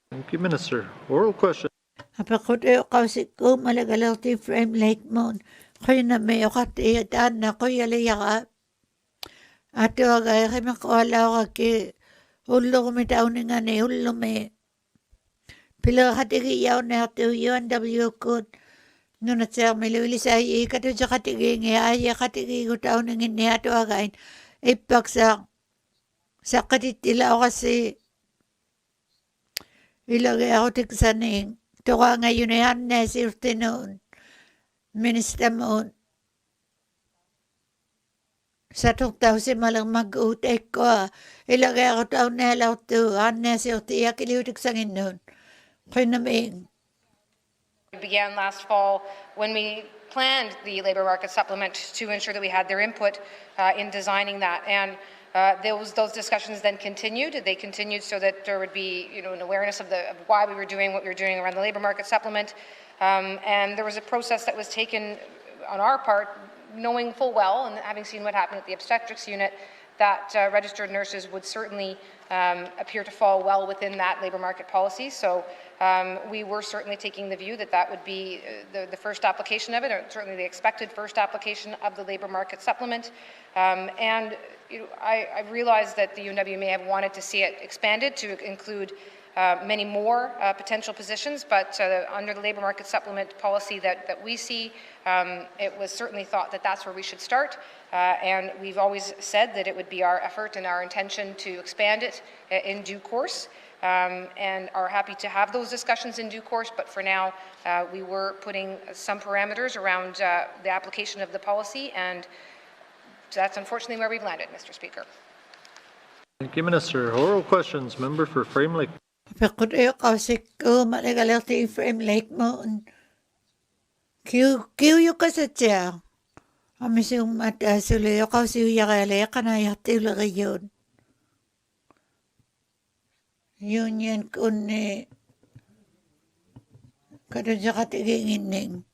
Thank you, Minister. Oral question. Apakote kausik ko malagalaw ti frame like mo. Kaya na may okati taan na ko yalayaka. Ato agay kay makawala ka ki ulo kumitaw ni nga ni ulo me. Pila katigiyaw na ato UNW code. Nung natsaya milili sa iya kato siya katiging iya katiging utaw ng ini ato again. Ipak sa katitila ako kasi ilagay ako tiksaning. Tuka ngayon na yan na sirti noon. Minister mo. Sa tuktaw si malang mag-utek ko. Ilagay ako taw na alaw to. An na sirti iya kiliw tiksangin noon. Kaya namin. We began last fall when we planned the labour market supplement to ensure that we had their input in designing that. And those discussions then continued. They continued so that there would be an awareness of why we were doing what we were doing around the labour market supplement. And there was a process that was taken on our part, knowing full well and having seen what happened at the obstetrics unit, that registered nurses would certainly appear to fall well within that labour market policy. So we were certainly taking the view that that would be the first application of it, or certainly the expected first application of the labour market supplement. And I realize that the UNW may have wanted to see it expanded to include many more potential positions, but under the labour market supplement policy that we see, it was certainly thought that that's where we should start. And we've always said that it would be our effort and our intention to expand it in due course, and are happy to have those discussions in due course. But for now, we were putting some parameters around the application of the policy, and that's unfortunately where we've landed, Mr. Speaker. Thank you, Minister. Oral questions. Member for Frame Lake. Pekut ayo kausik ko maligalerti frame lake mo. Kiu yu kasatya. Amising mata suliyo kausiyo yakale kana yatil gayon. Union kunni kada jakatiging ning.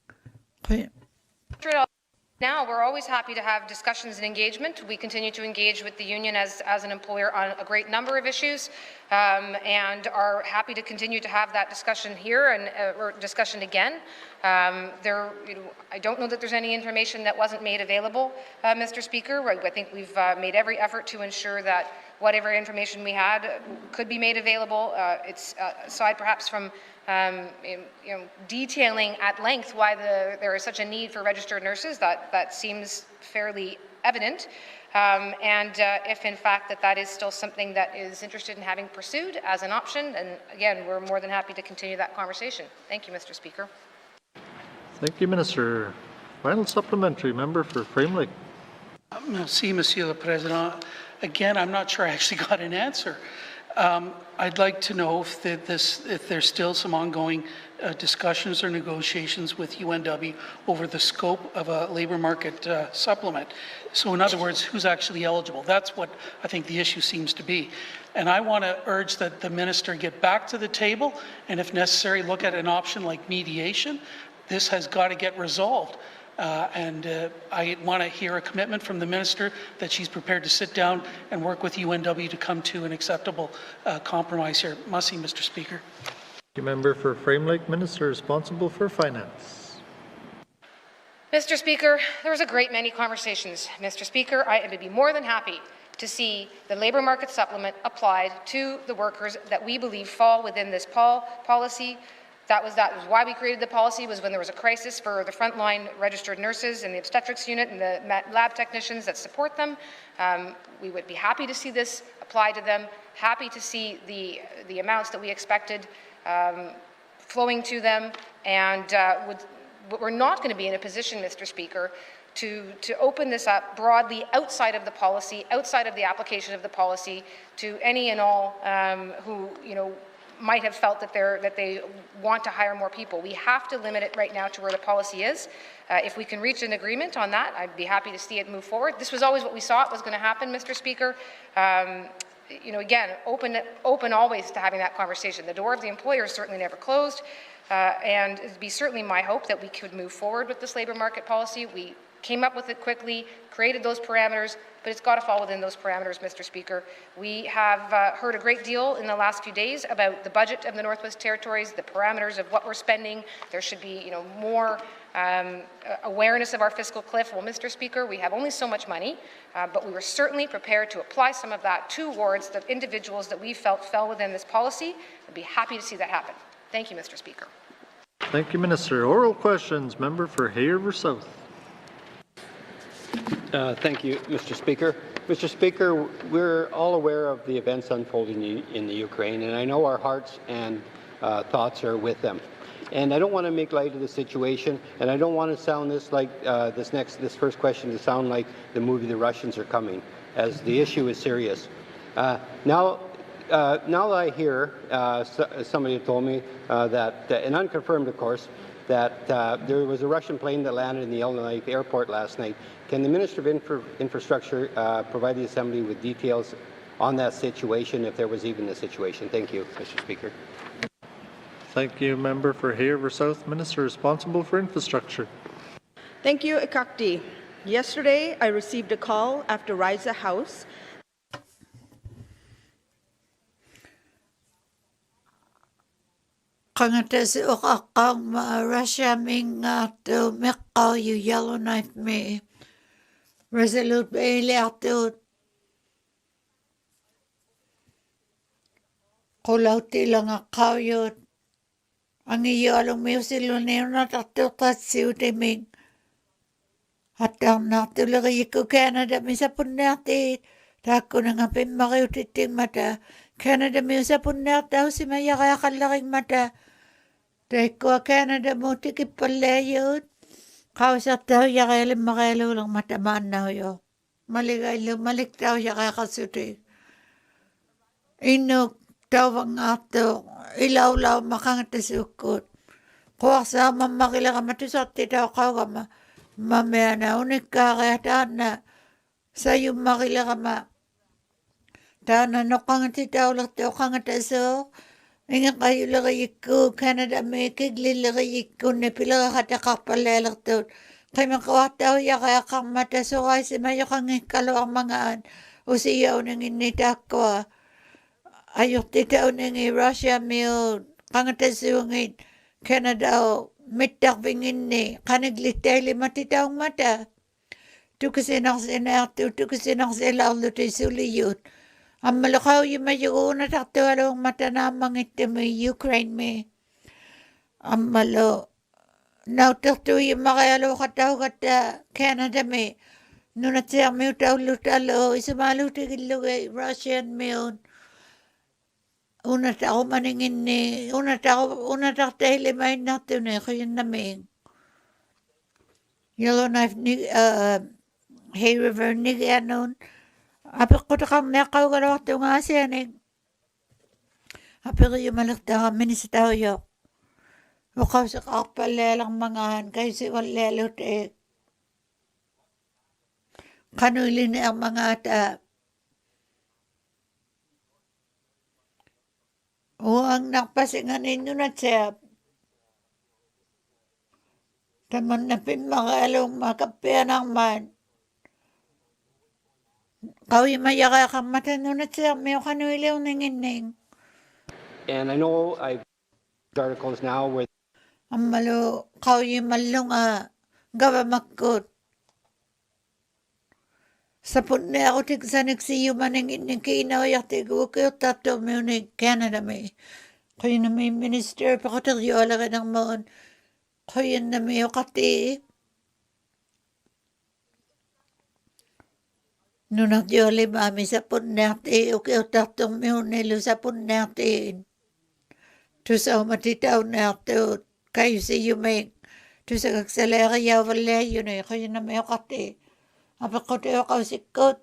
Now, we're always happy to have discussions and engagement. We continue to engage with the union as an employer on a great number of issues, and are happy to continue to have that discussion here and or discussion again. I don't know that there's any information that wasn't made available, Mr. Speaker. I think we've made every effort to ensure that whatever information we had could be made available. It's aside perhaps from detailing at length why there is such a need for registered nurses. That seems fairly evident. And if in fact that is still something that is interested in having pursued as an option, and again, we're more than happy to continue that conversation. Thank you, Mr. Speaker. Thank you, Minister. Final supplementary. Member for Frame Lake. Merci, Monsieur le Président. Again, I'm not sure I actually got an answer. I'd like to know if there's still some ongoing discussions or negotiations with UNW over the scope of a labour market supplement. So in other words, who's actually eligible? That's what I think the issue seems to be. And I want to urge that the minister get back to the table and if necessary, look at an option like mediation. This has got to get resolved. I want to hear a commitment from the minister that she's prepared to sit down and work with UNW to come to an acceptable compromise here. Merci, Mr. Speaker. Thank you, Member for Frame Lake. Minister responsible for Finance. Mr. Speaker, there was a great many conversations. Mr. Speaker, I would be more than happy to see the labour market supplement applied to the workers that we believe fall within this policy. That was why we created the policy, was when there was a crisis for the frontline registered nurses and the obstetrics unit and the lab technicians that support them. We would be happy to see this applied to them, happy to see the amounts that we expected flowing to them, and we're not going to be in a position, Mr. Speaker, to open this up broadly outside of the policy, outside of the application of the policy, to any and all who, might have felt that they want to hire more people. We have to limit it right now to where the policy is. If we can reach an agreement on that, I'd be happy to see it move forward. This was always what we saw it was going to happen, Mr. Speaker. Again, open always to having that conversation. The door of the employer is certainly never closed, and it'd be certainly my hope that we could move forward with this labour market policy. We came up with it quickly, created those parameters, but it's got to fall within those parameters, Mr. Speaker. We have heard a great deal in the last few days about the budget of the Northwest Territories, the parameters of what we're spending. There should be, more awareness of our fiscal cliff. Well, Mr. Speaker, we have only so much money, but we were certainly prepared to apply some of that towards the individuals that we felt fell within this policy. I'd be happy to see that happen. Thank you, Mr. Speaker. Thank you, Minister. Oral questions. Member for Hayre South. Thank you, Mr. Speaker. Mr. Speaker, we're all aware of the events unfolding in the Ukraine, and I know our hearts and thoughts are with them. And I don't want to make light of the situation, and I don't want to sound this like this first question to sound like the movie "The Russians Are Coming," as the issue is serious. Now that I hear, somebody told me that, and unconfirmed, of course, that there was a Russian plane that landed in the Yellowknife airport last night. Can the Minister of Infrastructure provide the Assembly with details on that situation, if there was even a situation? Thank you, Mr. Speaker. Thank you, Member for Hayre South. Minister responsible for Infrastructure. Thank you, Inuktitut. Yesterday, I received a call after Ryza House Kangatas ukakang Russia ming to mekau yu Yellowknife me. Resolute bailey ato. Kulauti lang akaw yun. Ang iyo along miusiluneo na tatukat siutiming. Hatang natulagi ko Canada misapun natin. Tako na nga pimakiutiting mata. Canada misapun natin si maya kaya kalaking mata. Tako Canada mo tikip pala yun. Kausap daw ya kaya limakalo lang matamaan na yo. Maligay lumalik daw ya kaya kasuti. Inuk tawang ato. Ilaw-law makangatasukot. Kuwak sa mamakila ka matusati daw ka ma. Mamaya na unik ka kaya taan na. Sa'yo makila ka ma. Taan na nukangati daw lang daw kangataso. Inga kayo lagay ko, Canada may kigli lagay ko na pila katakak palalak to. Kaya makawataw ya kaya kang mata so kaya si mayo kang ikalo ang mga an. O siyaw nang initak ko. Ayok titaw nang Russia may kangatasungin. Canada o mitak bingin ni. Kaniglitay lima titaw mata. Tukusinang sinak, tukusinang silaw lutoy suliyot. Ang malakaw yung mayuuna takto along mata na mangit may Ukraine may. Ang malo. Nautakto yung makayalo kataw kata Canada may. Nunat siya may utaw lutalo. Isumalo tigilugay Russian may yun. Unat ako maningin ni. Unat ako tayo limayin natin eh. Kaya namin. Yellowknife ni Hay River ni ganon. Apik ko takang nakaw ka na wakto nga siya ning. Apik ko yung malakta kami ni sa tao yok. Wakaw sa kakapalelang mangahan kayo si walelot eh. Kanuli ni ang mga ata. O ang nakpasingan ninyo na siya. Taman na pimakalong makapian ang man. Kau yung mayaka kang matanunat siya, may kanuliw ningin. And I know I've articles now where Ang malo, kau yung malong gawa makot. Sapun na ako tigsanik siyo maningin ng kinawayak tigo kayo tato mo ni Canada may. Kayo na may minister pa katagyola ka ng moon. Kayo na may okati. Nunang dioli mami sa punati, okay o tatong miunelo sa punatin. To sa umatitaw na ito, kayo si Yumeng. To sa kaksalera yawala yun eh, kayo na may okati. Apakote o kausikot.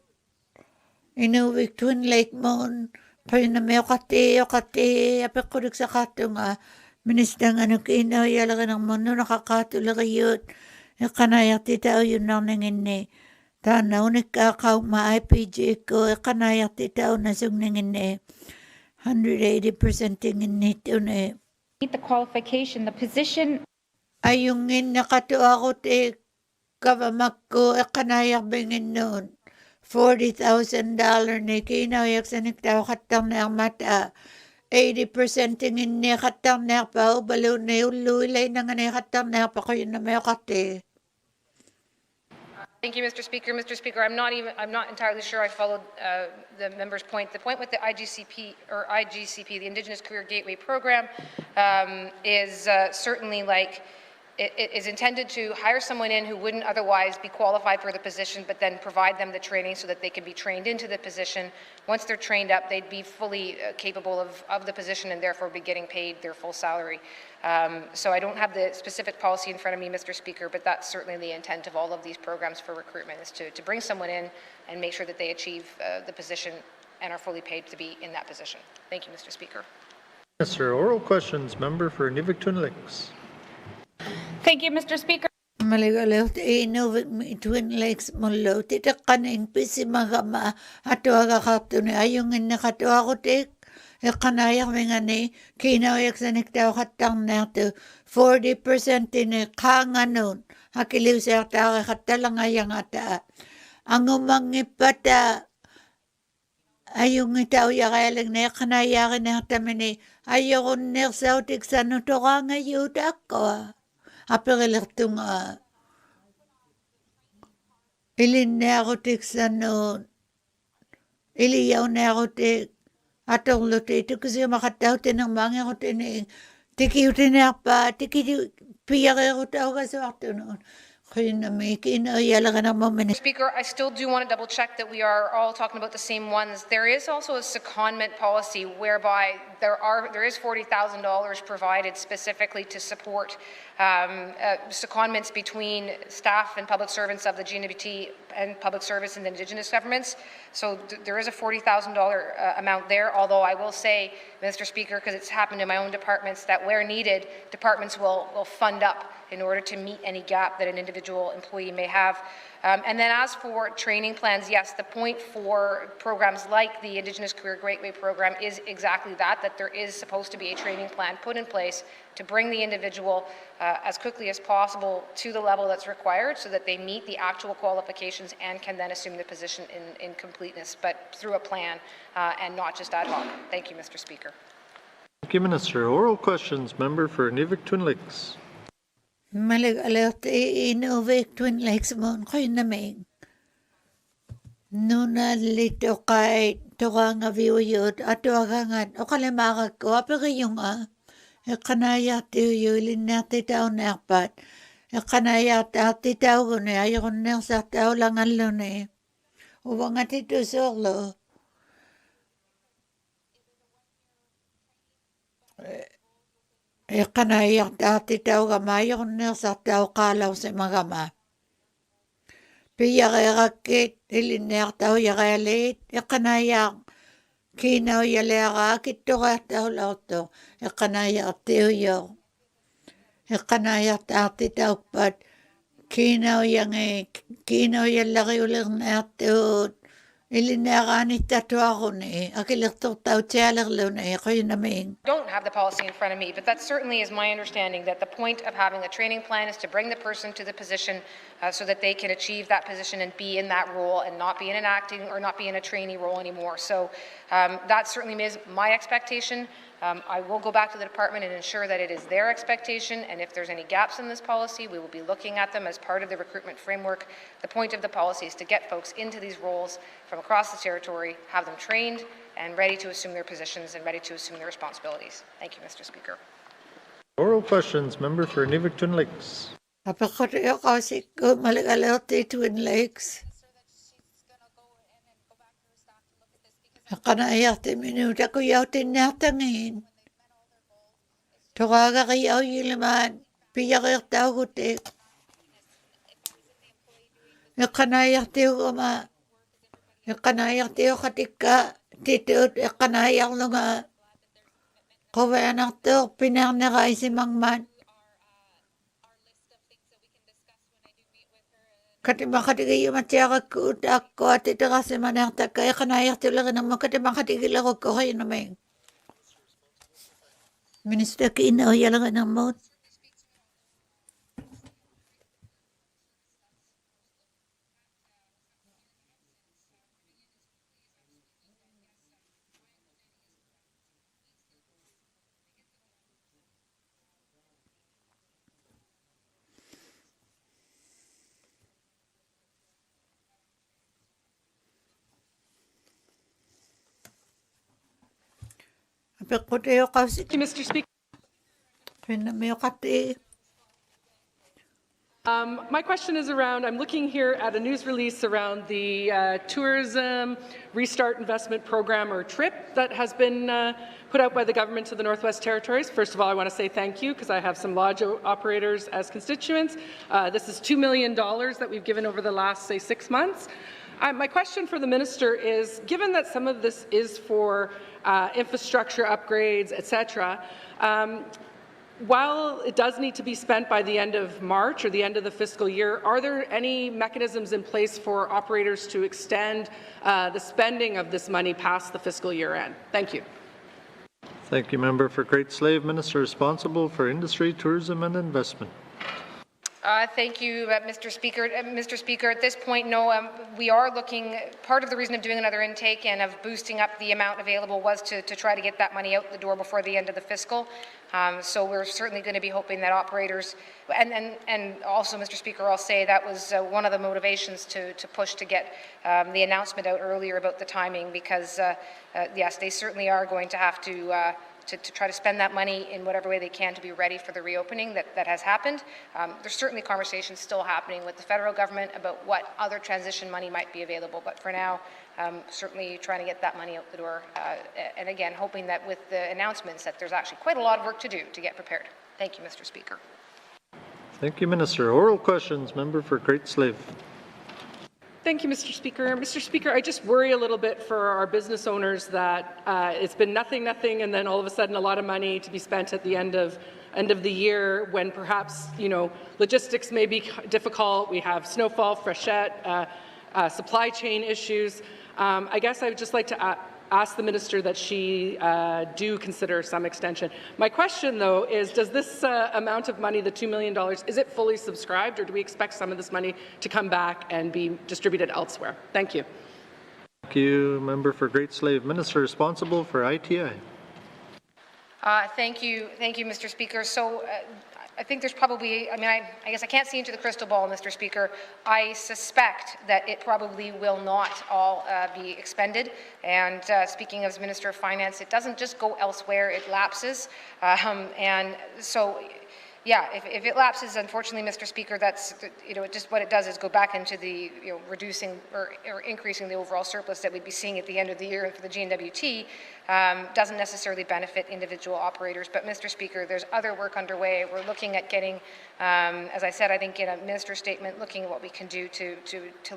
Inuwik twin lake moon, kayo na may okati, apakote sa kato nga. Ministang ano kinayala ka ng mundo, nakakatula kayo. Kanayak titaw yun nang nangin eh. Tanaw ni kakaw ma-IPG ko, kanayak titaw na sungingin eh. 180% tingin nito na eh. Meet the qualification, the position. Ayungin nakatuwa ko te kavamak ko, kanayak bingin noon. $40,000 ni kinayak sa niktaw katang na ang mata. 80% tingin ni katang na pa, balo na yung lulay na nga na katang na pa ko yun na may kate. Thank you, Mr. Speaker. Mr. Speaker, I'm not entirely sure I followed the member's point. The point with the IGCP, the Indigenous Career Gateway Program, is certainly like, it is intended to hire someone in who wouldn't otherwise be qualified for the position, but then provide them the training so that they can be trained into the position. Once they're trained up, they'd be fully capable of the position and therefore be getting paid their full salary. So I don't have the specific policy in front of me, Mr. Speaker, but that's certainly the intent of all of these programs for recruitment, is to bring someone in and make sure that they achieve the position and are fully paid to be in that position. Thank you, Mr. Speaker. Minister, oral questions. Member for Inuvik Twin Lakes. Thank you, Mr. Speaker. Maligalaw Inuvik Twin Lakes mulo. Titak ka na pisi magama. Ato aga kapto ni ayungin na kato ako tik. Kanayak may nga ni kinayak sa niktaw katang na ito. 40% ni kanga nun. Hakiliw sa ata katalang ayang ata. Ang umangipata ayung itaw yakayalag na kanayakin na tamini ayokon nersautik sa nutoranga yuda ko. Aperilertung ilin nerotik sa no iliyaw nerotik atonglote ito kasi makataw tinang mga rotin tiki utinapa tiki piyakero kasi waktu noon. Speaker, I still do want to double check that we are all talking about the same ones. There is also a secondment policy whereby there is $40,000 provided specifically to support secondments between staff and public servants of the GNWT and public service and Indigenous governments. So there is a $40,000 amount there, although I will say, Mr. Speaker, because it's happened in my own departments, that where needed, departments will fund up in order to meet any gap that an individual employee may have. And then as for training plans, yes, the point for programs like the Indigenous Career Gateway program is exactly that there is supposed to be a training plan put in place to bring the individual as quickly as possible to the level that's required so that they meet the actual qualifications and can then assume the position in completeness, but through a plan and not just ad hoc. Thank you, Mr. Speaker. Thank you, Minister. Oral questions. Member for Ininuktitut Twin Lakes. Malig-alert Inuktitut Twin Lakes mon koy naming. Nuna lito kay tukang aviyod at tuwagangan o kalimakag ko apagay yung kanaya tiyo linati tao nerpat kanaya ti tao ko na ayokon nang sa tao lang alo na uwang atito solo kanaya ti tao gamay ayokon nang sa tao kalaw sa magama piya kaya kakit iliner tao yakalit kanaya kinaw yalera kito ka tao lauto kanaya tiyo kanaya tati tao pat kinaw yalaki ulang nato ilinera ni tato ako ni akilito tao tiyalarlo na kayo naming. Don't have the policy in front of me, but that certainly is my understanding that the point of having a training plan is to bring the person to the position so that they can achieve that position and be in that role and not be in an acting or not be in a trainee role anymore. So that certainly is my expectation. I will go back to the department and ensure that it is their expectation, and if there's any gaps in this policy, we will be looking at them as part of the recruitment framework. The point of the policy is to get folks into these roles from across the territory, have them trained and ready to assume their positions and ready to assume their responsibilities. Thank you, Mr. Speaker. Oral questions. Member for Ininuktitut Twin Lakes. Apakoteo kasi ko malig-alert Twin Lakes. Kanaya ti minuta ko yaw tinatangin. Tukaga kayaw yiliman. Piyakir tao ko te. Kanaya ti ko ma. Kanaya ti ko katika. Titut kanaya ko nga. Kaya na to pinarnakay si Mangman. Katimbang katigay matyaga ko ako at ito kasi manakta kaya kanaya tulaga naman katimbang katigil ako ko kayo naman. Minister Kino, yala nga naman. Mr. Speaker. My question is around, I'm looking here at a news release around the Tourism Restart Investment Program, or TRIP, that has been put out by the government to the Northwest Territories. First of all, I want to say thank you because I have some lodge operators as constituents. This is $2 million that we've given over the last, say, 6 months. My question for the minister is, given that some of this is for infrastructure upgrades, etc., while it does need to be spent by the end of March or the end of the fiscal year, are there any mechanisms in place for operators to extend the spending of this money past the fiscal year end? Thank you. Thank you, Member for Great Slave. Minister responsible for Industry, Tourism and Investment. Thank you, Mr. Speaker. Mr. Speaker, at this point, no, we are looking, part of the reason of doing another intake and of boosting up the amount available was to try to get that money out the door before the end of the fiscal. So we're certainly going to be hoping that operators, and also, Mr. Speaker, I'll say that was one of the motivations to push to get the announcement out earlier about the timing because, yes, they certainly are going to have to try to spend that money in whatever way they can to be ready for the reopening that has happened. There's certainly conversations still happening with the federal government about what other transition money might be available, but for now, certainly trying to get that money out the door. And again, hoping that with the announcements that there's actually quite a lot of work to do to get prepared. Thank you, Mr. Speaker. Thank you, Minister. Oral questions, member for Great Slave. Thank you, Mr. Speaker. Mr. Speaker, I just worry a little bit for our business owners that it's been nothing, and then all of a sudden a lot of money to be spent at the end of the year when perhaps, logistics may be difficult. We have snowfall, freshet, supply chain issues. I guess I would just like to ask the minister that she do consider some extension. My question, though, is does this amount of money, the $2 million, is it fully subscribed, or do we expect some of this money to come back and be distributed elsewhere? Thank you. Thank you, member for Great Slave. Minister responsible for ITI. Thank you, Mr. Speaker. So I think there's probably, I guess I can't see into the crystal ball, Mr. Speaker. I suspect that it probably will not all be expended. And speaking as Minister of Finance, it doesn't just go elsewhere, it lapses. And so, yeah, if it lapses, unfortunately, Mr. Speaker, that's, just what it does is go back into the, reducing or increasing the overall surplus that we'd be seeing at the end of the year for the GNWT. Doesn't necessarily benefit individual operators. But, Mr. Speaker, there's other work underway. We're looking at getting, as I said, I think in a minister's statement, looking at what we can do to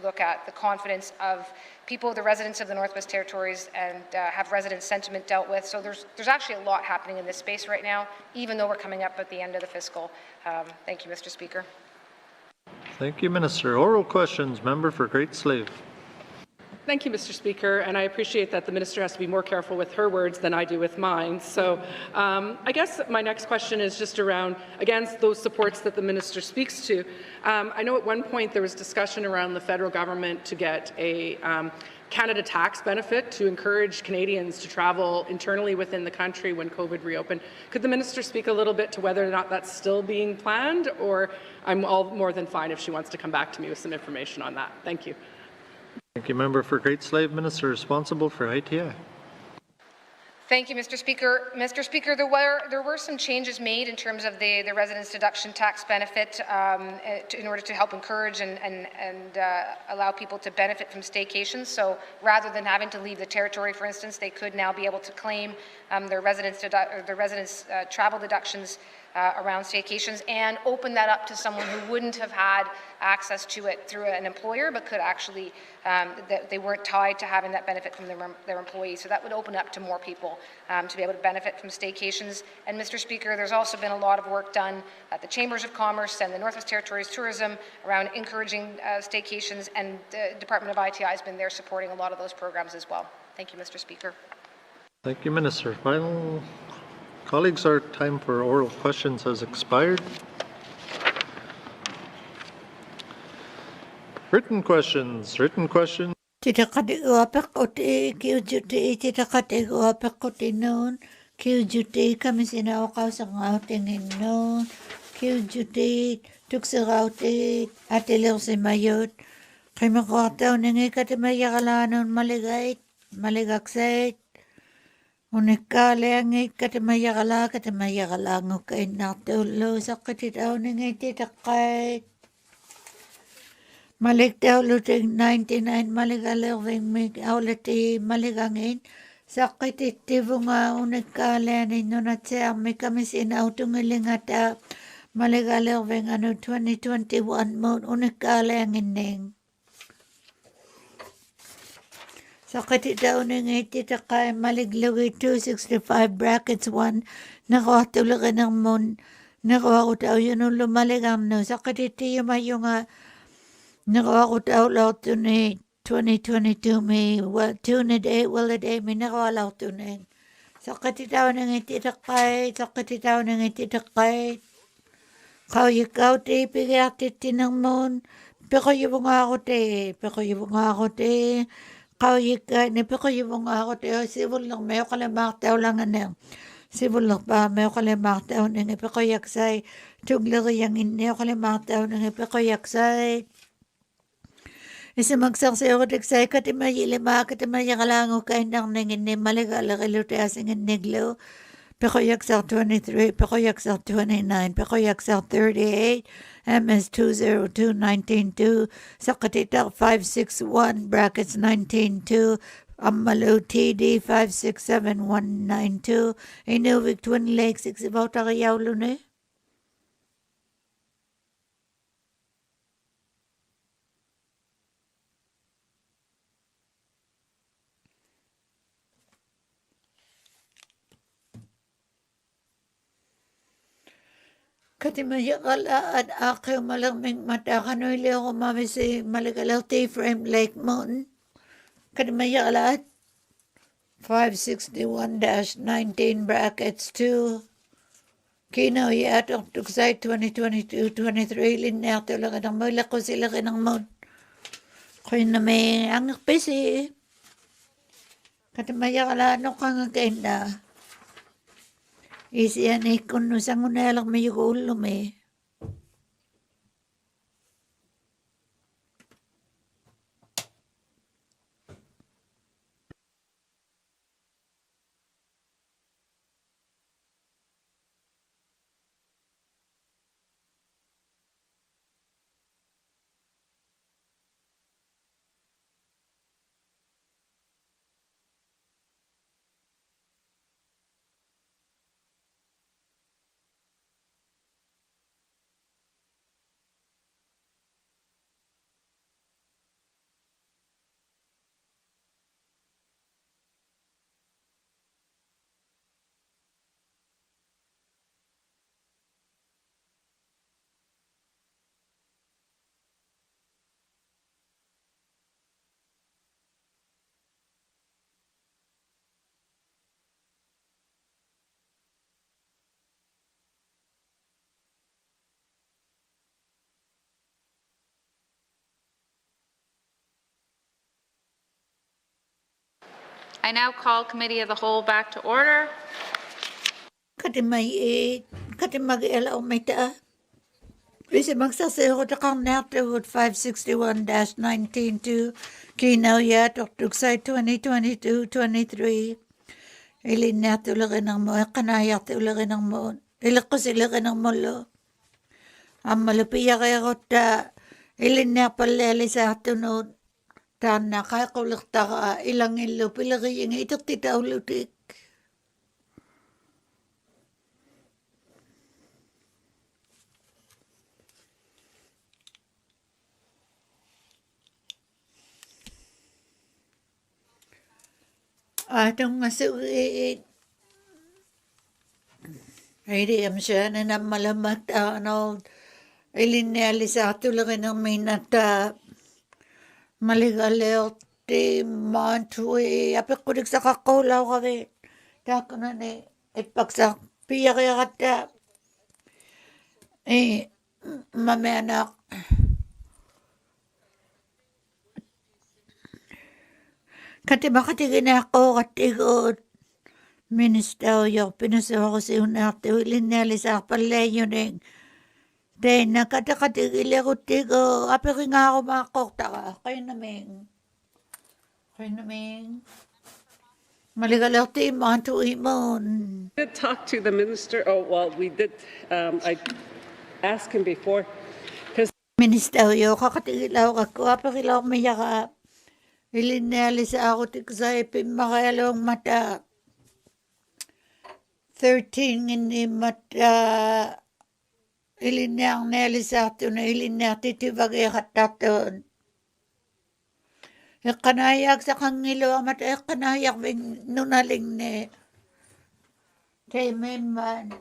look at the confidence of people, the residents of the Northwest Territories, and have resident sentiment dealt with. So there's actually a lot happening in this space right now, even though we're coming up at the end of the fiscal. Thank you, Mr. Speaker. Thank you, Minister. Oral questions, member for Great Slave. Thank you, Mr. Speaker, and I appreciate that the minister has to be more careful with her words than I do with mine. So I guess my next question is just around, again, those supports that the minister speaks to. I know at one point there was discussion around the federal government to get a Canada tax benefit to encourage Canadians to travel internally within the country when COVID reopened. Could the minister speak a little bit to whether or not that's still being planned, or I'm all more than fine if she wants to come back to me with some information on that. Thank you. Thank you, member for Great Slave. Minister responsible for ITI. Thank you, Mr. Speaker. Mr. Speaker, there were some changes made in terms of the residence deduction tax benefit in order to help encourage and allow people to benefit from staycations. So rather than having to leave the territory, for instance, they could now be able to claim their residence travel deductions around staycations and open that up to someone who wouldn't have had access to it through an employer, but could actually, they weren't tied to having that benefit from their employees. So that would open up to more people to be able to benefit from staycations. And Mr. Speaker, there's also been a lot of work done at the Chambers of Commerce and the Northwest Territories Tourism around encouraging staycations, and the Department of ITI has been there supporting a lot of those programs as well. Thank you, Mr. Speaker. Thank you, Minister. Final colleagues, our time for oral questions has expired. Written questions. Titakati kiujuti titakati guapakoti noon kiujuti kami sinaukaw sa ngauting noon kiujuti tuksirauti atilaw si mayot kay makwataw ningi katimayakalanon maligaksait unikale angit katimayakalango kay natulo sa katitaw ningi titakait Malik daw luting 99 maligalawing mig aulati maligangin sakit itivo nga unikale ninyo na siya may kami sinautungiling ata maligalawing 2021 mo unikale ang ining sakit daw ning ititakay maliglugi 265 brackets 1 nakawatulagan ng mon nakawakutaw yun ang lumaligang no sakit itiyo mayo nga Nakawakutaw to ni 2022 may tune a day may nakawalaw to ni sakatitaw ng ititakay Kau ikaw te pigatit tinamon. Peko yung ako te. Kau ikaw ne peko yung ako te. Sibul lang mayo kalamak tao lang anang. Sibul lang pa mayo kalamak tao nang peko yaksay. Tuglari yang inyo kalamak tao nang peko yaksay. Isa magsaksi ako tiksay katimayilima katimayakalango kain nang nangin ni maligalakilute asing niglo. Pekoyaksar 23, Pekoyaksar 29, Pekoyaksar 38, MS 202, 192, Sakatita 561, brackets 192, Amalu TD 567192, Inuvik Twin Lakes, Ixibaw Takayaw Lune. Katimayakalaan ako malaming mata kanoy liyo ko mami si Maligalaw T-frame Lake Mountain. Katimayakalaan 561-19 brackets 2. Kino yatok tuksay 2022-23 linya talaga ng mula ko sila kinang moon. Kaya na may angak pisi. Katimayakalaan ako nga kayo na. Isi yan kung nusang unalak may ulo may. I now call Committee of the Whole back to order. Katimag-ela umita. Bisa magsasiro ta kang Inuktitut 561-19 Kinaw yatok tuksay 2022-23. Ilin na tulagin ng mo, kanayak tulagin ng mo. Ilako silagin ng mo lo. Ang malupiya kaya ko ta. Ilin na paleli sa tunod. Tana kaya kulik ta ka. Ilang ilo pilagi yung itok tita ulutik. Atong masuit. Hindi am siya na namalamat ilinali sa tulagin ng minata. Maligaleo ti mantui. Apik kudik sa kakulaw kami. Tako na ni ipagsak piya kaya kata. Mami anak. Katiginan ako katigot. Ministeryo, pinasuha ko si Inuktitut, ilinali sa palayo ng nakatakatigili ko tigo, apik nga ako makakokta ka, kayo naming. Maligalaw ti mantu imon. We did talk to the minister. Oh, well, we did. I asked him before. Ministeryo, kakatigilaw ako, apikilaw mayaka. Ilinali sa ako tiksa ipimakayalong mata. 13 ini mata. Ilinang nali sa ato na ilinang titibagay kataton. Ikanayak sa kangilo mata ikanayak nunaling ni. Taymen man.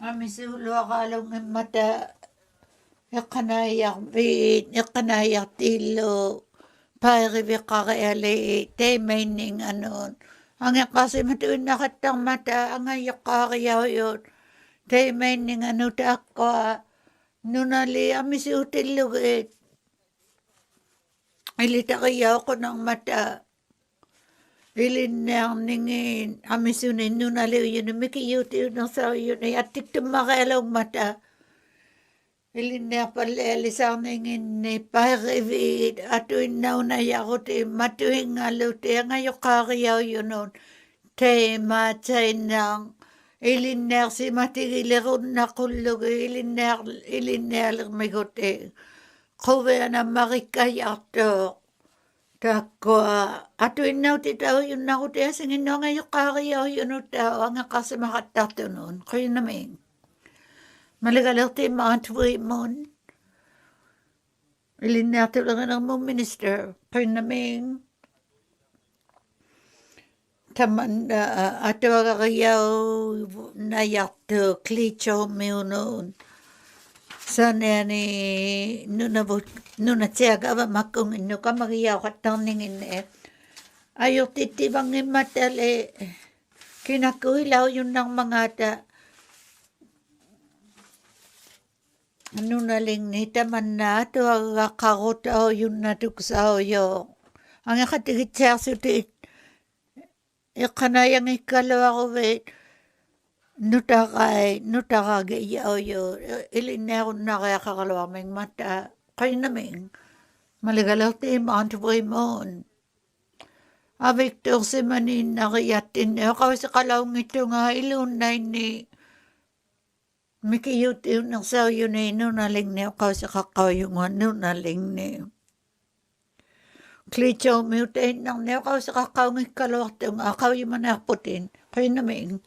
Amisulo akalong mata. Ikanayak bit, ikanayak tilo. Paribi kakayali, taymen ning anon. Ang kasi matuin na katang mata, ang ayok kakayaw yun. Te mening ano ta ako nunali amisi utilugit. Ilita kaya ako ng mata. Ilinang ningin amisunin nunali yun mikiyuti yun sa yun ay atik tumakalaw mata. Ilinang pala ningin ni parivid atuin na yako te matuing alo te ngayon kakayaw yun nun. Te matay nang ilinang si matigilirun na kulog ilinang migote. Kowe na marikayato. Tako, atuin na titaw yun na ko te singin no ngayon kakayaw yun utaw ang akasimakato nun. Kayo namin. Malagalaw te mga tuwi mon. Ilinato lang ng mo minister. Kayo namin. Taman ato kakayaw na yato klicho mo noon. Sana ni nuna tiyaga ba makong ino ka magiyaw katang ningin Ayaw titibang matali. Kinakuhilaw yun ng mga ta. Ano na ling ni taman na ito ang kakutaw yun na tuksaw yun. Ang akatigit siya sutit. Ikanayang ikalawa ko wait. Nutakagayaw yun. Ilinero na kaya kakalawaming mata. Kayo naming. Maligalaw tayo mga tuboy mon. Victor si manin nakayatin. Ako sa kalawang ito nga ilunay ni. Mikiyut yun ng sao yun ay nunaling ni. Ako sa kakaw yung nunaling ni. Klitsaw mutain ng ni. Ako sa kakaw ng kalawang ito nga. Ako yung manaputin. Kayo naming.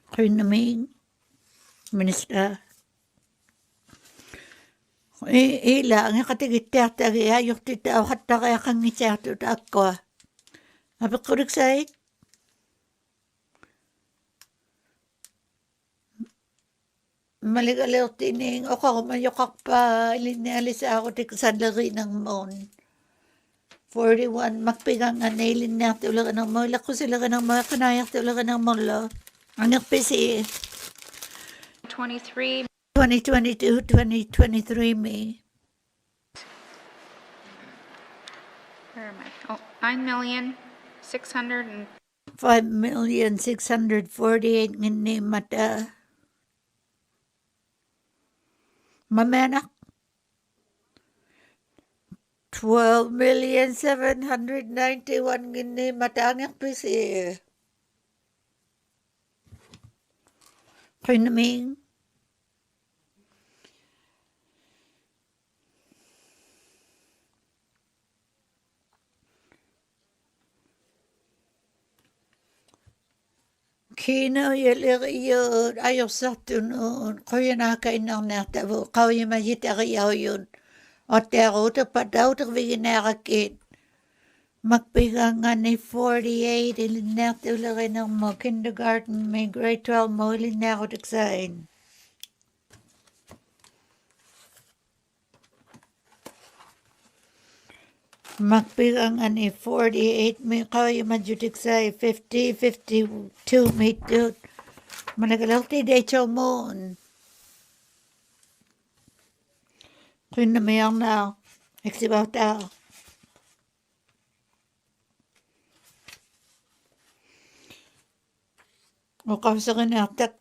Kayo namin, minister. Ila, ang katigit tiyatagi, ayok titaw, hata kaya kang ityatot ako. Habi ko riksay? Maligalaw tining, o ka kumayokak pa, ilinalis ako tiksadlari ng mon. 41, magpigang anay, linak tulaga ng mola, ko sila ka ng mga kanayak tulaga ng mola. Ang PCA. 23. 2022, 2023 May. Where am I? Oh, 9,600,000. 5,648 ngini mata. Mamanak. 12,791 ngini mata ang PCA. Kayo naming. Kino yun, ayaw sa tunoon. Kaya na kayo nang natabo. Kaya mahita kayo yun. O tero, tapadaw, tapigin na kakit. Magpigang nga ni 48, ilinakto lang ng mo, kindergarten, may grade 12 mo, ilinakto tiksain. Magpigang nga ni 48, may kaya madjutiksain, 50, 52, may tut. Managalaw ti decho mo. Kung namayang na, eksibaw tao. O kasi kinatak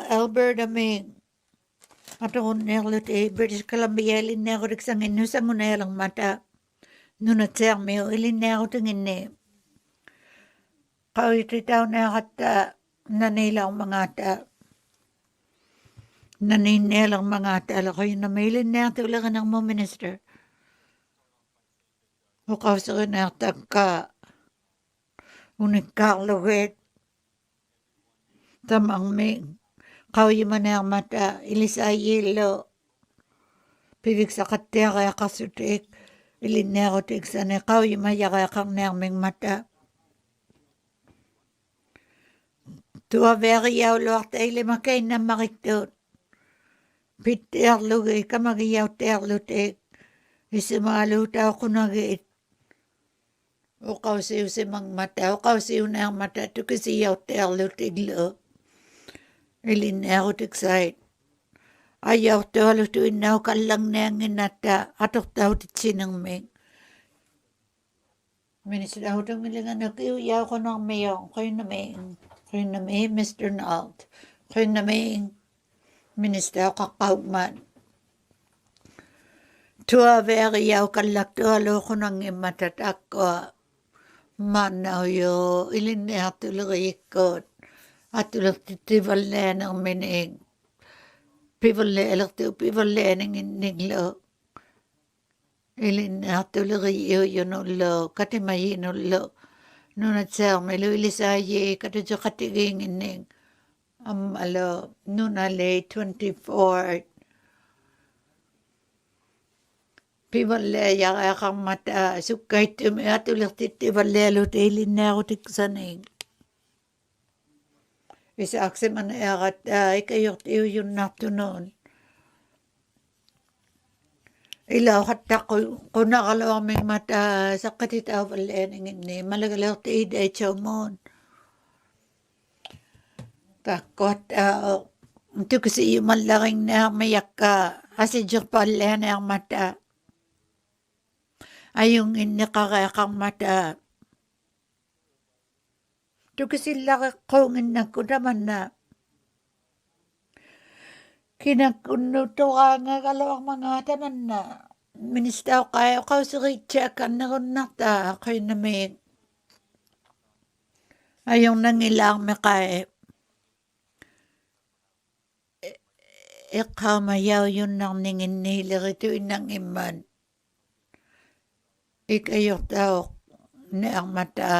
Alberta may atong nerlo te British Columbia ilin na ako riksang inusang una lang mata nunat siya may ilin na ako tingin ni kawit itaw na kata nanilang mga ta naninilang mga ta alako yun na may ilin na ako lang ng mo minister o kasi kinatak unikalawit tamang ming kawin man ang mata ilisayilo pibig sa katya kaya kasutik ilinero tik sana kawin maya kaya kang naming mata tuwa veri yaw luwak tayo lima kayo na makitut piter lugay ka magiyaw terlutik isimalo tao kunagit o kausiw si mang mata o kausiw na ang mata tu kasi yaw terlutik lo Ilinnearutiksaid. Ajautualutuinnau kallangneenginnata atortautit Minister Hutungilinganakiu yaukonarmio Qinaming Mr. Nalt Qinaming Minister Qaqqaugman Tuaveri yaukallaktualuqunangimmatat akkua Manauyo ilinneartulerikut atulertitivalleanerminig pivalleaninglo ilinneartuleriyunullo katimayinullo nunatsaarmilu ilisaayi katutuqatigiinginning ammalo nunale 24 pivalleayaqaqarmata sukkaittumi atulertittivallealut ilinnearutiksaning Isaaksiman ikayurtiuyunnartunun ilaw qunaqaluarming mata saqqatitauvalleaninginni malagalertiiday chaumun taqqat tukusiyumallaringnearmiyakka asijirpaalleanearmata ayung inniqareaqarmata tukisillaqiqquunginnakkudamanna kinakkunnutoraangagaluarmangaatamanna ministauqaaqauseriitsaakkannerunnarta qinnamiik ayunnagilaarmiqai iqqaamayauyunnarninginniileritu innangimman ikayurtauq nearmata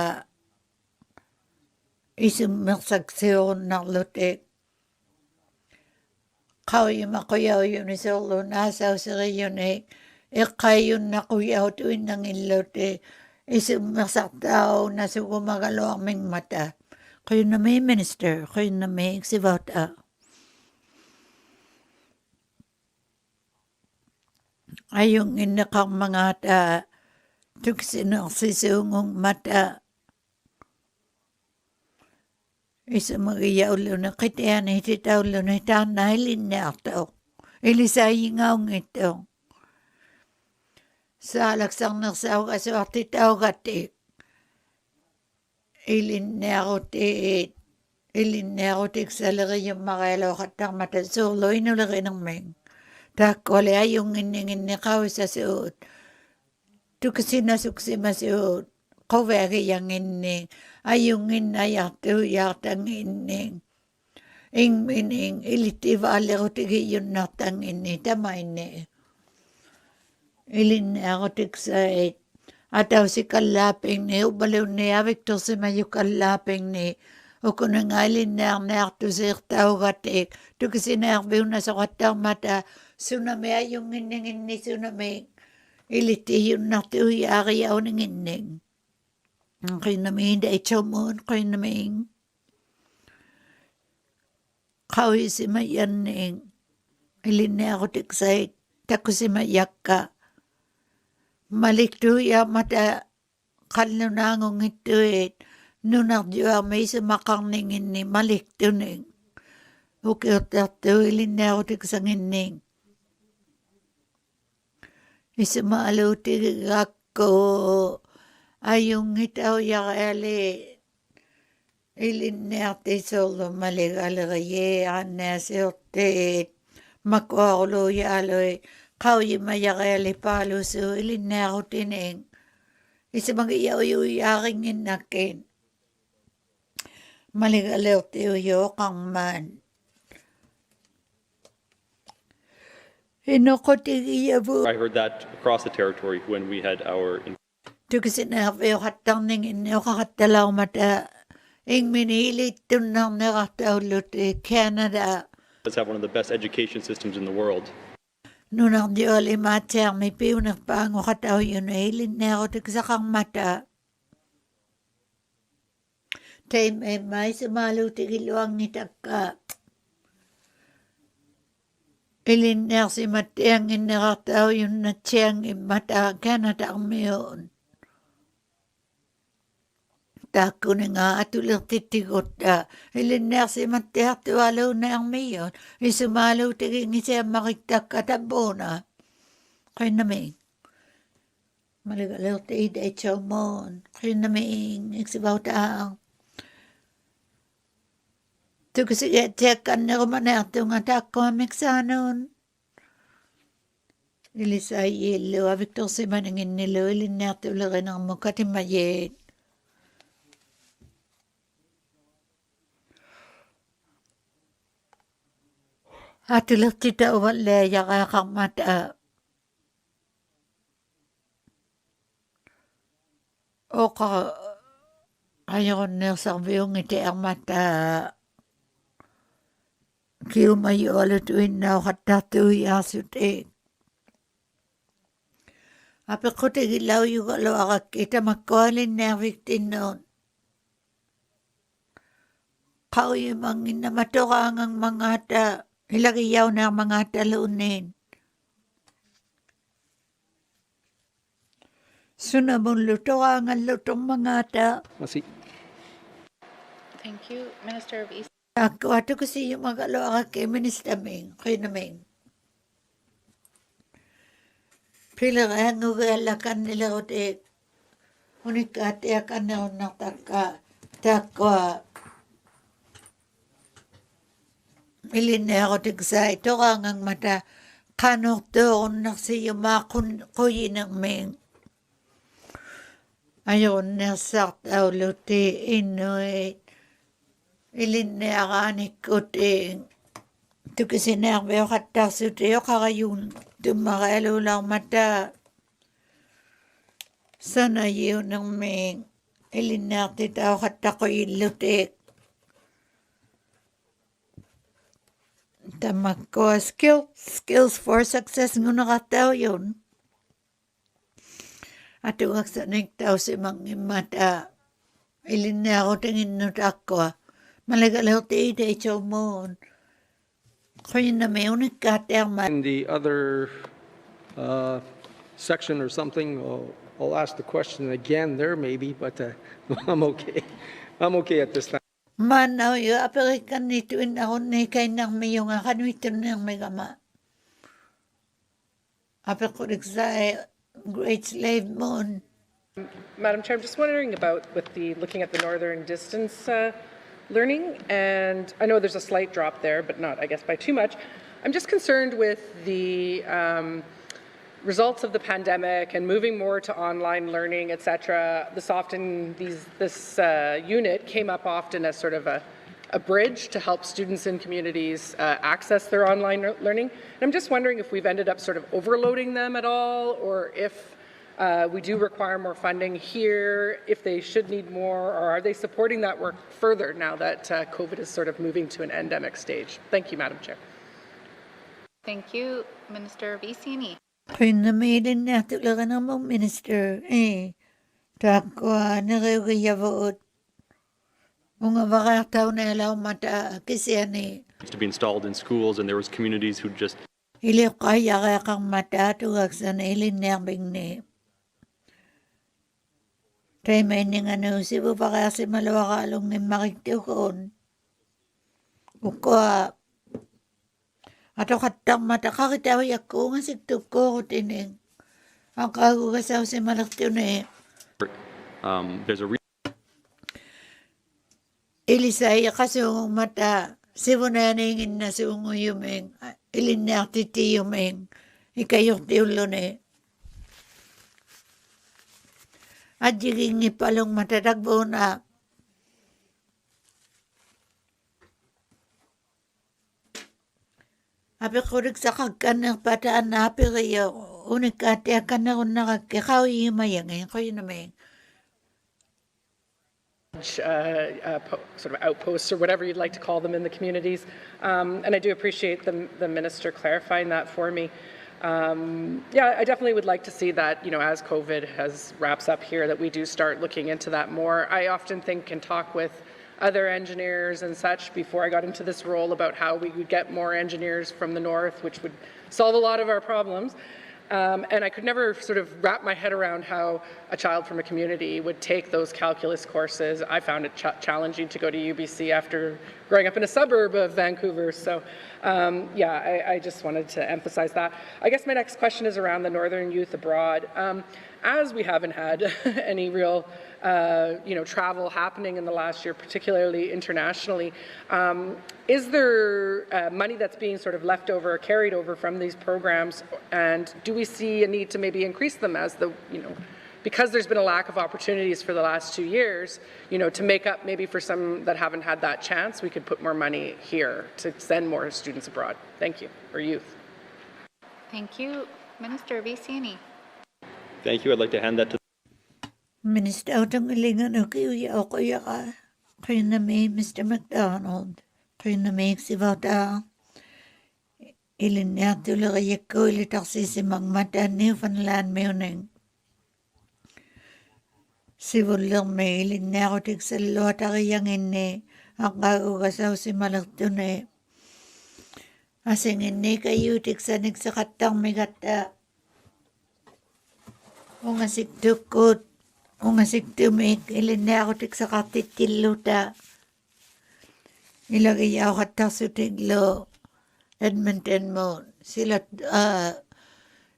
isummersaksiurunnarlutik qauyumaquyauyyunisorluun aasauseriyyunik iqqaiyunnaquyaut uinnangilluti isummersartau nasugumagaluarmingmata qinnami minister qinnami sivauta ayung inneqarmangaata tuksinersisuungungmata Isumagiyaulluni qitiani titaulluni taannaillinniartuq ilisaayiŋaungittuq saalaksarnersauqasuartitaugatik ilinniarutiksaleriyummaqailuoqattarmata suurluinulerinerming taakkuali ayunginninginniqausasuut tukisinasuksimasuut quviagiyanginni ayunginnayartuuyaartanginning ingmining ilittivaallerutigiyyunnartanginni tamainni ilinniarutiksait atausikallaappingni ubbalunniaviktorsimayukallaapingni ukunangailinniarniartusiirtaugatik tukisinearviunnasoqattarmata sunami ayunginninginni sunami ilittiyyunnartuuyaariauninginning qinnamiin daichamun qinnamiin qauisimayanning ilinniarutiksait takusimayakka maliktuuyaamata qallunaangungittuit nunarjuarmiisumaqarninginni maliktuning ukiuttartuu ilinniarutiksanginning isumaaluutigakku ayungitauyareali ilinniartisorlu maligaleriye annaasiortiit makuaruluuyaalui qauyimayareali paalusu ilinniarutining isumagiyaujuuyaaringinnakkin maligalertiuyuoqarmaan Inuktitut. I heard that across the territory when we had our Tukisinerviuqattarninginniuqaqattalaumata ingminiliittunnarnerartaulluti Canada does have one of the best education systems in the world. Nunardiualimaatiarmi piunerpaanguqatauyuni ilinneerutiksaqarmata taimaimaisumaluutigiluangitakka ilinneersimattianginnerartauyunnatsiangimmata Canada armiuun takuni nga atulertittigut ilinnersi mattiartualu naarmiun isumalu tigingisia makiktakkatabuna qinami maligalerti ide chomon qinami iksibauta tukusigettiakkan nerumanertunga takkoamiksaanun ilisayillu Victor Simaninginilu ilinnertulerinarmu katimayet atulertita uvalle yaqaqarmata oqa ayorunneersarviungitiarmata kiumayualutuinnauqattartuiaasut apequtigillauyugaluaqakki tamakkualinniarviktinnuun qauyumanginnamatoqaangang mangata ilagiyaunaarmangataluunniin sunamullutoqaangallutormangata Thank you, Minister of East. Akkuatukusiyumagaluaqakki ministaming qinaming Pilerangugeallakannileritik unikkaatiakannerunnartakka taakkua ilinneerutiksaai toqaangangmata qanortuorunnarsiumaaqun quyinermiing ajorunneersaartaulluti innuit ilinnearaanikkutiin tukisinearvioqattarsuutioqarayuun tummarealuularmata sanayiunermiing ilinneartitauqattaquyillutik tamakkua skills for success nguneqartaujun atungaksanik tausimangimmata ilinnearutiginnut akkua maligalertiiteichormuun In the other section or something, I'll ask the question again there maybe, but I'm okay. I'm okay at this time. Manau yu aperikan itu inahunni kainang miyunga kanuitun ng megama. Apekudiksay Great Slave Moon. Madam Chair, I'm just wondering about looking at the northern distance learning, and I know there's a slight drop there, but not, I guess, by too much. I'm just concerned with the results of the pandemic and moving more to online learning, et cetera. This unit came up often as sort of a bridge to help students in communities access their online learning. And I'm just wondering if we've ended up sort of overloading them at all, or if we do require more funding here, if they should need more, or are they supporting that work further now that COVID is sort of moving to an endemic stage? Thank you, Madam Chair. Thank you, Minister of EC&E. Pinamilin natin lang mo, Minister. Takwa, nagayavot. Mga bakataw na ilaw mata, kasi ani. To be installed in schools, and there was communities who just Ili kaya kang mata, tuwag sa nailin nerbing ni. Tay may nga si pa kasi malawakalong ni makiktikon. Ukwa. Ato katang mata kakitaw yako nga sigtuk ko tining. Ang kagugasaw si malaktiw ni. there's a Ilisay kasungong mata. Sibunaningin na sungo yumeng. Ilinartiti yumeng. Ikayok tiulo ni. At jiging ipalong matatagbo na. Apikurig sa kagkanang pataan na apiriyo. Unikati akan na kung nakakikaw yumayang. Ko yun naman. Sort of outposts or whatever you'd like to call them in the communities. And I do appreciate the minister clarifying that for me. Yeah, I definitely would like to see that, as COVID wraps up here, that we do start looking into that more. I often think and talk with other engineers and such before I got into this role about how we would get more engineers from the north, which would solve a lot of our problems. And I could never sort of wrap my head around how a child from a community would take those calculus courses. I found it challenging to go to UBC after growing up in a suburb of Vancouver. So yeah, I just wanted to emphasize that. I guess my next question is around the Northern youth abroad. As we haven't had any real travel happening in the last year, particularly internationally, is there money that's being sort of left over or carried over from these programs, and do we see a need to maybe increase them as because there's been a lack of opportunities for the last 2 years, to make up maybe for some that haven't had that chance, we could put more money here to send more students abroad. Thank you, or youth. Thank you. Minister Vicini. Thank you. I'd like to hand that to Minister Otangalingan Okuya Okoyaka, Kriname, Mr. McDonald, Kriname Sivota, Ilinatula Yako, Litaxis Magmata, Newfoundland Muning. Civil mail in narcotics a lot of young in ne, a gago si Malaktune. I sing in Nika Utix and Exacatam Megata. Ungasik tukut. Ungasik tumik ilinakotik sa katitiluta. Ilagay ako katasutiglo Edmonton mo. Sila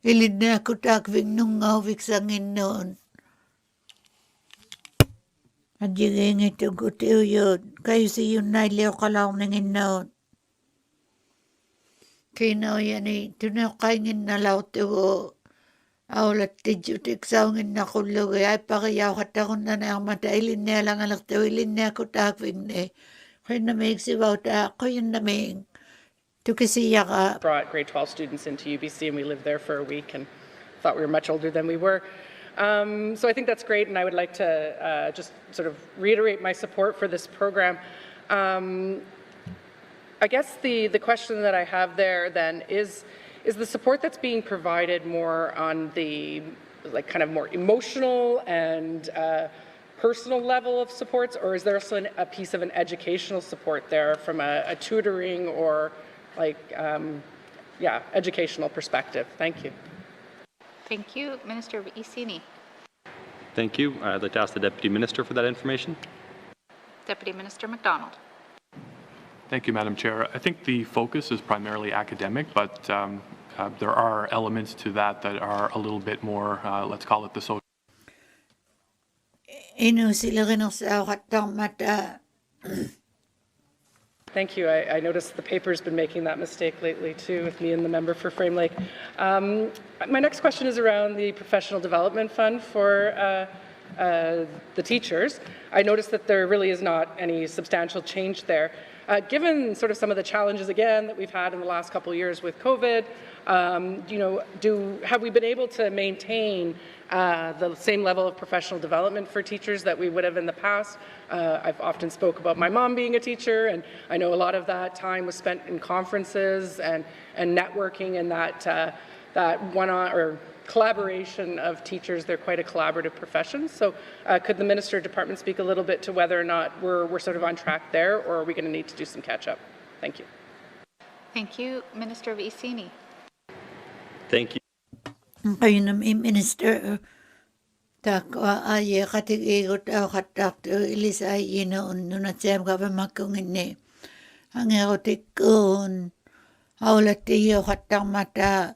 ilinakotak ving nungawik sa nginon. Adjiging ito gutiw yun. Kayo si yun na iliw kalaw ng nginon. Kinaw yan tunakay na law tiwo. Aulat tijutik saungin na kulugay ay pakiyaw katakon na ang matailin niya lang alak tawilin niya kutakving ne. Kaya na may sibaw ta ako yun na may tukisiya ka. Brought grade 12 students into UBC and we lived there for a week and thought we were much older than we were. So I think that's great, and I would like to just sort of reiterate my support for this program. I guess the question that I have there then is the support that's being provided more on the kind of more emotional and personal level of supports, or is there also a piece of an educational support there from a tutoring or educational perspective? Thank you. Thank you. Minister Vicini. Thank you. I'd like to ask the Deputy Minister for that information. Deputy Minister MacDonald. Thank you, Madam Chair. I think the focus is primarily academic, but there are elements to that are a little bit more, let's call it the social. Thank you. I noticed the paper's been making that mistake lately too with me and the member for Frame Lake. My next question is around the Professional Development Fund for the teachers. I noticed that there really is not any substantial change there. Given sort of some of the challenges again that we've had in the last couple of years with COVID, have we been able to maintain the same level of professional development for teachers that we would have in the past? I've often spoke about my mom being a teacher, and I know a lot of that time was spent in conferences and networking and that one-on collaboration of teachers. They're quite a collaborative profession. So could the Minister Department speak a little bit to whether or not we're sort of on track there, or are we going to need to do some catch-up? Thank you. Thank you. Minister Vicini. Thank you. Kayo na Minister, takwa ay katigigot ako katakto ilis ay inoon nunatsem ka pa makungin ni. Ang erotikon, aulat tiyo katak mata,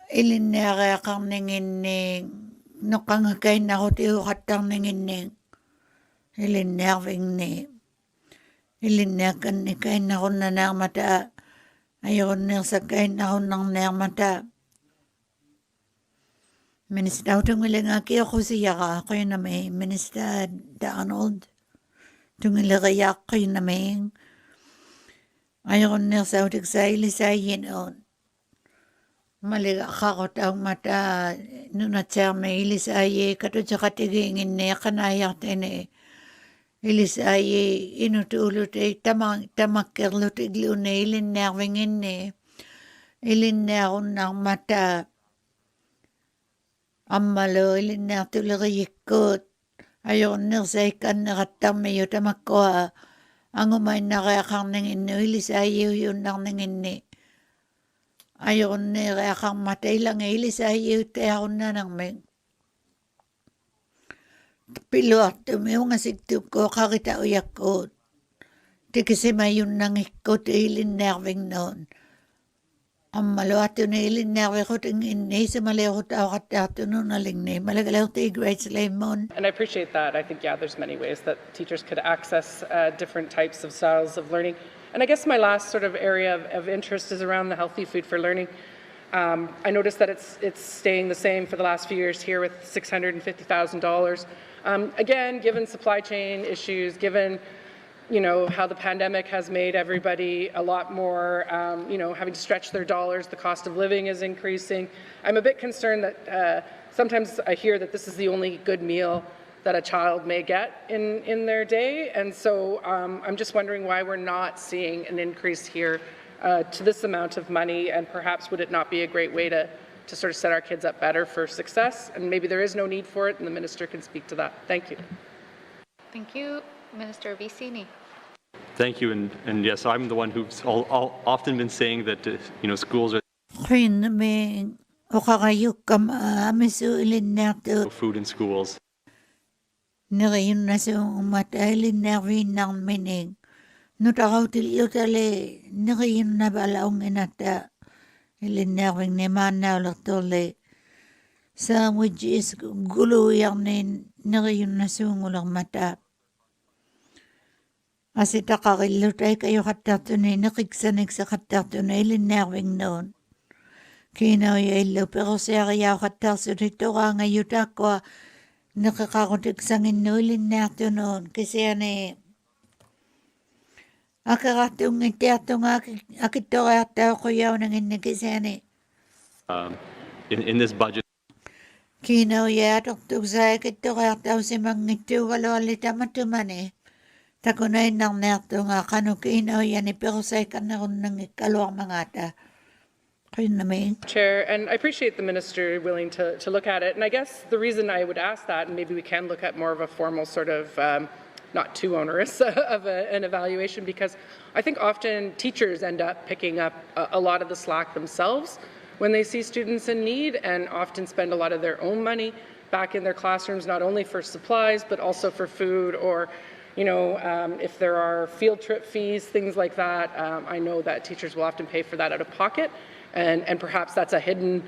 ilinere kang ningining, nukangakay na ko tiyo katak ningining, ilinerving ni. Ilinerkan ni kain na ko na mata, ayaw nirsakay na ko ng mata. Minister tungilangaki ako siya ako yun na may Minister Donald tungilagayak ko yun na may ayaw nirsa utik sa ilisayin on maliga ka ko taong mata nunatsa may ilisayi kato sa katigingin niya kanayak tene ilisayi inutulot ay tamakirlot iglo na ilinervingin ni ilineron ng mata Ammalo ilinner tuliriyikkuut ajornirsaikan neqattarmiyu tamakkua angumainnaqiaqarninginnu ilisaayuujunnarninginni Ayon ni reakang matay lang ilis ay ute ako na nang may piluat tumiyo nga sigtug ko kakita uyak ko. Tikisi mayun nang ikot ilin nerving noon. Ang maluato na ilin nerving ko tingin ni sa malewot ako katato noon naling ni malagalaw tayo grades lemon. And I appreciate that. I think, yeah, there's many ways that teachers could access different types of styles of learning. And I guess my last sort of area of interest is around the healthy food for learning. I noticed that it's staying the same for the last few years here with $650,000. Again, given supply chain issues, given how the pandemic has made everybody a lot more, having to stretch their dollars, the cost of living is increasing. I'm a bit concerned that sometimes I hear that this is the only good meal that a child may get in their day. And so I'm just wondering why we're not seeing an increase here to this amount of money, and perhaps would it not be a great way to sort of set our kids up better for success? And maybe there is no need for it, and the minister can speak to that. Thank you. Thank you. Minister Vicini. Thank you. And yes, I'm the one who's often been saying that, schools are food in schools. Narayon na sa umatahilin nervin ng minig. Nutakaw tiliyo tali, narayon na balaong inata. Ilin nerving ni mana ulat tole. Sa which gulo yang ni narayon na sa ngulang mata. Asita kakilutay kayo katato ni nakiksanig sa katato na ilin nerving noon. Kinaw ilo pero siya kaya katato rito ka ngayuta ko. Nakakakutik sang inulin nato noon kasi akaratong itiatong akito kaya ko yaw nang kasi in this budget. Kinaw yatok sa akito kaya si mangito walo alita matumane. Takunay nang nato nga kanu kinaw yan pero sa kanaron ng ikalawang mangata. Chair, and I appreciate the minister willing to look at it. And I guess the reason I would ask that, and maybe we can look at more of a formal sort of, not too onerous of an evaluation, because I think often teachers end up picking up a lot of the slack themselves when they see students in need, and often spend a lot of their own money back in their classrooms, not only for supplies, but also for food, or if there are field trip fees, things like that. I know that teachers will often pay for that out of pocket. And perhaps that's a hidden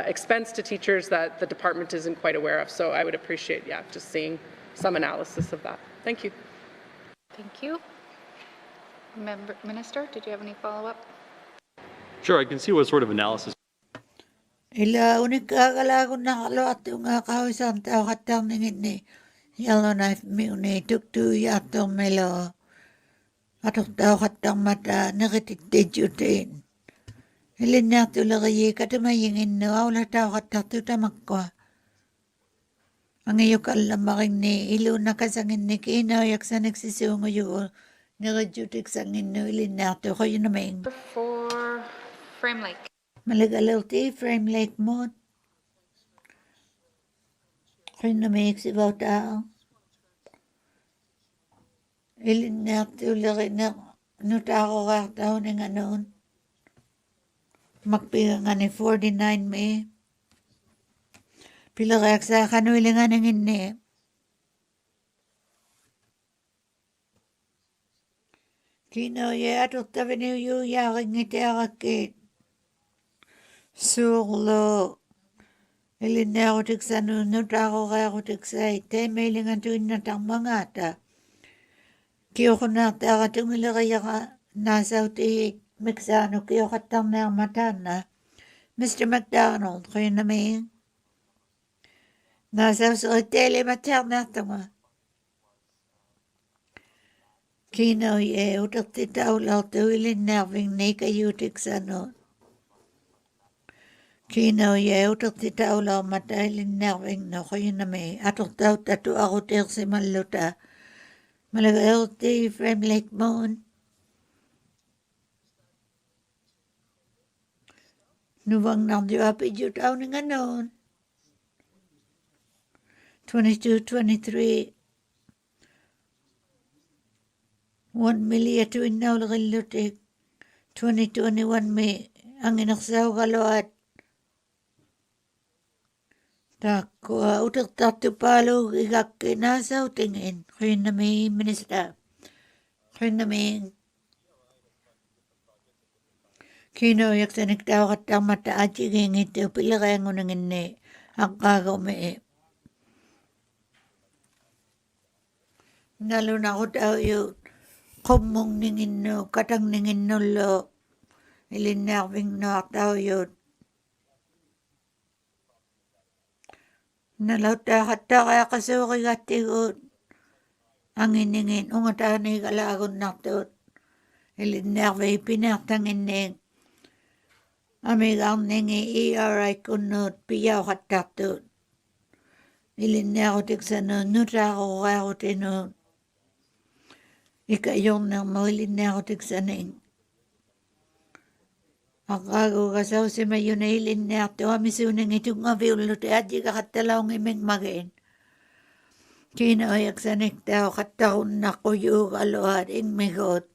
expense to teachers that the department isn't quite aware of. So I would appreciate, just seeing some analysis of that. Thank you. Thank you. Minister, did you have any follow-up? Sure, I can see what sort of analysis. Ila unik kagalago na kalot yung kawisan tao katang ningit ni yellow knife mi uni tuktu yato melo atok tao katang mata nakititjutin. Ilin nato lagayi katamayingin no awla tao katatu tamakwa. Ang iyo kalamaking ni ilo nakasangin ni kinaw yaksa nagsisungo yung nakajutik sangin no ilin nato kayo naming. For Frame Lake. Malagalaw ti Frame Lake mo. Kayo naming sibaw tao. Ilin nato lagay na nutako ka tao ng anon. Magpiga nga ni 49 May. Pila kayak sa kanuili nga ng inni. Kino ya atot tabi ni yu yaking ngiti akakit. Surlo. Ilin na ako tiksa nunod ako kaya ako tiksa ite. May lingan tuwin na tang mga ta. Kiyo ko na ta katumila kaya ka nasa uti. Miksano kayo katang na matana. Mr. McDonald, kayo namin. Nasa sa hotel matana ito nga. Kinaw ye, utak titaw lao tawilin nerving na ikayutik sa noon. Kinaw ye, utak titaw lao matahilin nerving na kayo namin. Atok tao tatu ako tir si maluta. Malagaw ti Frame Lake Moon. Nuwang nang diwapi jut aw nga noon. 22, 23. 1 million to inaw lakilutik. 2021 May ang inaksaw kaluat. Takwa utak tatu palo igak kinasaw tingin. Kaya na may minista. Kaya na may kino yak sanik tao katang mata aji gingit ito pila kaya ngunangin ni ang kagaw me. Nalo na ko tao yun. Kumong ningin no, katang ningin no lo. Ilinakbing no tao yun. Nalauta hatta kaya kasuki katigot. Ang iningin, ungatan ni kalagon naktot. Ilinakbing pinaktangin ning. Amigang ningi ERI kunot, piyaw kataktot. Ilinakot iksanon, nutako kaya ko tinot. Ikayong nang mahilinakot iksaning. Akago kasaw si mayo na ilin na ito, amisuning itong aviulo te adji ka katalaw ng imeng magin. Kinaoyak sa nektaw katahon na kuyo kaluhat ing migot.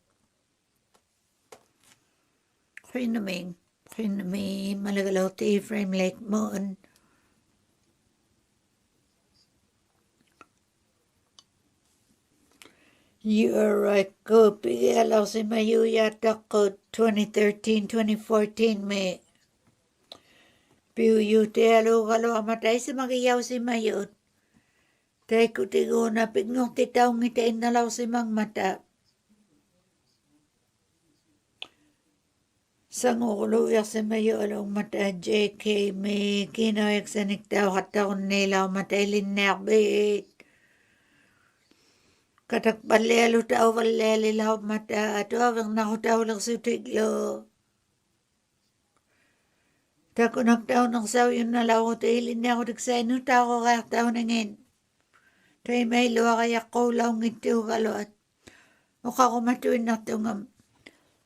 Kinaming malagalaw ti frame like moon. You are right, ko pigalaw si mayo yata ko 2013-2014 may piuyu te alo kalo amatay si magiyaw si mayo. Tay ko tigo na pignong titaw ngitain nalaw si mang mata. Sangulo yak si mayo along mata JK may kinayak sa niktaw kataon nila matay linnakbit. Katak balelo tao balelo law mata ato avang nakutaw lang sutiglo. Tako nagtaw ng saw yun na law ko tailin niya ako tigsay no tao kaya tao nangin. Tay may luwa kaya ko law ngito kalot. O kakumatuin na ito nga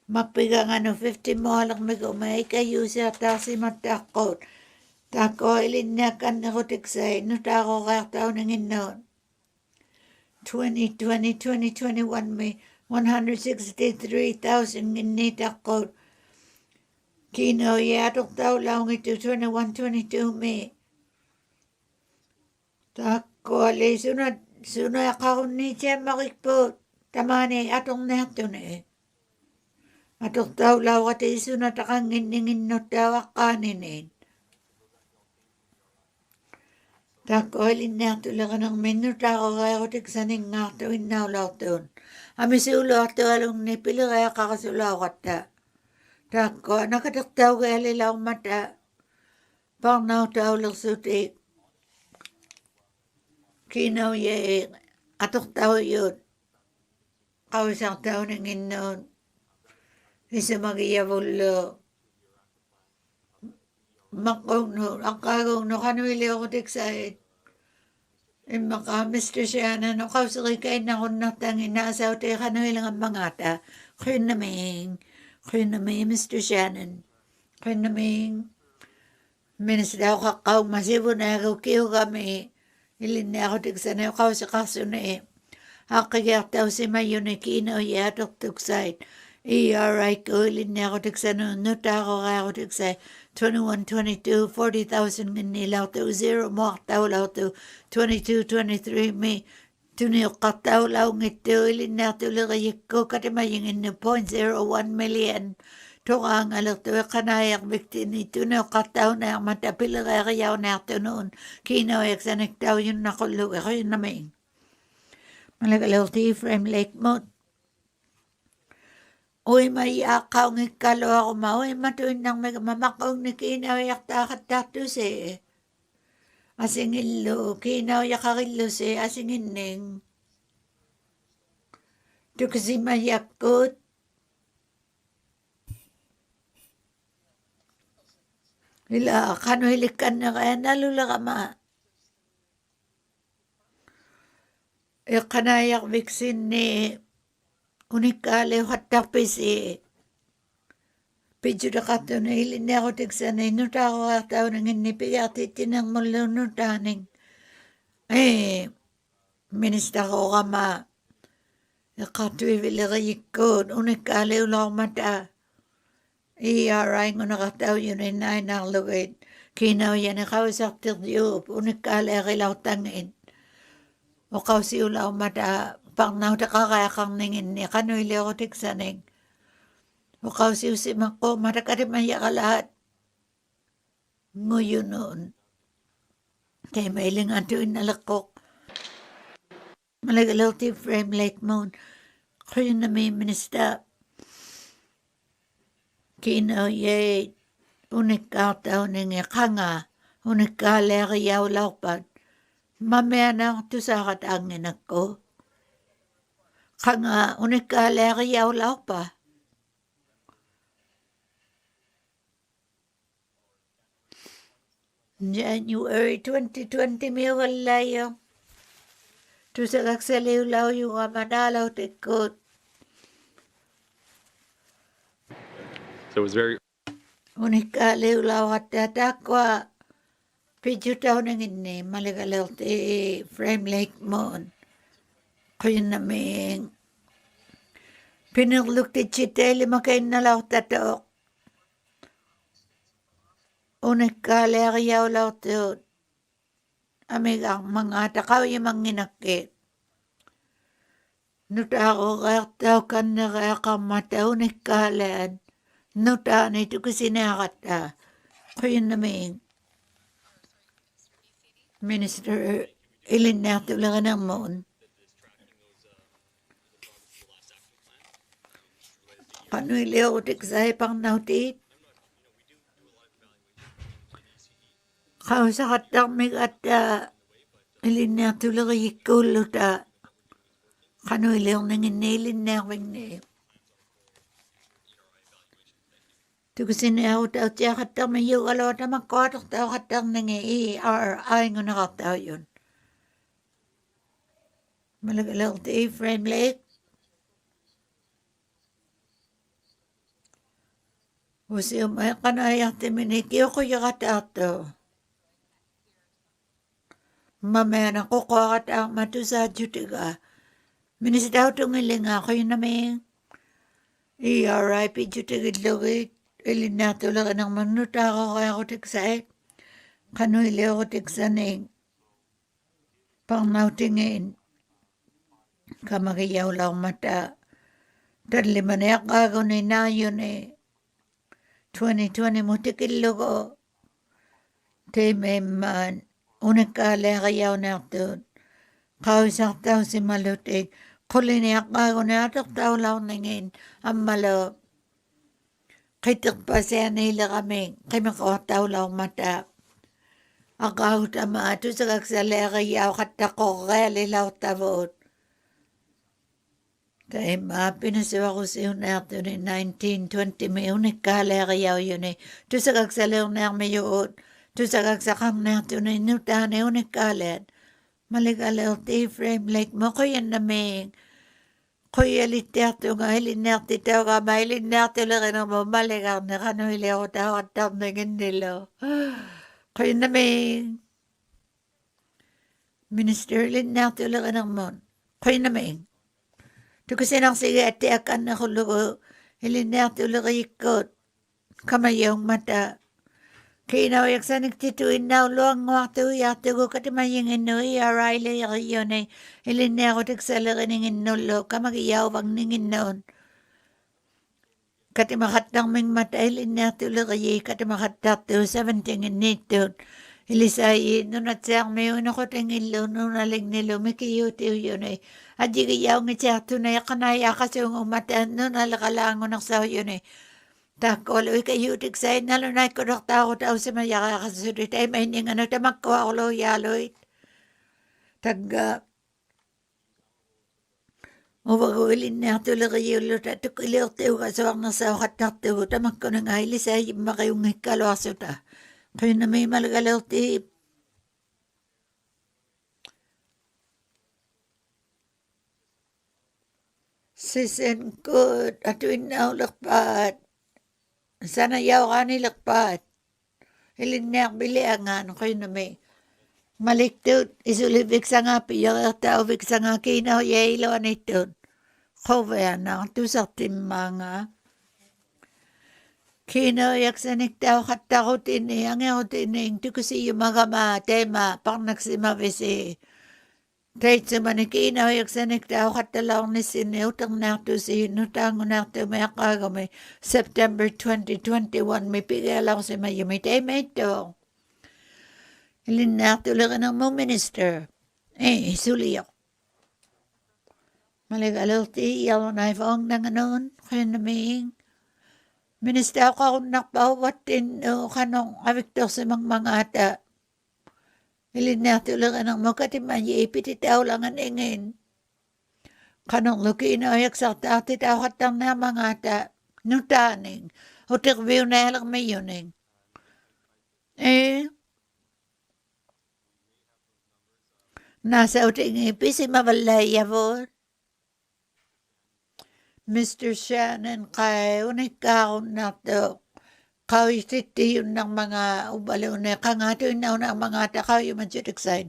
mapigang 50 mo lang may kumay kayo siya tasi matakot. Tako ilin niya kan ako tigsay no tao kaya tao nangin noon. 2020-2021 may 163,000 nginita ko. Kino yatok tao lang ito 21-22 may. Tako alay sunod akaw ni siya makikpo. Tamani atong nato na eh. Atok tao lang at sunod akang nginingin no tao akaninin. Tako halin na lang ng menu tako kaya ko tigsaning nga ito inawlaw ito. Ami si ulo ito along nipili kaya kakasulaw ka ta. Tako nakataktaw kaya lilaw mata. Pang naw tao lang sutik. Kinaw ye atok tao yun. Kawisang tao ng inon. Isa magiyabulo. Makong no, ang kagong no, kanuili ako tigsahit. Maka, Mr. Shannon, no, kausakay kayo na kung natangin na asaw tayo kanuili nga mangata. Kayo naming, Mr. Shannon. Kayo naming, minister ako kakaw, masibo na ako, kiyo kami. Ilin na ako tigsana, kausakaso na eh. Akagaktaw si mayo na kino, yatok tugsahit. ERI ko, ilin na ako tigsana, nuta ako kaya ako tigsahit. 21-22, 40,000 nilaw to 0 mo kataw law to 22-23 may tuniyok kataw law ngito ilin na to lagayik ko katimayingin na 0.01 million to ang alak to kanayak bikti ni tuniyok kataw na ang matapil kayaw na to noon kinayak sa nektaw yun nakulo ako yun namin malagalaw ti frame like mo. Uy, may akaw ng kalo ako uy, matuin ng mamakaw ni kinawayak takat tatus eh. Asingin lo, kinawayak kakilo si asingin ning. Ito kasi mayakot. Hila, kano hilikan na kaya nalula ka ma. Kanayak biksin ni unikale hatapis eh. Pidyo na kato na hilin na ako tigsanay. Nuta ako kataw nang inipigati tinang mulo nutaning. Minista ko kama. Kato ibilagayik ko. Unikale ulang mata. Iarai nguna katau yun ay nang lugit. Kinaw yan kausap tiryup. Unikala lautangin. O kausi ulaw mata pang nauta kakayakang ningin ni kanoy leo tiksaning. O kausi usi mako mata karimaya ka lahat. Nguyo noon. Kaya mailing atuin nalakok. Malagalaw ti frame like moon. Kaya na may minista. Kinaw yay. Unikataw ningi kanga. Unikala kayaw laupad. Mamaya na tu sakat angin ako. Kanga unikala kayaw laupa. January 2020 mi walayo. Tu sagak saliw law yung amanalaw tikot. So it was very Unikaliw law at tatakwa. Pidyo tao nang ini maligalaw ti frame lake moon. Kaya naming pinuluk ti chiteli makain na law tatok. Unikaliw yaw law tiyo. Amigang mga takaw yung manginakit. Nuta ako kaktaw kan na kakamata unikalian. Nuta na ito kasi nakata. Kaya naming Minister Inuktitut lang ng moon. Kano'y leotik sa pang nautit. Kau sa katamig at Inuktitut lang ikulo ta. Kano'y leong nanginilin na wing Tukusin niya tao tiya katang mayu alawat na magkotok tao katang nangi ay nga nakataw yun. Malagalaw ti frame lake. Usi umay kanayak ti minikyo ko yakataw to. Mamaya na kukuha katang matusa jutiga. Minisitaw tungiling ako yun namin. RIP jutigid lugit. Inuktitut lang ng manuta ako kaya ko tiksay. Kano'y leo ko tiksaning. Pang nautingin. Kamagayaw lang mata. Tadlima na yakago na yun 2020 mo tikilo ko. Teme man. Unikala kayaw na ito. Kausak tao si malutig. Kulinak ako na atok tao lang nangin. Ang malo. Kaitak pa siya nila kami. Kaya makawataw lang mata. Akaw tama ato sa kagsala kayaw katako kaya lilaw tabot. Kaya mapinasiwa ko siya na ito ni 1920 may unikala kayaw yun Tu sa kagsala na may yun. Tu sa kagsakang na ito ni inuta na unikala. Maligalaw ti frame like mo ko yan namin. Kuya lityato nga Inuktitut ka ba Inuktitut lang ng mamaligang na kanuhili ako tao at tao na gandilo. Kuya namin. Minister Inuktitut lang ng mon. Kuya namin. Tu kasi nang sige at tiyakan na kulugo. Inuktitut lang ikot. Kamayong mata. Kinawayak sa nagtituin na luang waktu yakto ko katimayang ino iaray layak yun Inuktitut tigsalaga ng inulo kamagiyaw bang ningin noon. Katimakat ng ming mata Inuktitut lagayi katimakat takto 17 initut. Ilisay nunat siyang mayon ako tingilo nunaling nilo mikiyutiw yun Adi kayaw ngitsakto na yakanaya kasi yung umatan nunalakalangon ng saw yun Takol, uy kayo tigsay nalunay ko tao tao sa mayaka kasulit ay may ning ano tamakwa ulo yaloy. Tagga. Mawagulin na tuloy kayo ulo tatukiliw tiyo kasawang nasa katak tiyo tamakko ng ailis ay makayong ikalwaso ta. Kayo na may malagalaw tip. Sisen ko atuin na ulakpat. Sana yaw ka nilakpat. Ilinak biliangan kayo na may maliktut. Isulibik sa nga piyak taubik sa nga kinaw yaylo anitun. Kaya na tusak timanga. Kino yaksanik tao katakot ini, ang eot ini, tukusi yung mga tema, pang nagsimavisi. Kahit sa manikina, yaksanik tao katalaw ni sinutang nato si nutang nato may akagami September 2021, may pigalaw si mayumi tema ito. Ilin nato lang ng mo minister. Suliyo. Maligalaw ti, yalon ay faong nanganon, kaya naming. Minister ako nakpawatin kanong awiktor sa mga ata. Ilin nato lang ng mo katimanyi ipititaw lang ang ingin. Kanong luki inayak sa tati tao katang na mga ata. Nutaning. O tikviw na lang may yuning. Nasa uting ipisi mabalay yavon. Mr. Shannon, kay unikahon na to. Kau isiti yun ng mga ubalaw na kangato yun na mga takaw yung manchuriksay.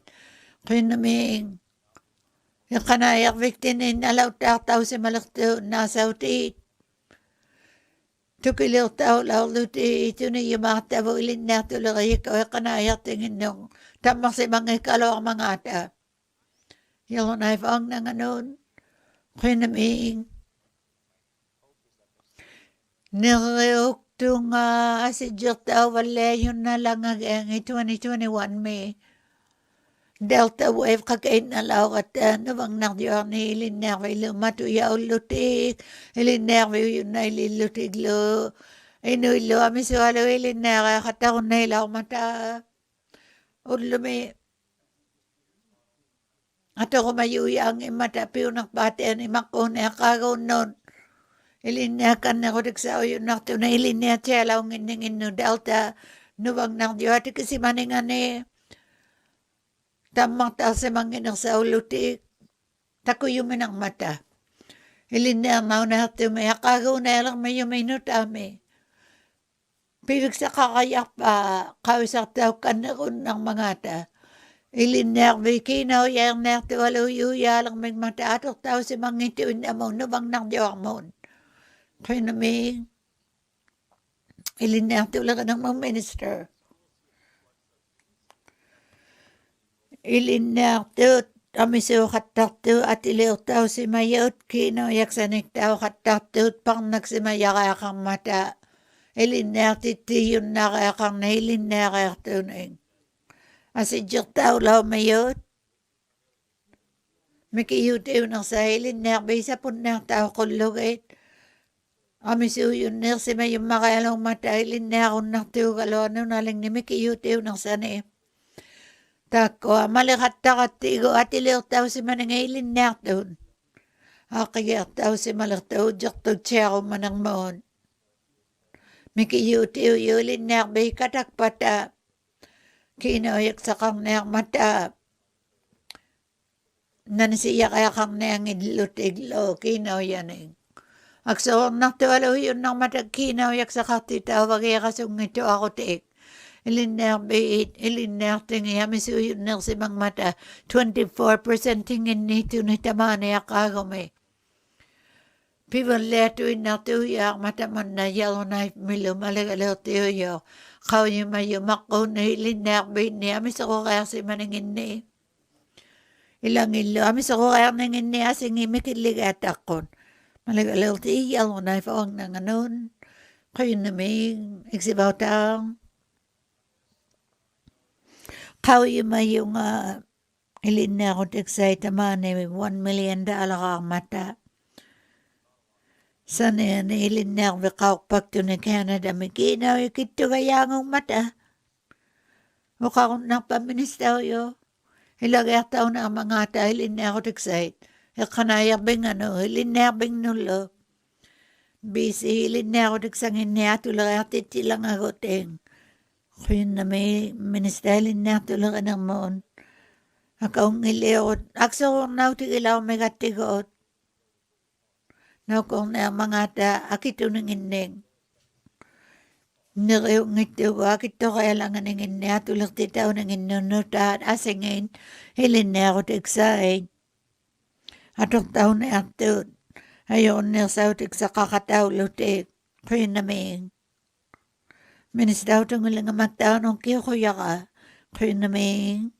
Kaya naming, yung kanayak victinin alaw tao si malakto nasa uti. Tukilaw tao law luti ito na yung mga tabo ilin na tulay ikaw yung kanayak tingin nung tamang si mga ikalaw ang mga ata. Yung naifang na nga nun. Kaya naming, niriyok nga asidyo tao wala yun na lang ang 2021 May. Delta wave kakain na lao at nabang nakdiyo ni ilinervi lumatuya ulutik. Ilinervi yun na ililutig lo. Inuilo amisualo ilinera katakon na ilaw mata. Ulumi. Ato kumayuya ang imatapiw ng pati ang imakone akagaw nun. Ilinakan na ko sa oyo nakto na ilinaya siya lang ngin no delta nubang nang diwati kasi maningan tamang tal sa mga sa ulutik takuyumin ang mata. Ilinaya mao na ito may akagaw na lang may nutami. Pibig sa kakayak pa kawisak tao kanakon ng mga ta. Ilinaya vikinaw yang nakto aluyuya lang may mata atok tao si mga ito inamo nubang nang diwang mo. Kaya namin, ilinato lang ng mga minister. Ilinato, kami siya katakto at iliw tao si mayot, kinayak sa tao katakto pang nagsimayakakang mata. Ilinato yun nakakang na ilinakato na yun. Asidyo tao law mayot. Mikiyutiw ng sa ilinakbay sa punang tao kulugit. Kami yun si may yung makalong mata ilinaya akong naktiwagalo naling ni mikiyutiw ng sanip. Tako, malikat takatigo at iliw tao si manangay ilinaya doon. Akiyak tao si malaktaw, jaktog siya ako manang moon. Mikiyutiw yun ilinaya bay katakpata. Kinayak sa kang nayak mata. Nansiyak kaya kang nayang idlutiglo, kinayaning. Akso naktuwalo yun ng matagkinaw yak sa katita wagay kasong ito ako tiik. Ilinar tingi hamisu yun ng simang mata 24% tingin nito ni tamani akagome. Piwan leto inatuyak mataman na yalo na milo maligalaw tiyo. Kau yung mayumako na ilinar ni hamisu ko kaya si maningin ni. Ilang ilo hamisu ko kaya nangin ni asing imikiligat akon. Malagalaw ti iyal mo na ifaong na nga nun. Kayo naming igsibaw taong. Kayo yung ilin na ako tiksay taman $1 million ka mata. Sana yan ilin na ako vikawak to na Canada. Mikinaw ikito kayangong mata. O kakong napaministaw yo. Ilagay tayo na mga ta ilin na ako tiksay. Kanayabing hilinabing nulo. Bisi hilinako diksangin niya tulad atit silang agoting. Kaya na may ministalin niya tulad ng moon. Akaw ngiliot. Akso kong nautigilaw may katigot. Naw kong na mga ta akito ng ining. Niriyong ito akito kaya lang ng niya tulad titaw ng inunutan asingin hilinako diksangin. Atong taon na atod, ayon niya sa utik sa kakataw lutik, kaya namin. Minis daw itong ulang amagtaon ng kiyo ka. Kuya namin.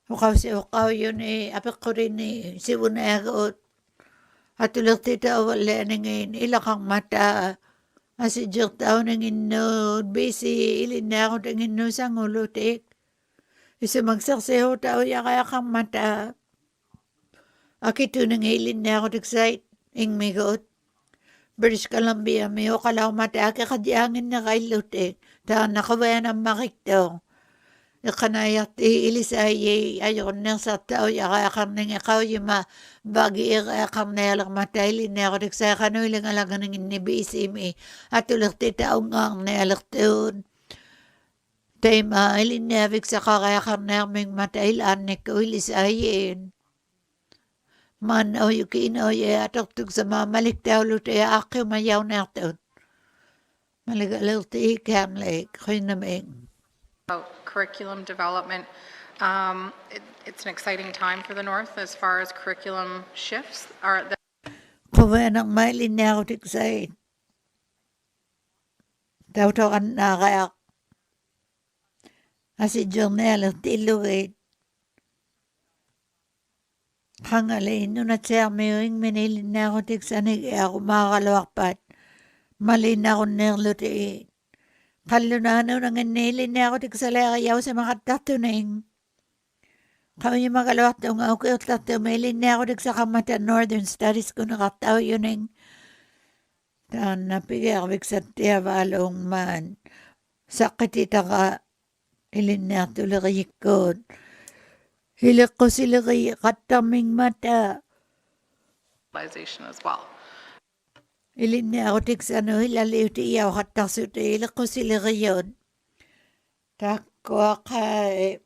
Ukaw si ukaw yun apik ko rin si unagot. At ulang tita wala nangin ilakang mata. Asi jok tao nangin no, basi ilin na ako nangin no sang ulutik. Isa magsakseho tao yakayakang mata. Akito nangilin na ako tiksait, ing migot. British Columbia, may ukalaw mata kadyangin na kay lutik. Ta nakawayan ang makikto. Ikanayak ti ilisay ayon nang sa tao yakayakang nang ikaw yung bagi yakayakang nayalang matay na ako tiksay kanulang alagang nang inibisi mi. At ulak ti tao ngang nayalak tiyon. Tema ilinavik sa kakayakang naming matay lanik ko ilisayin. Man o yukin o atok sa mamalik daw lute ako mayaw na ito. Maligalil ti kamlik koy naming. Curriculum development. It's an exciting time for the North as far as curriculum shifts. Kuwan ang mailin na ako tiksay. Tawtakan na kayak. Asi journal tiluwit. Hangalin nun at siya mayroong minilin na ako tiksanig ako makakalawakpat. Malin na ako nirlutiin. Kalunano nang inilin na ako tiksalaya kayaw sa mga tatuning. Kami yung makalawak daw nga ako yung tatu. Mailin na ako tiksakamata Northern Studies ko nakataw yun ng taan napigawik sa tiyabalong man. Sakitita ka ilin na tulirikod. Hilik ko sila kay kataming mata. As well. Ilin na ako tiksano hilaliw ti iyaw kataksuto. Hilik ko sila kayon. Takwa kay.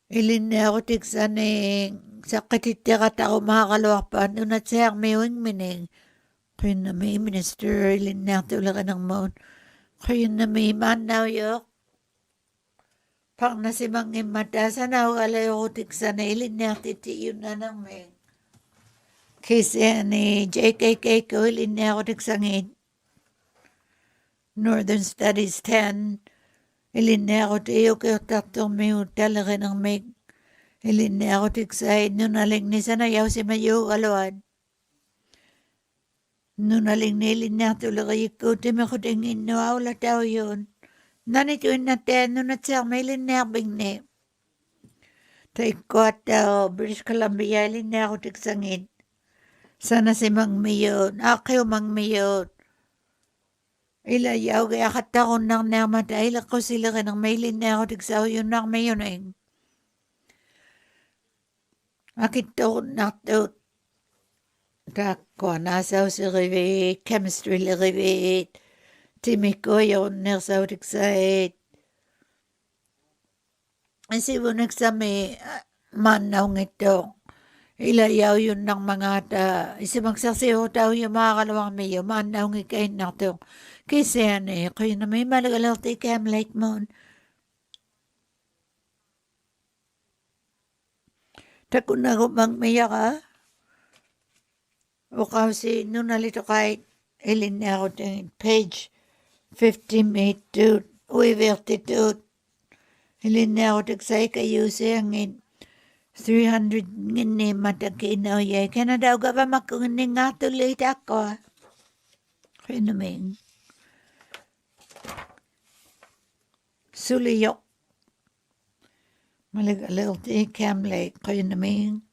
Ilin na ako tiksaning sakit iti katako makakalawak pa. Noon at siyang mayawing mining. Kaya na may minister ilin na tulakan ng maun. Kaya na may manaw yok. Pang nasimang imata sa nawalayo ko tiksanay ilin na titi yun na nang may. Kasi ni JKK ko ilin na ako tiksangin. Northern Studies 10. Ilin na ako tiyo kayo tatong may talaga ng may. Ilin na ako tiksay. Nunaling ni sanayaw si Mayo Kalawad. Nunaling ni ilin na talaga ko. Tima ko tingin no awla tao yun. Nanit yun natin nunat siya may ilin na bing ni. Tay ko at British Columbia ilin na ako tiksangin. Sana si Mang Mayon. Ako Mang Mayon. Ilayaw kaya katakon nang namatay. Ila ko sila ka nang mailin na ako tigsaw yun nang mayon eh. Akito natot. Tako nasaw si Rivit. Chemistry li Rivit. Timiko yun nasaw tigsait. Asi mo nagsami manaw ngito. Ilayaw yun ng mga ta. Isi magsasiho tao yung mga kalawang mayo. Manaw ngikain na ito. Kasi kayo na may malagalaw tayo kam like mo. Tako na kumang maya ka. O kasi nung nalito kahit ilin na ako tingin. Page 58 2MARCH2022. Ilin na ako tagsay kayo siyangin. 300 ngini matakinaw yay. Kaya na daw ka ba makungining nga tuloy ako. Kaya namin. Suliyok. Malagalaw ti kamlay. Kaya namin.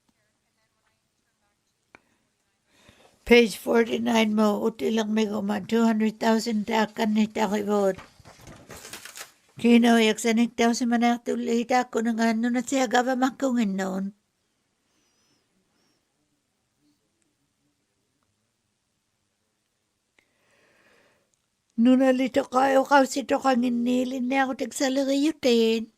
Page 49 mo. Uti lang may guma. 200,000 takan ni takibot. Kinawayak sa niktaw si manak tuloy ako ng ano na siya gaba makungin noon. Nunalito kayo sito kang inilin na ako tagsalagayutin.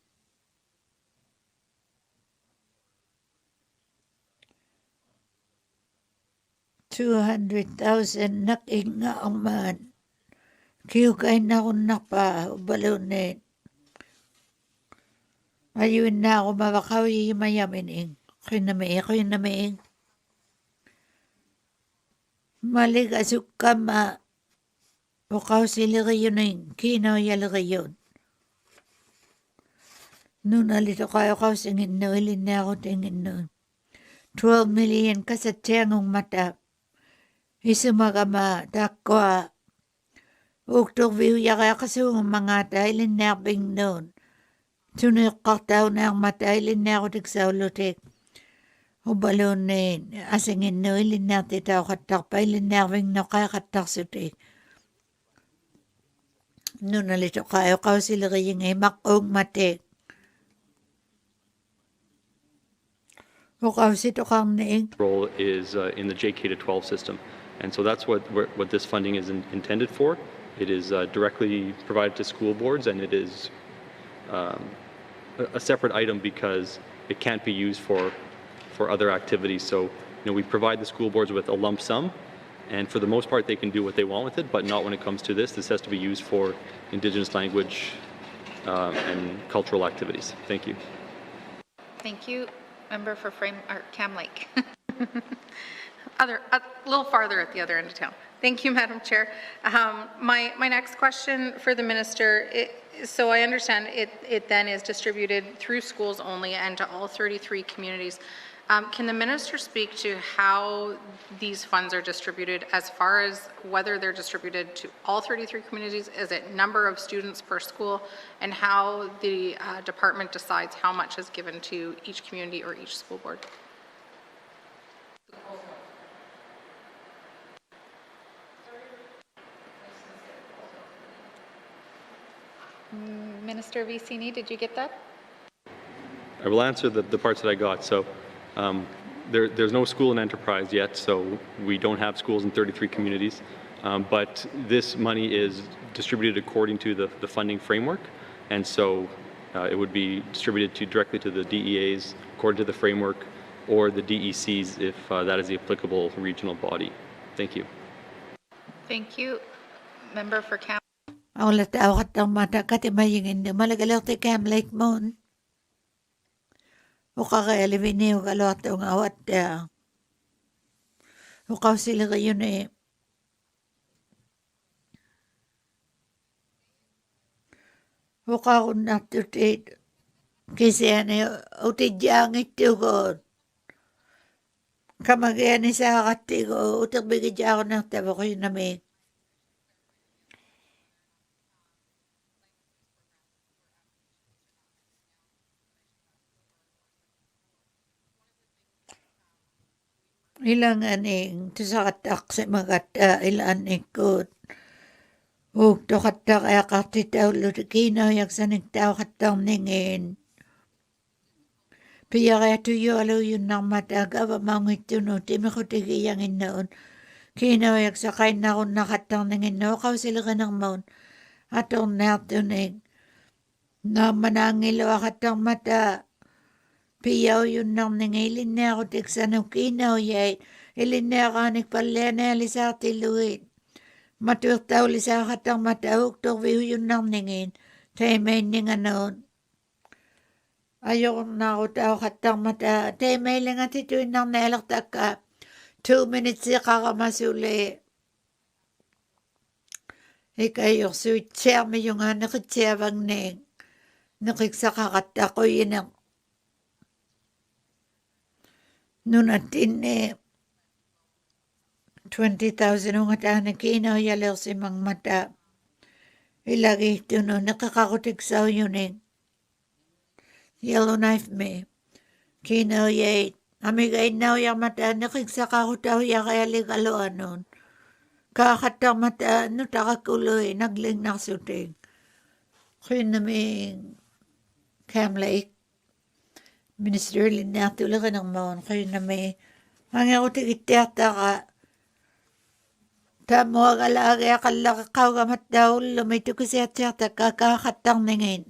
$200,000 naking nga ang man. Kiyukay na ako napa balunin. Ayun na ako mabakawi mayamin. Kaya na may. Malikasukama uqausiliriunin kiinaujaliriun. Nunalitoqayoqausinginnu ilinnearutinginnu. 12 million kasatiangung mata. Isumagama takwa. Ukturviujaqaqasuungung mangata ilinnearbingnuun. Tuniqqartaunaang mata ilinnearutiksaulutik. Ubalunin asinginnu ilinneartitauqattarpa ilinnearvingnoqaiqattarsutik. Nunalitoqayoqausiliriingi maqquung matik. Uqausitoqarniing. Role is in the JK to 12 system. And so that's what this funding is intended for. It is directly provided to school boards, and it is a separate item because it can't be used for other activities. So, we provide the school boards with a lump sum, and for the most part, they can do what they want with it, but not when it comes to this. This has to be used for Indigenous language and cultural activities. Thank you. Thank you. Member for Cam Lake. A little farther at the other end of town. Thank you, Madam Chair. My next question for the minister, so I understand it then is distributed through schools only and to all 33 communities. Can the minister speak to how these funds are distributed as far as whether they're distributed to all 33 communities? Is it number of students per school, and how the department decides how much is given to each community or each school board? Minister Vicini, did you get that? I will answer the parts that I got. So there's no school in enterprise yet, so we don't have schools in 33 communities. But this money is distributed according to the funding framework, and so it would be distributed directly to the DEAs according to the framework, or the DECs if that is the applicable regional body. Thank you. Thank you. Member for Cam. Aula tauqattang mata katimayingin malagalerte Cam Lake Moon. Uqaqaelivini uqaluartung awat uqausiliriyuni uqarunnartutit kisiani utijjaangittuguut kamagiani saaqattigu utirbigijaarunartavoqinamik ilanganing tusaqattaqsimagatta ilaannikkut uuktoqattaqaaqartitaullutikiinaujaksaniktaaqattarningin piyareatuyualuyunnarmata gavamaungittunut imiqutigiyanginnuun kiinaujaksaqainnarunнақаттарнingиннуу qausilerinermaun atorniartunik naamanaangilluaqattarmata piyauyunnarningi ilinniarutiksanuk kiinaujait ilinniaqaanik pallianialisaartilluit matuirtaulisaaqattarmata uuktorviuyunnarningin taimainnganuun ajornarutauqattarmata taimailangatituinnarnialertakka 2 minutes iqaramasuli ikayursuitsiarmiyungaaniqitsiavagniing neqiksaqaqattaquyine nunattinni 20,000 ungatahana kiinaujalersimangmata ilagiittunu neqiqarutiksaujuning Yellowknife me kiinaujait amigainnaujamata neqiksaqarutaujaqaaligaluanun kaaqattarmata nutaqakului naglinnarsuting qinnaming Cam Lake Minister linnaartuleqinermaun qinnami angerutigittiartaqa taammuagalaagiaqallaqiqqaugamataullumi tukisiatsiartakka kaaqattarningin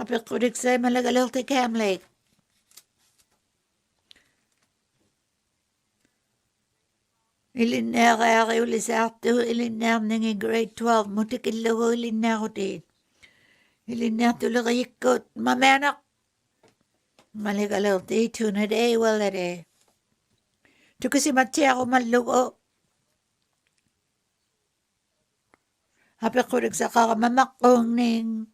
apiqqutiksai malagalerti Cam Lake ilinniaqaariulisaartu ilinniarningi grade 12 mutikillugu ilinniarutiin ilinniartuleqiyikkut mamianaq malagalerti tunade walade tukisimatsiaqumallugu Ape kurik sa kakamamakong ning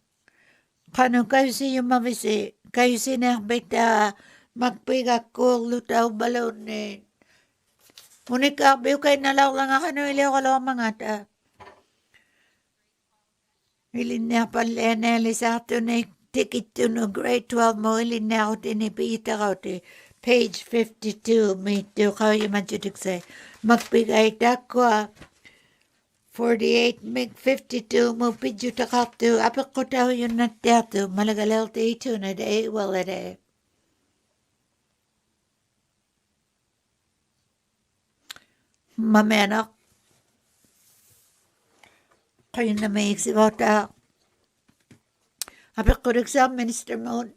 kano kayo siyo mavisi. Kayo sinakbita magpigakul lutaw balon nin. Unik akbiyo kayo nalaw lang kano iliw kalaw mga ta. Ilin niya palene lisato na ticket to no grade 12 mo ilin niya ako tinipita ko ti page 52 may to kayo majudik say magpigay takwa 48 meg 52 mo pidyo takakto apik ko tao yun na teato malagalel ti ito na day wala day. Mamenak kayo na may iksibota apik ko sa Minister Moon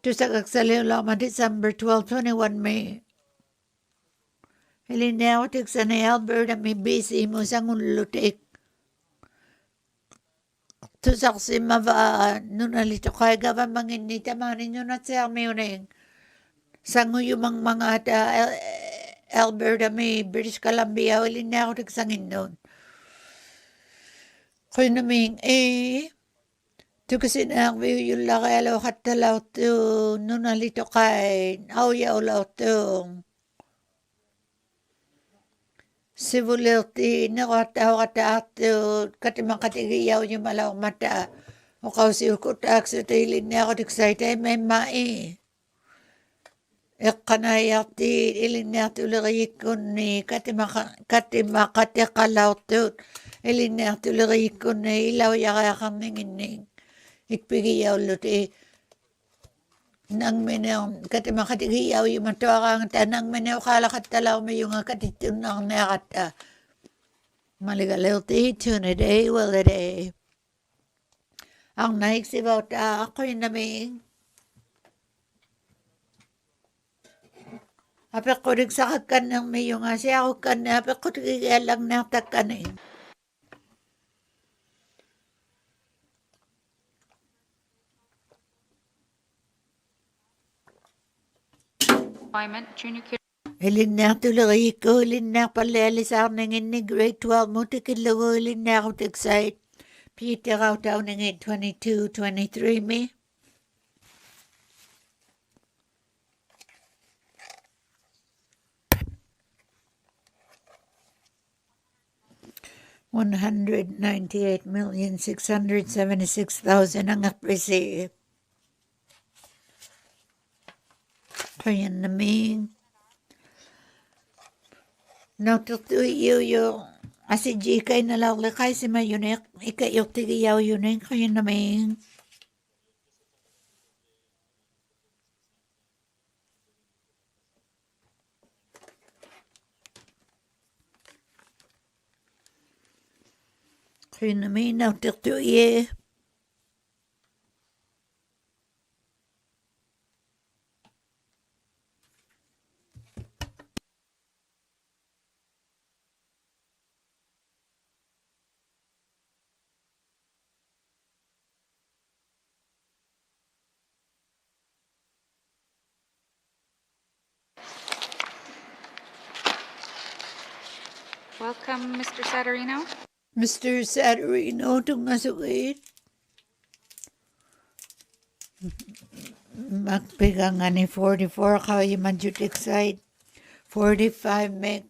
to sa kagsaliw lama December 12, 21 May Hilinaw tik sa na Alberta may busy mo sa ngulutik. Tusak si mava nunalito kaya gawa mangin ni tamanin nyo na siya may uning. Sa nguyumang mga ta Alberta may British Columbia hilinaw tik sa nginon. Kaya naming to kasi na yung lakalo katalaw to nunalito kay awyaw law to. Sivulilti nakataw katato katimang katigiyaw yung malaw mata o kausiw ko takso tailin na ako tiksaytay may mai kanayati ilin na tulirikon ni katima katikalaw to ilin na tulirikon ni ilaw yakakang ningining ikpigiyaw luti nang menaw katimang katigiyaw yung matuakang tanang menaw kalakat talaw may yung katitun ng nakata maligalil ti tuna day wala day ang naiksibaw ta ako yung naming apek ko rin sa kakan ng may yung asya ako kan na apek ko rin lang natakan eh. Ilin na tuloy ko, ilin na palalis ako nangin ni grade 12 mo, tikilago ilin na ako tiksayt. Peter ako tao nangin 22, 23 me. $198,676,000 ang appreciate. Kaya naming natutuyo yung asiji kay nalalakay si Mayunik ikayok tigiyaw yunik kaya naming natutuyo Welcome, Mr. Saturino. Mr. Saturino, itong nasugit. Magpigang nga ni 44 kayo manjutik side. 45 meg.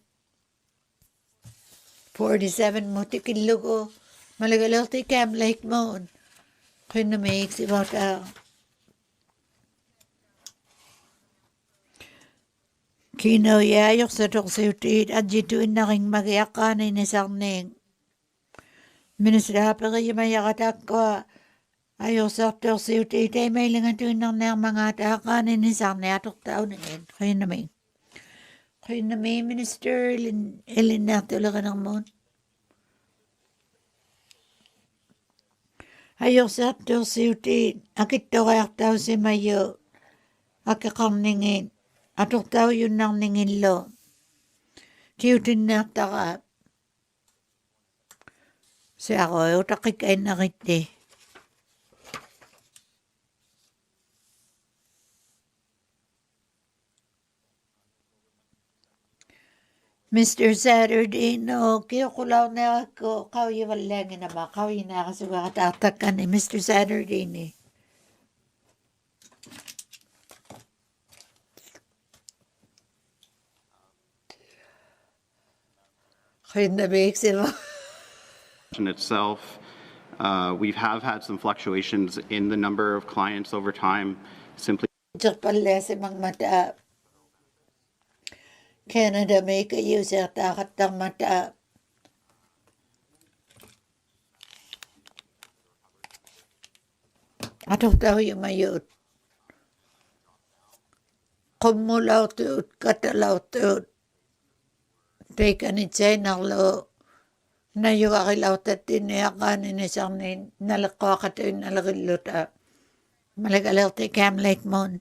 47 mo tikilugo. Malagalaw ti cam like mo. Kaya na may iksibaw tao. Kinayayok sa toksiyutid at jituin na king magyakanin ni Sarning. Ministra pa kayo mayakatak ko. Ayok sa toksiyutid ay may lingan tuin ng mga takanin ni Sarning atok tao na yun. Kaya na may minister ilin na tulakan ng mon. Ayok sa toksiyutid akit to kayak tao si Mayo akikang ningin. Atok tao yun nang ningin lo. Tiyutin na taka. Si ako, utakik ay nakiti. Mr. Saturday, no, kiyokulaw na ako, kauyo walangin na ba, kauyo na ako sa katatakan ni Mr. Saturday ni. Kayo na big sila. Itself, we have had some fluctuations in the number of clients over time, simply. Diyak pala sa mga mata. Canada may kayo sa takat ng mata. Atong tao yung mayot. Kumulaw tuot, katalaw tuot. Take an China lo. Na yung akilaw tatin niya kanin isang nalako katoy nalakiluta. Malagalaw te cam lake mon.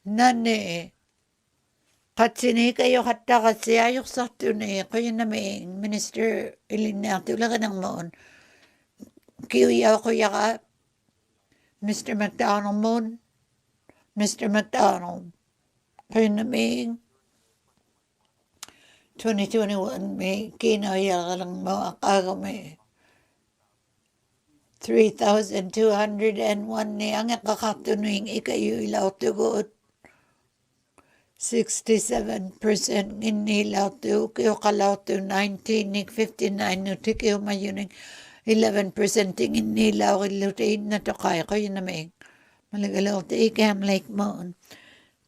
Nani. Katsini kayo kata kasi ayok sa tunay. Kayo na may minister ilina tulaga ng mon. Kiyaw ko yaka. Mr. McDonald mon. Mr. McDonald. Kayo na may 2021 may kinaya ka lang mo akaga may 3,201 ni ang kakatuning ikayo ilaw tugot 67% inilaw tu kayo kalaw tu 19 nig 59 no tikiyo mayuning 11% inilaw ilutin na to kayo na may malagalaw ti ikam like mo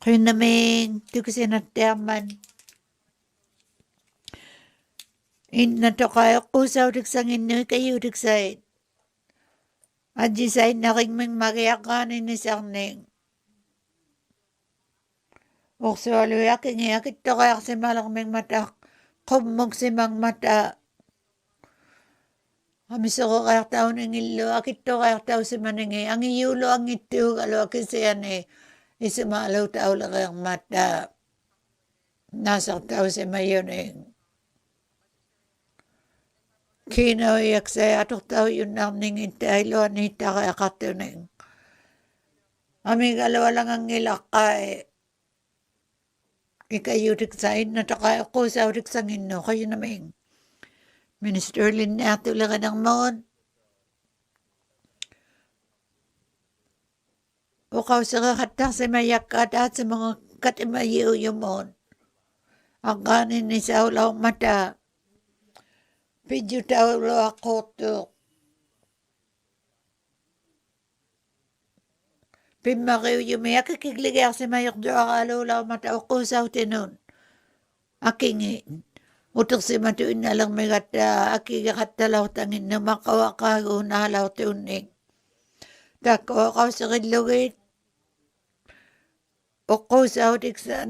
kayo na may tukusin na taman na to kayo kusaw diksangin nyo kayo diksay. Adjisay na ring ming magyakanin ni sang ning. Okso aluyak niya kito kayak si malang ming mata. Kumog si mang mata. Amiso ko kayak tao ng ilo. Akito kayak tao si maningi. Ang iyulo ang ito. Alo kasi yan isumalaw tao lang ang mata. Nasa tao si mayoning. Kinayak sa atok tao yun namning intay lo anita kaya katuning. Aming alawa lang ang ilakay. Ikayutik sa na to kaya ko sa utik sa ngino kayo naming. Minister Lynn na tulagan ng mon. O kaw sa kakata sa mayakat at sa mga katimayiw yung mon. Ang kanin ni sa ulaw mata. Pidyo tao lo ako to. Pimakiw yung may akikigligay si mayok do akalo lao mata ako sa utinon. Akingin. Utok si matuin na lang may gata akigakatalaw tangin na makawakago na halaw tuning. Tako ako sa kilugit. Oko sa utik sa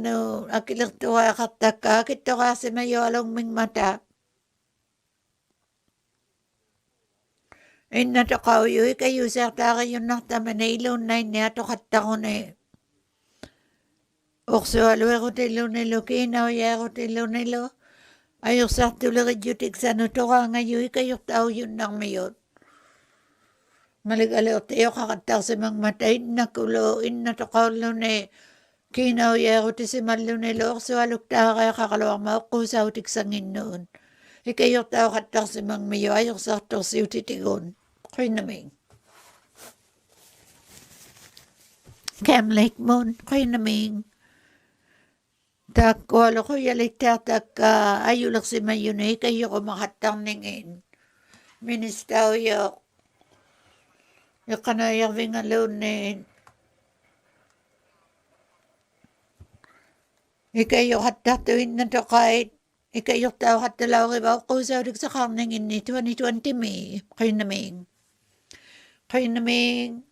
akilagto kaya kataka. Kito ka si mayo along ming mata. Inna to kauyo kayo sa taka yun nakta manilo na niya to katako na Okso alwe ko tilo nilo kinaw ya ko tilo nilo. Ayok sa tulad jutik sa no to ka ngayon kayo tao yun nang mayon. Maligalaw tayo kakataw sa mga matay na kulo inna to kaulo na kinaw ya ko ti si malo nilo. Okso alok ta kaya kakalawang mauko sa utik sa nginoon. Ikayo tao kataw sa mga mayo ayok sa to si utitigon. Kayo naming. Cam Lake Moon, kayo naming. Tako, alo ko yalitatak ayulak si mayunay, kayo ko makatang ningin. Ministaw yok. Yok ka na yung vingalunin. Ikayo hatatuin na to kahit. Ikayo tao hatalaw kibaw ko sa ulit sa kamningin ni 2020 May. Kayo naming. Kayo naming.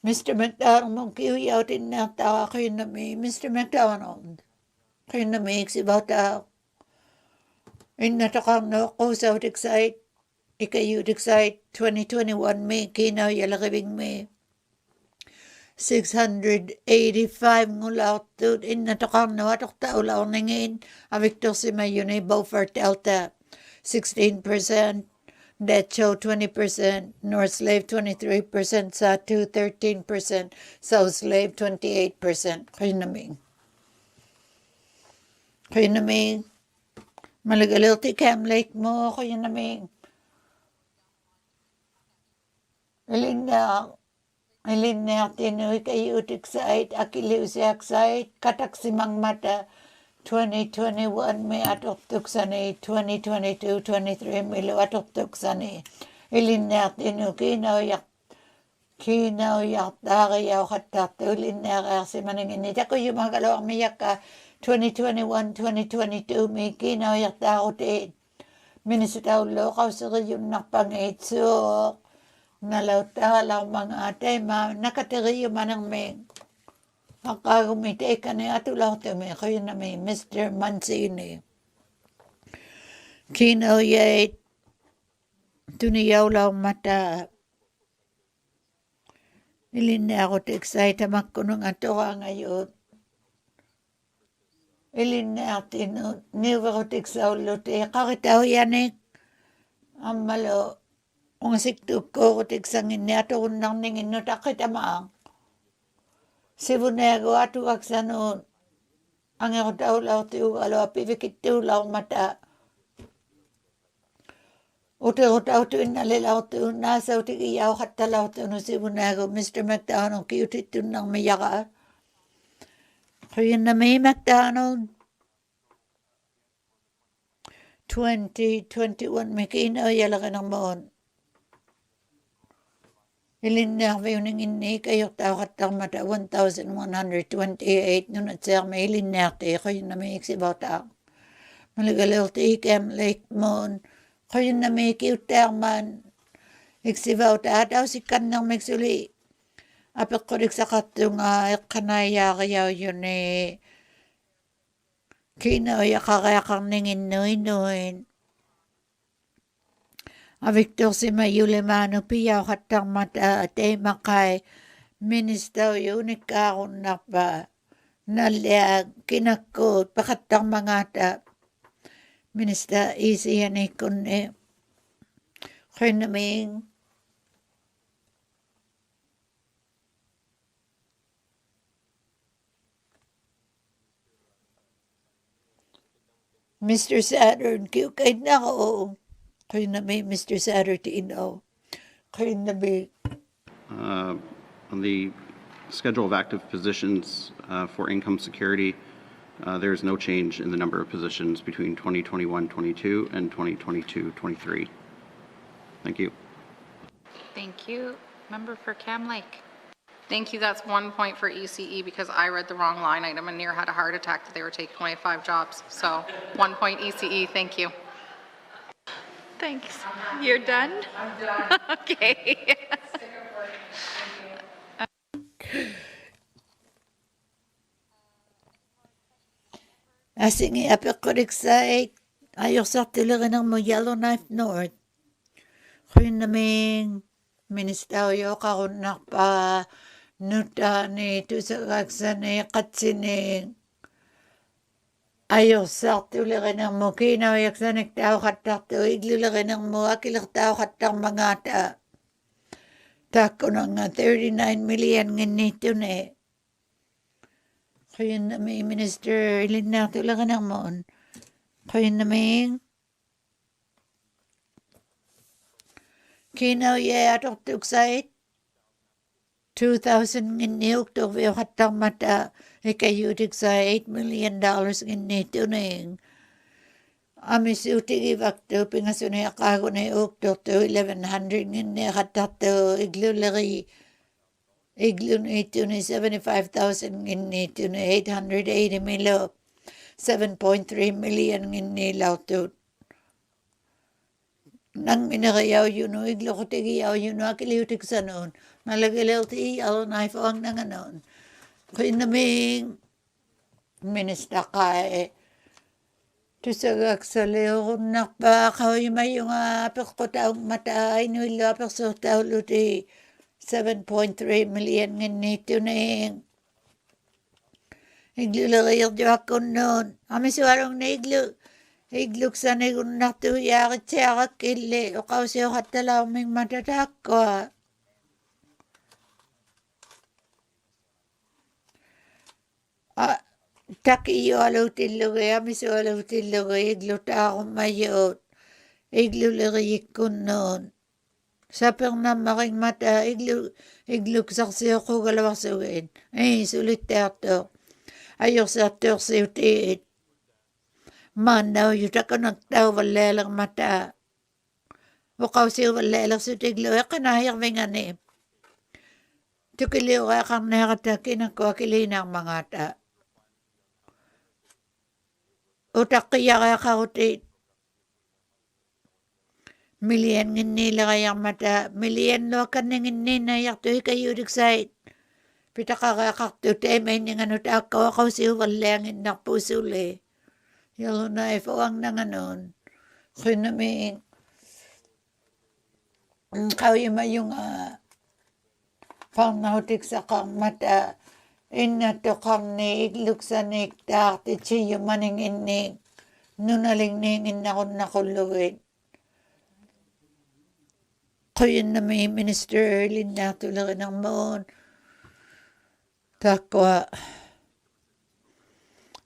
Mr. McDonald, mong kiwiyaw din na tawa kayo naming. Mr. McDonald. Kayo naming si Bata. Inatakam na ako sa utik site. Ikayo utik site 2021 May. Kinaw yalakibing May. 685 ngulaw to inatakam na watok tao lao nangin. Avictor si Mayunay Beaufort Delta. 16%. Dead Show 20%, North Slave 23%, Satu 13%, South Slave 28%. Kuya naming, malagalilti Cam Lake mo, kuya naming. Ilinna tinuy kayo tiksait, akiliw siyak sait, katak simang mata, 2021 may atok tuksani, 2022, 23 milo atok tuksani. Ilinna tinuy kinaw yak tagayaw katatu, ilinna kasi maningin nita ko yung mga kalawang miyak ka, 2021, 2022 may kinaw yak takotin. Minisitaw lo kaw sa yung nakpangitsok. Nalaw mga ate nakatiriyo manang may makagumite ka na atulaw tumi kayo na may Mr. Mancini. Kinaw yay tuniyaw law mata. Ilin na ako te-excite makunong ato ka ngayon. Ilin na atin niwa ko te-excite lote. Kakitaw yanik. Amalo. Kung siktup ko tiksangin niya ito kung nang ningin no takit amaang. Sibunego atu aksanon. Ang ako taulaw tiugalo apibikit tiulaw mata. Ute-utaw tuin nalilaw tuin nasa utigiyaw katalaw tuin sibunego Mr. McDonald kiutit tuin nang mayaka. Kaya na may McDonald. 2021 may kinaoyala ka ng mohon. Ilinna kayo ng inni kayo tao katang mata 1,128 nung natsaya may ilinna kayo na may iksibaw tao. Malagalaw ti Cam Lake Moon kayo na may kiutang man iksibaw tao si kanang magsuli. Apik ko rin sa katong kanaya kayaw yun kinaya kakayakang ningin nuin. Victor si Mayulemano piyaw katang mata at makay minister yun ikakon na pa nalyag kinakot pakatang mga ta minister isi yan ikon kaya naming Mr. Saturn kiyo kahit na ako kayo na may Mr. Saturday kayo na may On the schedule of active positions for income security, there is no change in the number of positions between 2021-22 and 2022-23. Thank you. Thank you. Member for Cam Lake. Thank you. That's 1 point for ECE because I read the wrong line item and near had a heart attack that they were taking 25 jobs. So 1 point ECE. Thank you. Thanks. You're done? I'm done. Okay. Asing iapik ko riksay ayok sa tilagan ng mo Yellowknife North. Kayo naming ministeryo kakunak pa nuta ni tusagaksa ni katsining ayok sa tilagan ng mo kinawayak sa nagtao katak to iglilagan ng mo akilak tao katang mga ta. Tako na nga 39 million nginito na Kayo na may minister ilin na tilagan ng mo. Kayo na may kinawya atok tuksait 2,000 nginiyok to vio katang mata ikayutik sa $8 million nginito na yung amisuti givakto pingaso na yakago na ukto to 1,100 nginiya katato iglulari iglun ito na 75,000 nginito na 880 milo 7.3 million nginilaw to nang minakayaw yun o iglo ko tigiyaw yun o akiliutik sa noon malagalaw ti iyaw na ifawang na nga noon kaya naming minista ka tusagak sa leo nakpa kaway may yung apik ko taong mata inuilo apik sa tao luti 7.3 million nginito na yung iglo lagayok diwa ko noon kami siwarong na iglo Igluksan igunartu yaaritseaqakkilli uqausiuqattalauming matataakkoa. Takijualuutillugi amisualuutillugi iglutaaqumayuut igluleriikkunnuun sapernammaring mata igluksarsiuqugalavasugiin sulitteartuuq ajorsaartuursiutiit maannaujutakanaktauvallealermata uqausiuvallealersut iqanaajirvingani tukiliuqaaqarniaqatakkinakkuakiliinaarmangata utaqqiyariaqarutit millianginniilerayarmata millianluakkanninginniinnaayartu ikayuuliksait pitaqariaqartu taimainninganut aakkawaqausiuvallianginnarpuusuli yalunai fuangnanganuun qunamiin qauyimayunga farnautiksaqqarmata innattoqarni igluksanik taartitsiyumaninginniik nunalingniinginnaqunnaqullugit quyunnami minister linnaartulerinermuun taakkua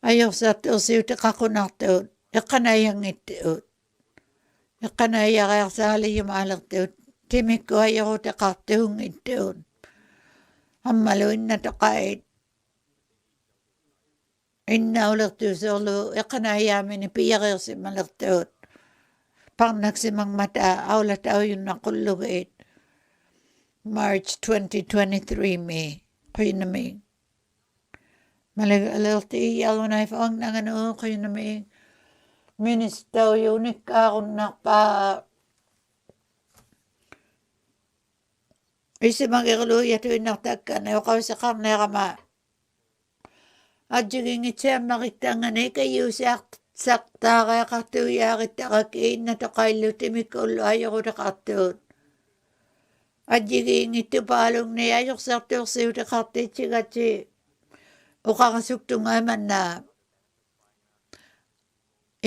ajorsaartuursiuteqaqunartuut eqqanaayangittuut eqqanaayariarsaaliumaalertuut timikku ajoruteqartuungittuut ammalu innatoqait innaulertuusorlu eqqanaayaamini piyariirsimalertuut parnaksimangmata aulataujunnaqullugit March 2023 mi quyunnami malalerti iyalunai fuangnanganu quyunnami ministaujunikkaarunnarpaa isimagerluuyatuinnartakkana uqauseqarneerama ajjugingitsaammaqittaangana ikayuusiaqsaqtaariaqartuuyaarittaraki innatoqaillu timikkullu ajoruteqartuut ajjigiingittupaalungni ajorsaartuursiuteqartitsigatsi uqarasuktungaamannaa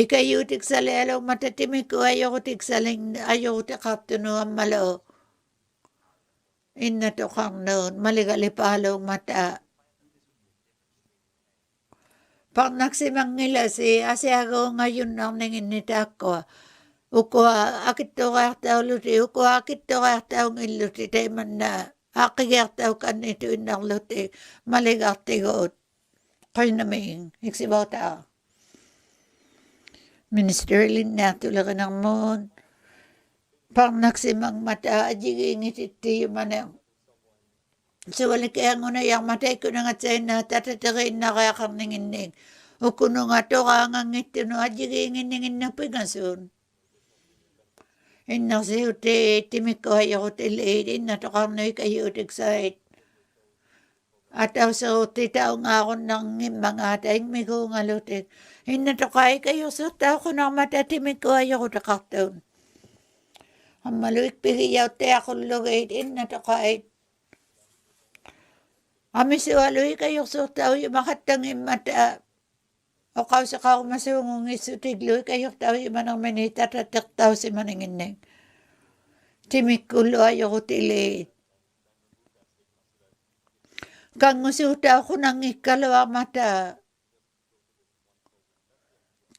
ikayuutiksalialummata timikku ajoruteqartunu ammalu innatoqarnuun maligalipaaluummata parnaksimangilasi asiaguungayunnarninginnitaakkua ukua akittuqaartaulluti ukua akittuqaartaungilluti taimanna aaqigiartaukkannituinnarluti maligartiguut quyunnamiin iksivautaa minister linnaartulerinermuun parnaksimangmata ajigiingitittiyumane suvalikeangunayarmata ikkunangatsainnaa tatateriinnariaqarninginniik ukkununga toraangangittunu ajigiinginninginnapingasuun innarsiuti timikkuajorutiliit innatoqarnu ikayuutiksait atauserutti taungaarunnarngimmangaata ingmiguungalutik innatoqaa ikayursuuttaaqqunarmata timikkuajoruteqartuun ammalu ikpigiyauttiaqullugiit innatoqait amisualu ikayursuurtaujumaqattangimmata oqauseqarumasuungungissutiglu ikayurtaujumanermini tatateqtausimaninginnik timikkullu ajorutiliit kangusuutauqunanngikkaluarmata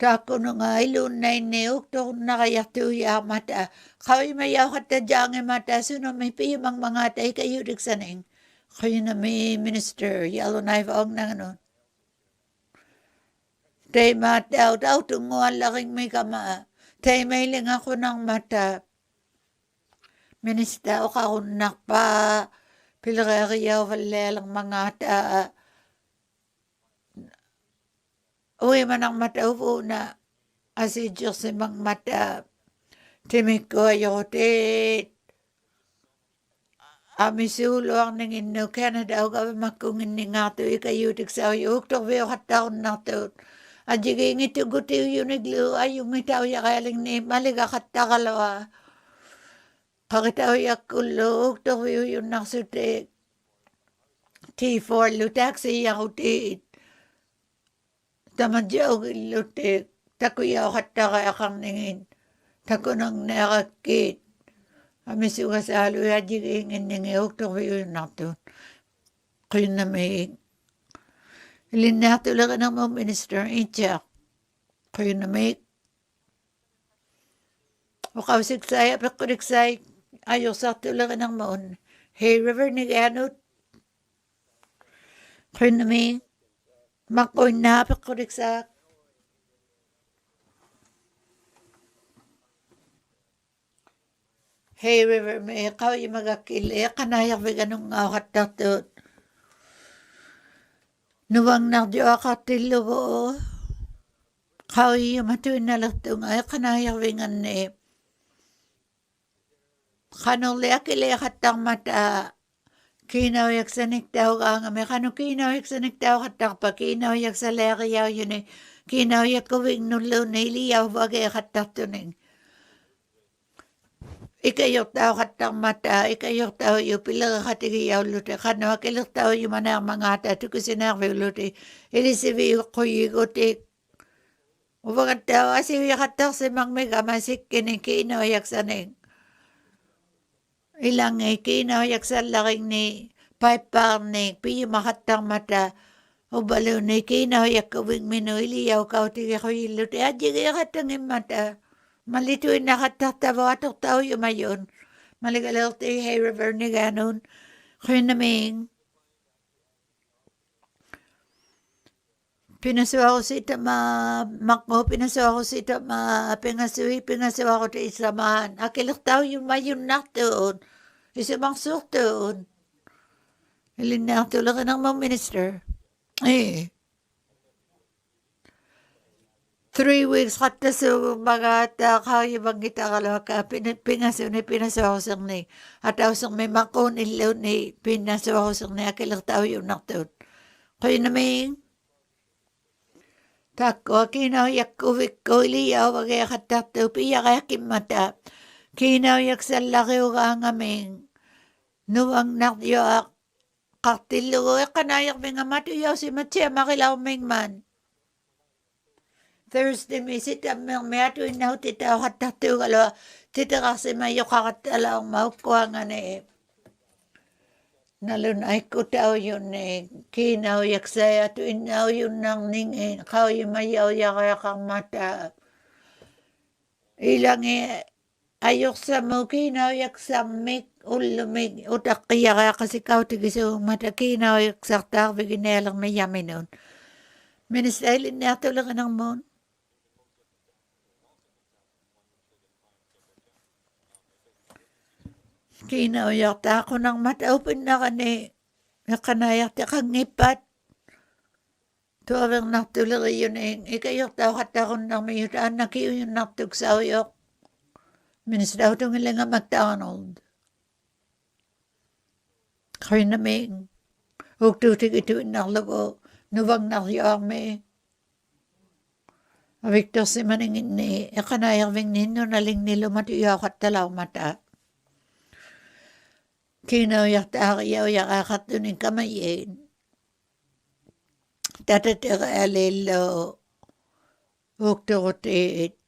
taakkununga iluunnainni uktorunaqayartuuyaarmata qauimayauqattajaangimata sunumi piyumangmangata ikayuutiksaning quyunnami minister yalunaivaongnanganun taimaatautunguallaringmikama taimailingaqunnarmata minister oqarunnarpaa pilereeriauvallialermangata uimanarmata uvuuna asijursimangmata timikkuajorutit amisuuluarninginnu Canada-ugavamakkunginningaartu ikayuutiksauju uktorviuqattarunnartuut ajigiingitugutiuyuniglu ajungitaujaqaling maligaqattaqalua qaqitaujakkullu uktorviuyunnarsutik T4 lutaksiyarutit tamajaugillutik takuya kattaka akang ningin. Takunang nakakit. Amisuga sa halu ya jigingin ningi uktok yun nato. Kaya na may ilinatulagan ng mga minister itya. Kaya na may ukawsiksay apikuriksay ayaw sa tulagan ng maon. Hey river ni ganot. Kaya na may makoy na apikuriksay. Hey river may ikaw yung magakili. Kanayak biganong katatut. Nuwang nakdiyo akatilo ko. Kau yung matuin na latung ay kanayak bingan ni. Kanong liakili katang mata. Kinaw yak sa niktaw ka nga may kanong kinaw yak sa niktaw katang pa. Kinaw yak sa liakiyaw yun eh. Kinaw yak kawing nulo na iliyaw bagay katatuning. Ikayok tao katang mata, ikayok tao yung pilaga katigiyaw lute, kano akilok tao yung manang mga ata, tukusinarve lute, ilisivi ko yugotik. Ubagat tao, asiwi katang si mang mega masik kini kinawayak sa ning. Ilang kinawayak sa laking ni paipar ni, piyo makatang mata, ubalo ni kinawayak kawing minu, iliyaw kao tigiyaw lute, adjigay katang mata. Malituin na katatawa atok tao yung mayon. Maligalil ti hey river ni ganon. Kaya naming pinasuwa ko si mako, pinasuwa ko si pinasuwa ko ti isamahan. Akilak tao yung mayon naktoon. Isamang suktoon. Ilin naktulang ng mga minister. 3 weeks kata so magata kaya bangita kala ka pinaso ako sang ni ataw sang may makon ilaw ni pinaso ako sang ni akilang tao yung naktot kaya naming tako kinaw yak kuvik ko iliyaw bagay katato piya kaya kimata kinaw yak sa laki o kangaming nuwang nakdiyo kartilo kanayak mga matuyaw si matya makilaw ming man Thursday may sita may ato inaw titaw katatu kalo tita kasi mayo kakatala ang maukuha nga na nalunay ko tao yun kinaw yaksay ato inaw yun nang ningin kao yung mayaw yakaya kang mata ilang ayok sa mo kinaw yaksang mik ulumig utak kaya kaya kasi kao tigisong mata kinaw yaksak tak biginelang may yamin nun Ministailin na ato lang ng mon Kinayak ta ako ng mata open na kani. Nakanayak ta kang ipat. Tuwang naktuloy yun ikayok ta katakon ng mayutaan na kiyo yung naktugsaw yok. Ministaw itong ilang McDonald. Kaya naming huktutig ito inaklago. Nuwang nakyang may. Victor si maningin ni. Kanayak ving nino naling nilo matiyak at talaw mata. Kinayak takiyaw yakakat doon yung kamayin. Tatatira alilo. Uktukutit.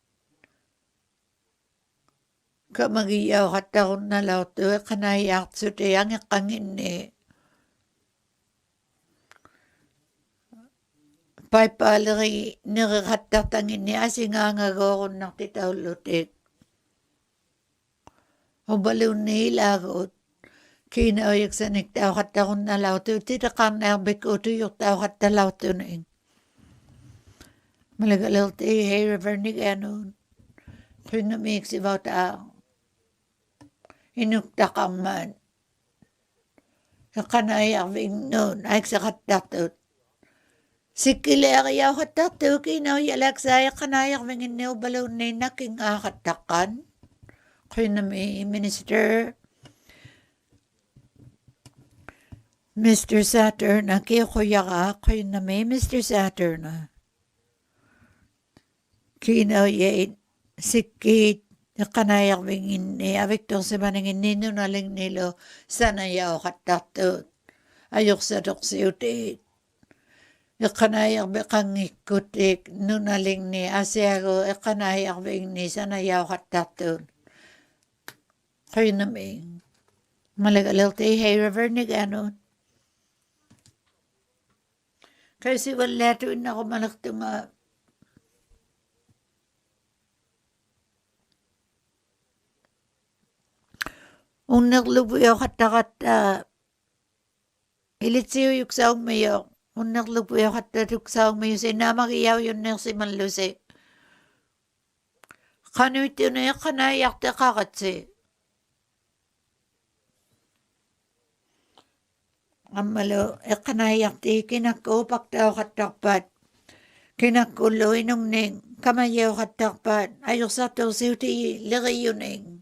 Kamagiyaw katakon na lauto. Kanayak suti ang ikangin ni. Paipalari nirikatatangin ni asingangagoron ng titaw lutik. Ubalun ni ilagot. Kinayak sa niktaw katakon na lauto. Titakang nabik o tuyok tao katalauto na ing. Malagalil ti hey river ni ganon. Pinamik si bawtaang. Inuktakang man. Kanayak ving nun. Ay sa katatot. Sikileriyaw katato. Kinawalak saya kanayak ving iniw balon na naking akatakan. Kinami minister. Mr. Saturn, kiyo kayo na may Mr. Saturn. Kinaw yain, sikit, kanayak bingin ni, Victor sa maningin nino naling nilo, sana yaw katatot. Ayok sa doksiyutit. Ikanayak bekang ikutik nunaling ni asiago ikanayak bing ni sanayaw katatun. Kayo naming malagalil ti hay river ni ganon. Kasi wala tuwin ako malakto nga unak lubuyo kata-kata ilitsiyo yuksaong mayo. Unak lubuyo kata yuksaong mayo sinamag iyaw yun na si Manlusi. Kano ito na yung kanayak ta kakatsi. Amalo, kanayak ti kinakupak tao katakpat. Kinakulo inong ning kamayaw katakpat. Ayok sa to siyo ti liriyo ning.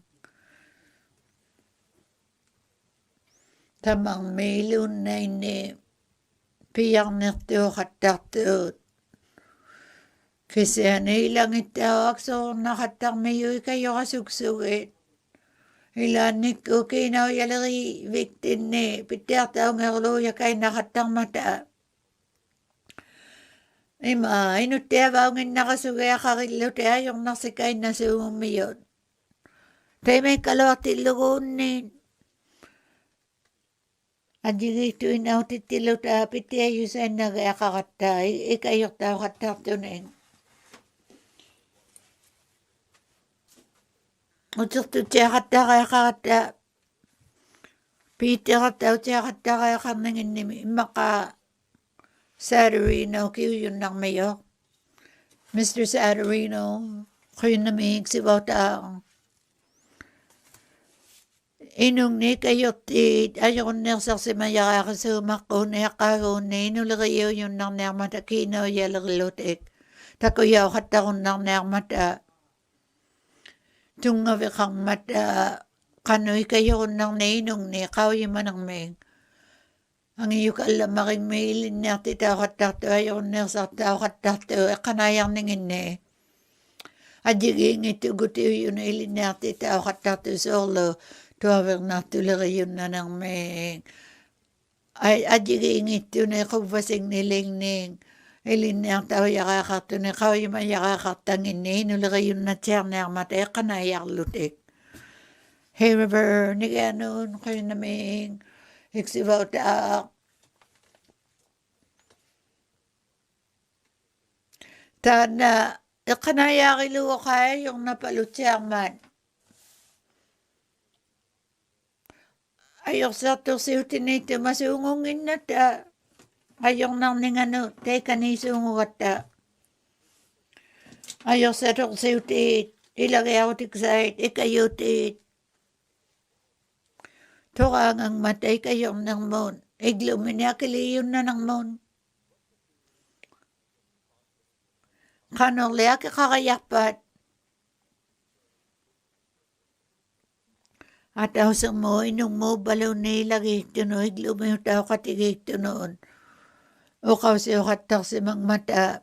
Tamang mailun na ini piyang nito katatut. Kasi ano ilang itawag so nakatak mayo kayo kasugsugit. Ilanik ko kinaw yalari victim ni pitak tao ngalo ya kay nakatang mata. Ima inutewa ngin nakasugaya kakilo tayo yung nasikay na sa umiyon. Tayo may kalawati lugunin. Adjigi tu inaw titilo ta piti ayu sa nagakakata ikayok tao katak tuning. Utuk tu tiya kata kaya kata piti kata tiya kata kaya kamingin ni maka Sadarino kiyo yun lang mayo. Mr. Sadarino kayo namig si Bauta. Inong ni kayo ti ayaw nersak si maya kasumak ko na kaho na inulagayo yun ng nermata kino yalaglutik. Takuyaw katakon ng nermata. Tungawi kang mata kanoy kayo ng nainong ni kayo manang meg. Ang iyo kaalam making mailin niya ti tao katakto ayaw nersak tao katakto kanayang ningin ni. Adjiging ito guti yun ilin niya ti tao katakto solo. Tuwag na tulari yun na ng may adjiging ito na kubasing nilingning. Ilin niya tao yakakato na kaw yung mayakakatangin ni. Nulari yun na tiyak na matay kanayak lutik. Hey river, ni ganon kayo naming iksibaw taak. Tana, kanayak iluwa kayo yung napalutiyang man. Ayok sa to si utinito masungungin na ta. Ayok nang ningano, teka ni sungungat ta. Ayok sa to si utit, ilagay ako tiksait, ikayutit. Tukang ang matay kayong ng mon, igluminyakiliyon na ng mon. Kanong leak kakayapat. At ako sa mo, inong mo balaw nilagay ito no, iglumiyo tao katigay ito noon. O kaw siyo katak si mang mata.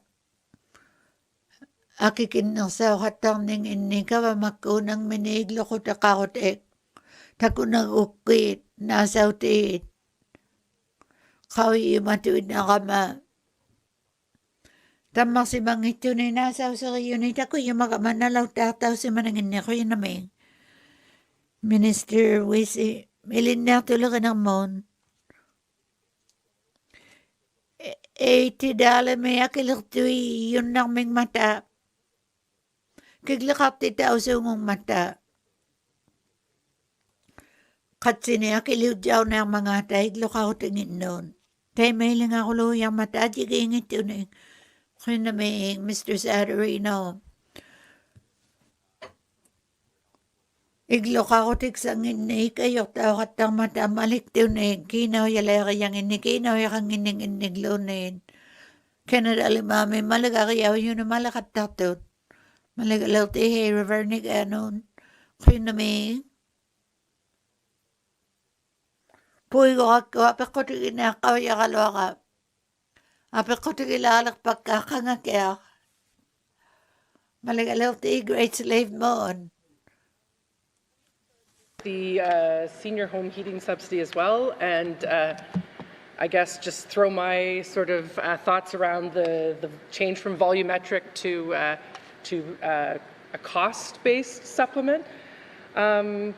Akikin ng sao katak ning inni ka, makunang miniglo ko takakotek. Takunang ukit, nasaw tiit. Kaw matuwid na kama. Tamang si mang ito na nasaw sa kayunit ako, yung magamanalaw tataw si manangin niya ko, yun namin. Minister Wisi, milinya tulog ng mon. $80 may akilaktuy yun ng ming mata. Kiglakap ti tao sa umong mata. Katsini akiliw jaw na ang mga taig lukaw tingin nun. Tay may lang ako luyang mata, jigingit yun eh. Kaya na may Mr. Sadarino. Iglo ka ko tiksang inni kayo tao katang mata malik tunin kinaw yala kayang inni kinaw yakang inning lunin. Canada limami malagayaw yun na malakat tatut. Malagalaw ti hey river ni ganon. Kaya na may puy ko ako apek ko tiginakaw yakalaw ka. Apek ko tigilalak pagkakangakyak. Malagalaw ti great slave mon. The senior home heating subsidy as well, and I guess, just throw my sort of thoughts around the change from volumetric to a cost-based supplement. To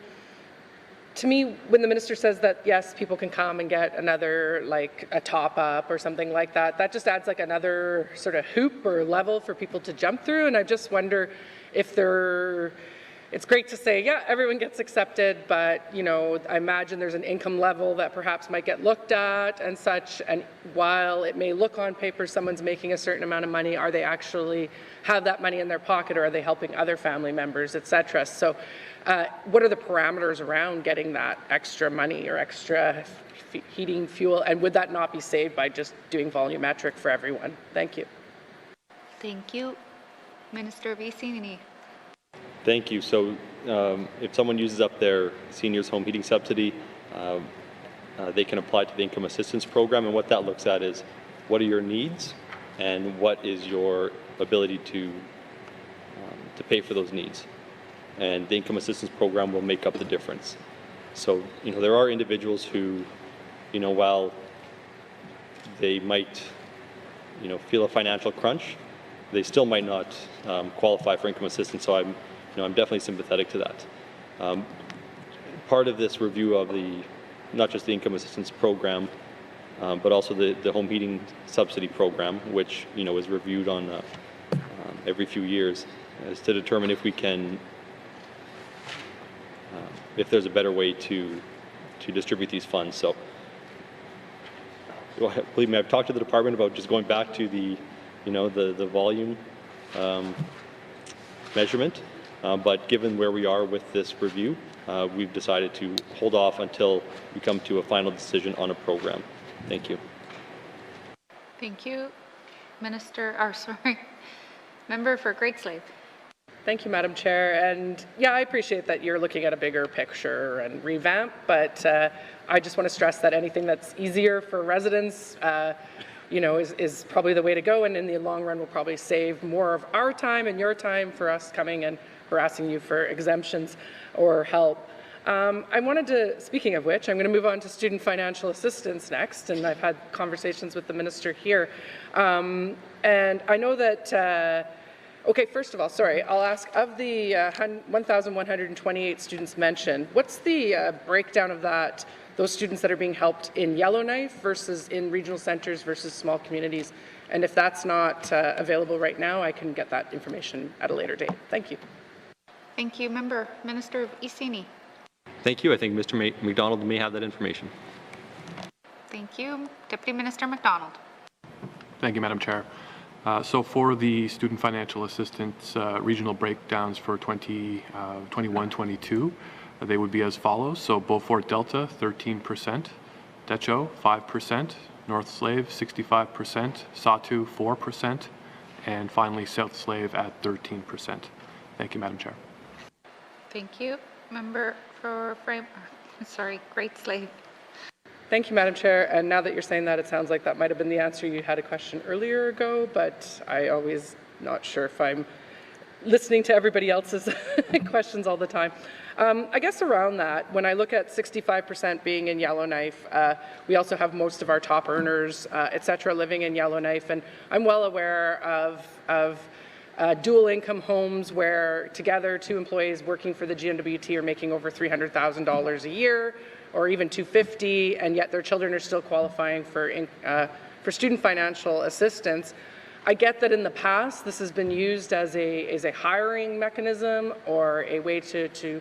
me, when the minister says that, yes, people can come and get another, like a top up or something like that, that just adds like another sort of hoop or level for people to jump through. And I just wonder if it's great to say, yeah, everyone gets accepted, but, you know, I imagine there's an income level that perhaps might get looked at and such. And while it may look on paper someone's making a certain amount of money, are they actually have that money in their pocket, or are they helping other family members, et cetera? So what are the parameters around getting that extra money or extra heating fuel? And would that not be saved by just doing volumetric for everyone? Thank you. Thank you. Minister of Iceni. Thank you. So if someone uses up their seniors home heating subsidy, they can apply to the income assistance program, and what that looks at is what are your needs and what is your ability to pay for those needs. And the income assistance program will make up the difference. So, you know, there are individuals who, you know, while they might, you know, feel a financial crunch, they still might not qualify for income assistance. So I'm definitely sympathetic to that. Part of this review of not just the income assistance program, but also the home heating subsidy program, which, you know, is reviewed on every few years, is to determine if we can, if there's a better way to distribute these funds. So, believe me, I've talked to the department about just going back to the volume measurement. But given where we are with this review, we've decided to hold off until we come to a final decision on a program. Thank you. Thank you. Member for Great Slave. Thank you, Madam Chair. And yeah, I appreciate that you're looking at a bigger picture and revamp, but I just want to stress that anything that's easier for residents you know, is probably the way to go, and in the long run will probably save more of our time and your time for us coming and harassing you for exemptions or help. I wanted to, speaking of which, I'm going to move on to student financial assistance next, and I've had conversations with the minister here. And I know that, okay, first of all, sorry, I'll ask, of the 1,128 students mentioned, what's the breakdown of that? Those students that are being helped in Yellowknife versus in regional centres versus small communities. And if that's not available right now, I can get that information at a later date. Thank you. Thank you. Minister of Iceni. Thank you. I think Mr. McDonald may have that information. Thank you. Deputy Minister McDonald. Thank you, Madam Chair. So for the student financial assistance regional breakdowns for 2021-22, they would be as follows. So Beaufort Delta, 13%, Decho, 5%, North Slave, 65%, Satu, 4%, and finally South Slave at 13%. Thank you, Madam Chair. Thank you. Member for Great Slave. Thank you, Madam Chair. And now that you're saying that, it sounds like that might have been the answer you had a question earlier ago, but I always not sure if I'm listening to everybody else's questions all the time. I guess around that, when I look at 65% being in Yellowknife, we also have most of our top earners, et cetera, living in Yellowknife. And I'm well aware of dual income homes where together two employees working for the GNWT are making over $300,000 a year, or even $250,000, and yet their children are still qualifying for student financial assistance. I get that in the past this has been used as a hiring mechanism or a way to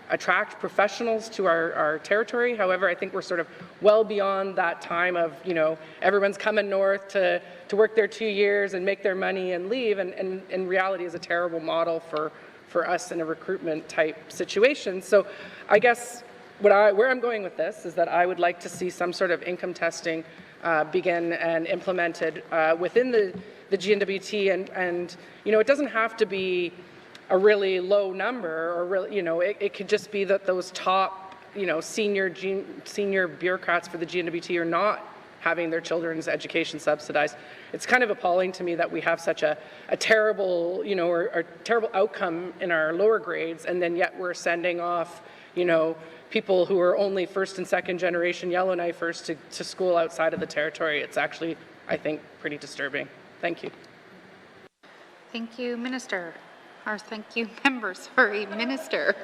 attract professionals to our territory. However, I think we're sort of well beyond that time of, you know, everyone's coming north to work their 2 years and make their money and leave, and in reality is a terrible model for us in a recruitment type situation. So I guess where I'm going with this is that I would like to see some sort of income testing begin and implemented within the GNWT, and you know, it doesn't have to be a really low number, or really, you know, it could just be that those top, you know, senior bureaucrats for the GNWT are not having their children's education subsidized. It's kind of appalling to me that we have such a terrible, you know, or terrible outcome in our lower grades, and then yet we're sending off, you know, people who are only first and second generation Yellowknifers to school outside of the territory. It's actually, I think, pretty disturbing. Thank you. Thank you, Minister. Or thank you, members. Sorry, Minister.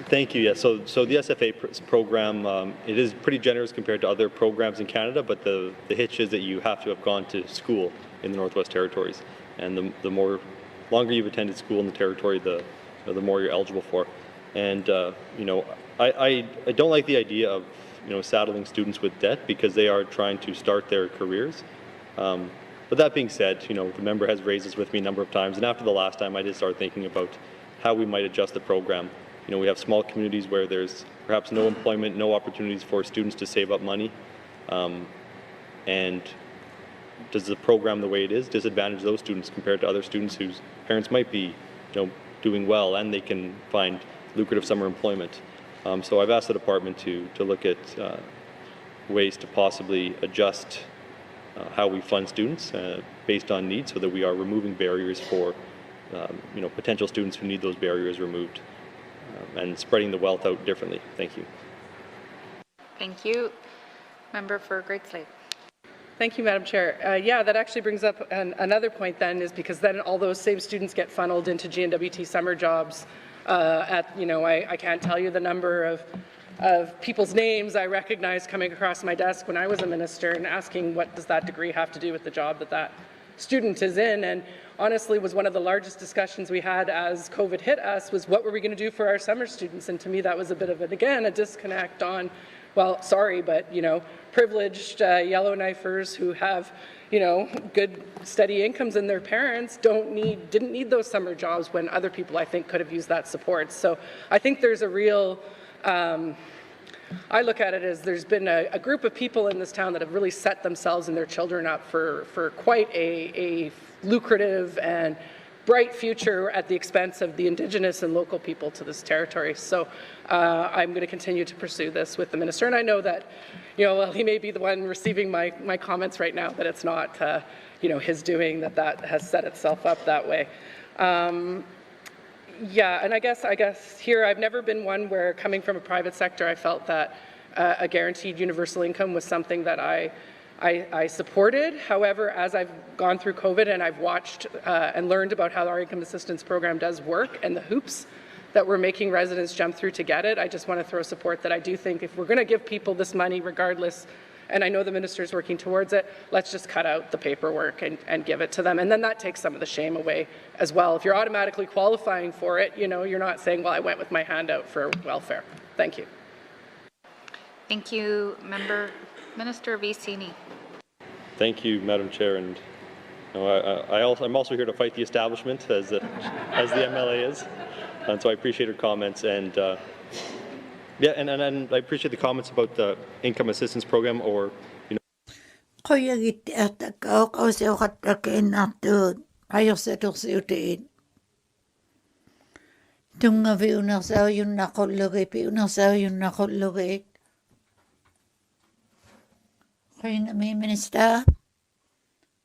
Thank you. Yeah. So the SFA program, it is pretty generous compared to other programs in Canada, but the hitch is that you have to have gone to school in the Northwest Territories, and the more longer you've attended school in the territory, the more you're eligible for. And you know, I don't like the idea of saddling students with debt because they are trying to start their careers. But that being said, the member has raised this with me a number of times, and after the last time, I did start thinking about how we might adjust the program. We have small communities where there's perhaps no employment, no opportunities for students to save up money, and does the program the way it is disadvantage those students compared to other students whose parents might be, doing well and they can find lucrative summer employment? So I've asked the department to look at ways to possibly adjust how we fund students based on need, so that we are removing barriers for potential students who need those barriers removed, and spreading the wealth out differently. Thank you. Thank you. Member for Great Slave. Thank you, Madam Chair. Yeah, that actually brings up another point then, is because then all those same students get funneled into GNWT summer jobs I can't tell you the number of people's names I recognized coming across my desk when I was a minister and asking, what does that degree have to do with the job that student is in? And honestly, was one of the largest discussions we had as COVID hit us was, what were we going to do for our summer students? And to me, that was a bit of a disconnect on, well, sorry, but privileged Yellowknifers who have good steady incomes, and their parents didn't need those summer jobs when other people, I think, could have used that support. So I think there's a real, I look at it as there's been a group of people in this town that have really set themselves and their children up for quite a lucrative and bright future at the expense of the Indigenous and local people to this territory. So I'm going to continue to pursue this with the minister, and I know that well, he may be the one receiving my comments right now, that it's not his doing that has set itself up that way. Yeah, and I guess here I've never been one where, coming from a private sector, I felt that a guaranteed universal income was something that I supported. However, as I've gone through COVID and I've watched and learned about how our income assistance program does work and the hoops that we're making residents jump through to get it, I just want to throw support that I do think if we're going to give people this money regardless, and I know the minister is working towards it, let's just cut out the paperwork and give it to them. And then that takes some of the shame away as well. If you're automatically qualifying for it, you're not saying, well, I went with my hand out for welfare. Thank you. Thank you, Minister Vicini. Thank you, Madam Chair. And I'm also here to fight the establishment, as the MLA is. And so I appreciate her comments, and yeah, and I appreciate the comments about the income assistance program, or Kuya giti at ako kasi ukatakin nato ayaw sa tuksiutiin. Tunga piunang sao yung nakulugay, piunang sao yung nakulugay. Kuya na may minister,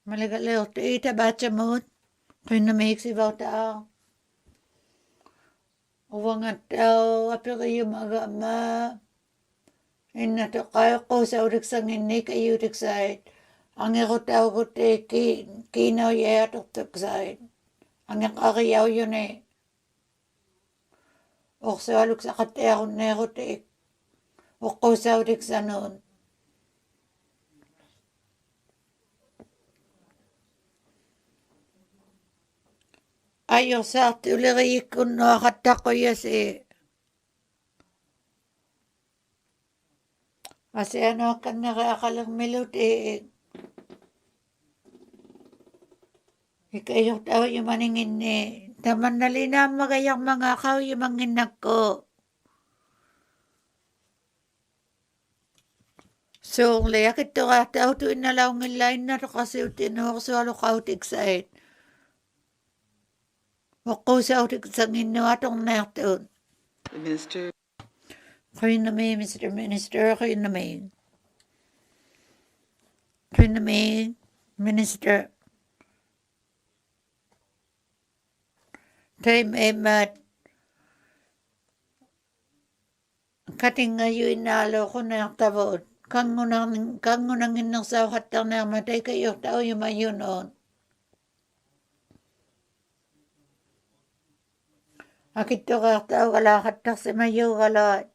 malagaleo ita baca mood, kuya na may iksibaw tao. Uwangat tao, apil kayo magama. Inato kayo ko sa urik sang ini kayo urik side. Ang ako tao ko te kinaw ya tuk side. Ang akayaw yun eh. O sa aluk sa kate ako na ako te. O ko sa urik sa noon. Ayaw sa tuliri ko no kata ko yasi. Kasi ano kan nakakalang melodi. Ikayo tao yung maningin ni. Taman nalina magayang mga kao yung manginak ko. So, layak ito ka tao to inalaw ng line na to kasi utinuha ko sa alo ka utik-side. Wako sa utik sa ngino atong natin. Minister. Kayo na may, Mr. Minister, kayo na may. Kayo na may, Minister. Time emat. katingayu inalo ko na tavod. Kang unang inang sa hatta na matay kayo tao yung mayunon. Akit to ka tao kala hatta sa mayo kala.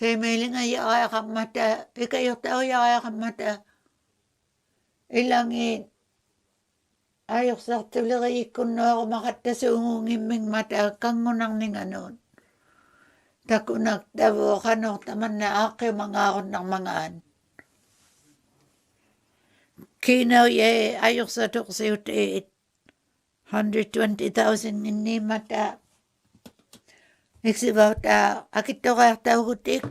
Tay mailing ay kaya kang mata. Ikayo tao kaya kang mata. Ilangin. Ayok sa tuloy ikon na ako makata sa ungungiming mata kang unang ning anon. Tako nagtabo ka no taman na ako mga akon ng mga an. Kinaw ye ayok sa tuksiyot 120,000 ini mata. Iksibaw ta akit to ka tao hutik.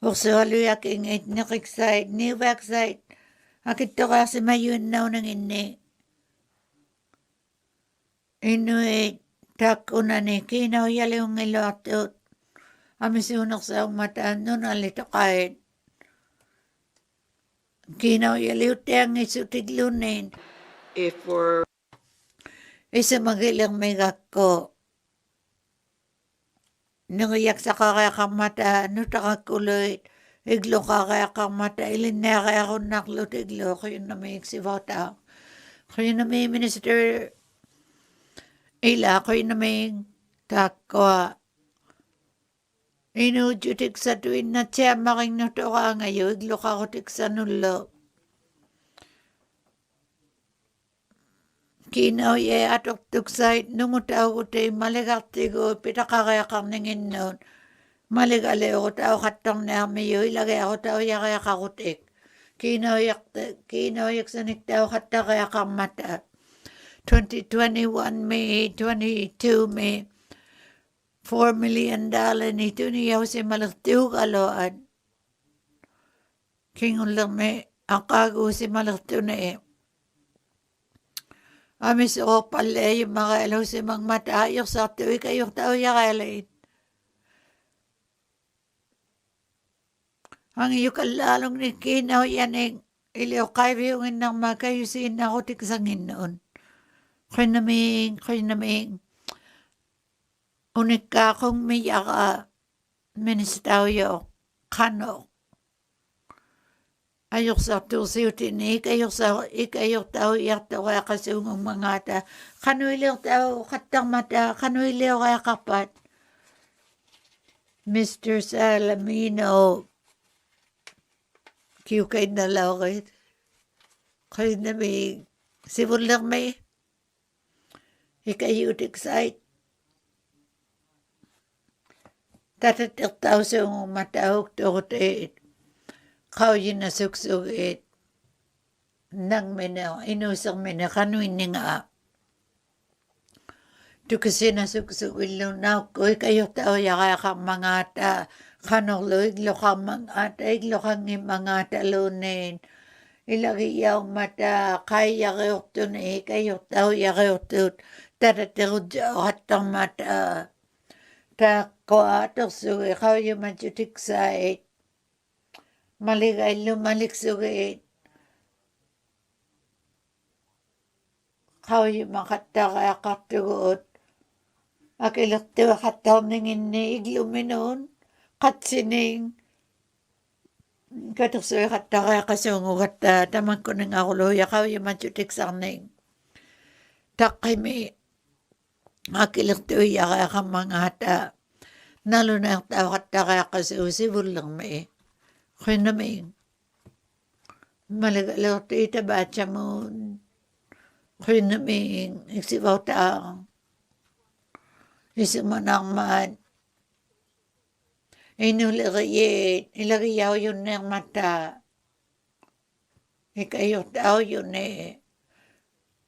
Ukso haluyak ingit nikikside ni backside. Akit to kasi mayun na nang ini. Inuit tako na ni kinaw yali yung ilotot. Amisunak sa umataan nun alito kahit. Kinaw yali utang isutiglunin. If we're... Isa magilang may gako. Nangiyak sa kakayakang mata, nutakakuloy. Iglo kakayakang mata, ilin na kaya akong naklot iglo. Kayo na may iksibota. Kayo na may minister. Ila, kayo na may takwa. Inujutik sa tuwin na siya making nutuka ngayon. Iglo kakutik sa nulo. Kinaw ye atok tuksay nungutaw ko tayo maligatigo pitakakayakang ningin nun. Maligale ako tao katong na mayo ilagay ako tao yakaya kakutik. Kinaw yak sanik tao katakayakang mata. 2021 May 22 May $4 million nito niyaw si malaktiw kaloan. Kingon lang may akago si malaktiw na Amis o pala yung mga ilaw si mga mata ayok sa tuwi kayong tao yakalain. Ang iyo kalalong ni kinaw yan iliw kayo yung inang makayusin na ako tiksangin noon. Kaya naming unik ka kung may yaka ministawyo kano. Ayok sa tusiutin ikayok tao yak tao kaya kasungong mga ta. Kano iliw tao katang mata, kano iliw kaya kapat. Mr. Salamino, kiyo kayo nalawit. Kayo na may, sibol lang may, ikayutik site. Tatatik tao sa mata hukto Kau yun na suksugit nang mina, inusang mina, kanuin ni nga. Tu kasi na suksugit lo na ko, kayo tao yakaya kang mga ta, kanong lo, iglo kang mga ta, iglo kang mga ta lunin. Ilagi yaw mata, kaya yakayok to na kayo tao yakayok to, tatatirod yaw hatang mata. Ta ko atok sugi, kau yung majutik sa Maligay lumalik sugit. Kau yung makata kaya katugot. Akilok tiwa kataw ningin ni igluminon. Katsining. Katuksoy kata kaya kasungo kata. Taman ko nang ako loya. Kau yung majutik sarning. Takimi. Akilok tiwa kaya kamangata. Nalo na yung tao kata kaya kasusi. Bulang may. Kaya namin, malagalaw ito bacha mo. Kaya namin, iksibaw taang. Isumanang man. Inulagayit, ilagayaw yun ng mata. Ikayo tao yun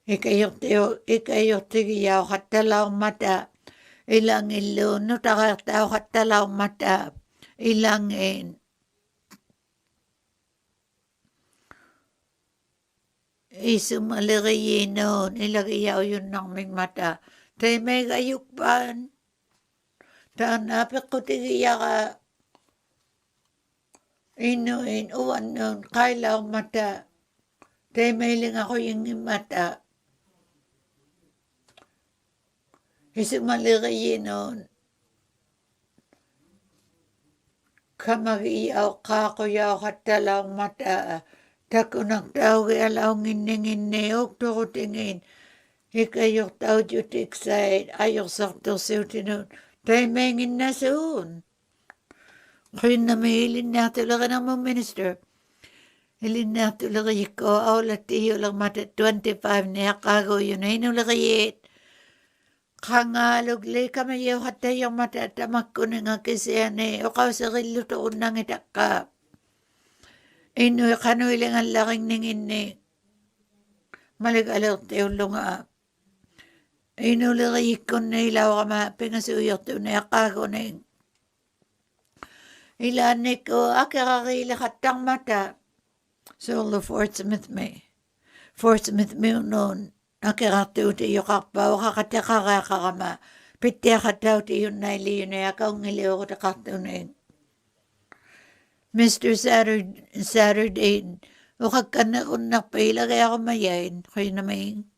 Ikayo tigiyaw katalaw mata. Ilang ilo, nutakataw katalaw mata. Ilangin. Isumalagayin noon, ilagayaw yun ng may mata. Tayo may gayukpan. Tanapik ko tigiya ka. Inuin, uwan noon, kailaw mata. Tayo may ling ako yung mata. Isumaliri noon. Kamagiyaw kakuyaw katalang mata. Takunak tawgi alaw nginni ok tingin. Ikayok tau jutik side. Ayok sakto siuti noon. Taimengin na soon. Kaya na mahilin na talaga ng mga minister. Hilin na talaga ko. Awla tiyo lang mata 25 na kago yun. Hinulagayit. Kangalog le kamayaw hatayang matatamak ko nga kisiyane o kausarilo to unang itakap. Ino kanuilang ang laking ningin ni maligalaw tayo lunga. Ino lirikon na ilaw kama pingasuyok to na akago na ilanik ko akakakila katang mata. So lo Fort Smith me noon. Nakiratu ti yukakpa, wakakatakakakama. Pityakataw ti yun na iliyo na yakaw ngiliyo ko takatunin. Mr. Saturday, wakakana unak pa ilagay ako mayayin. Kayo naming.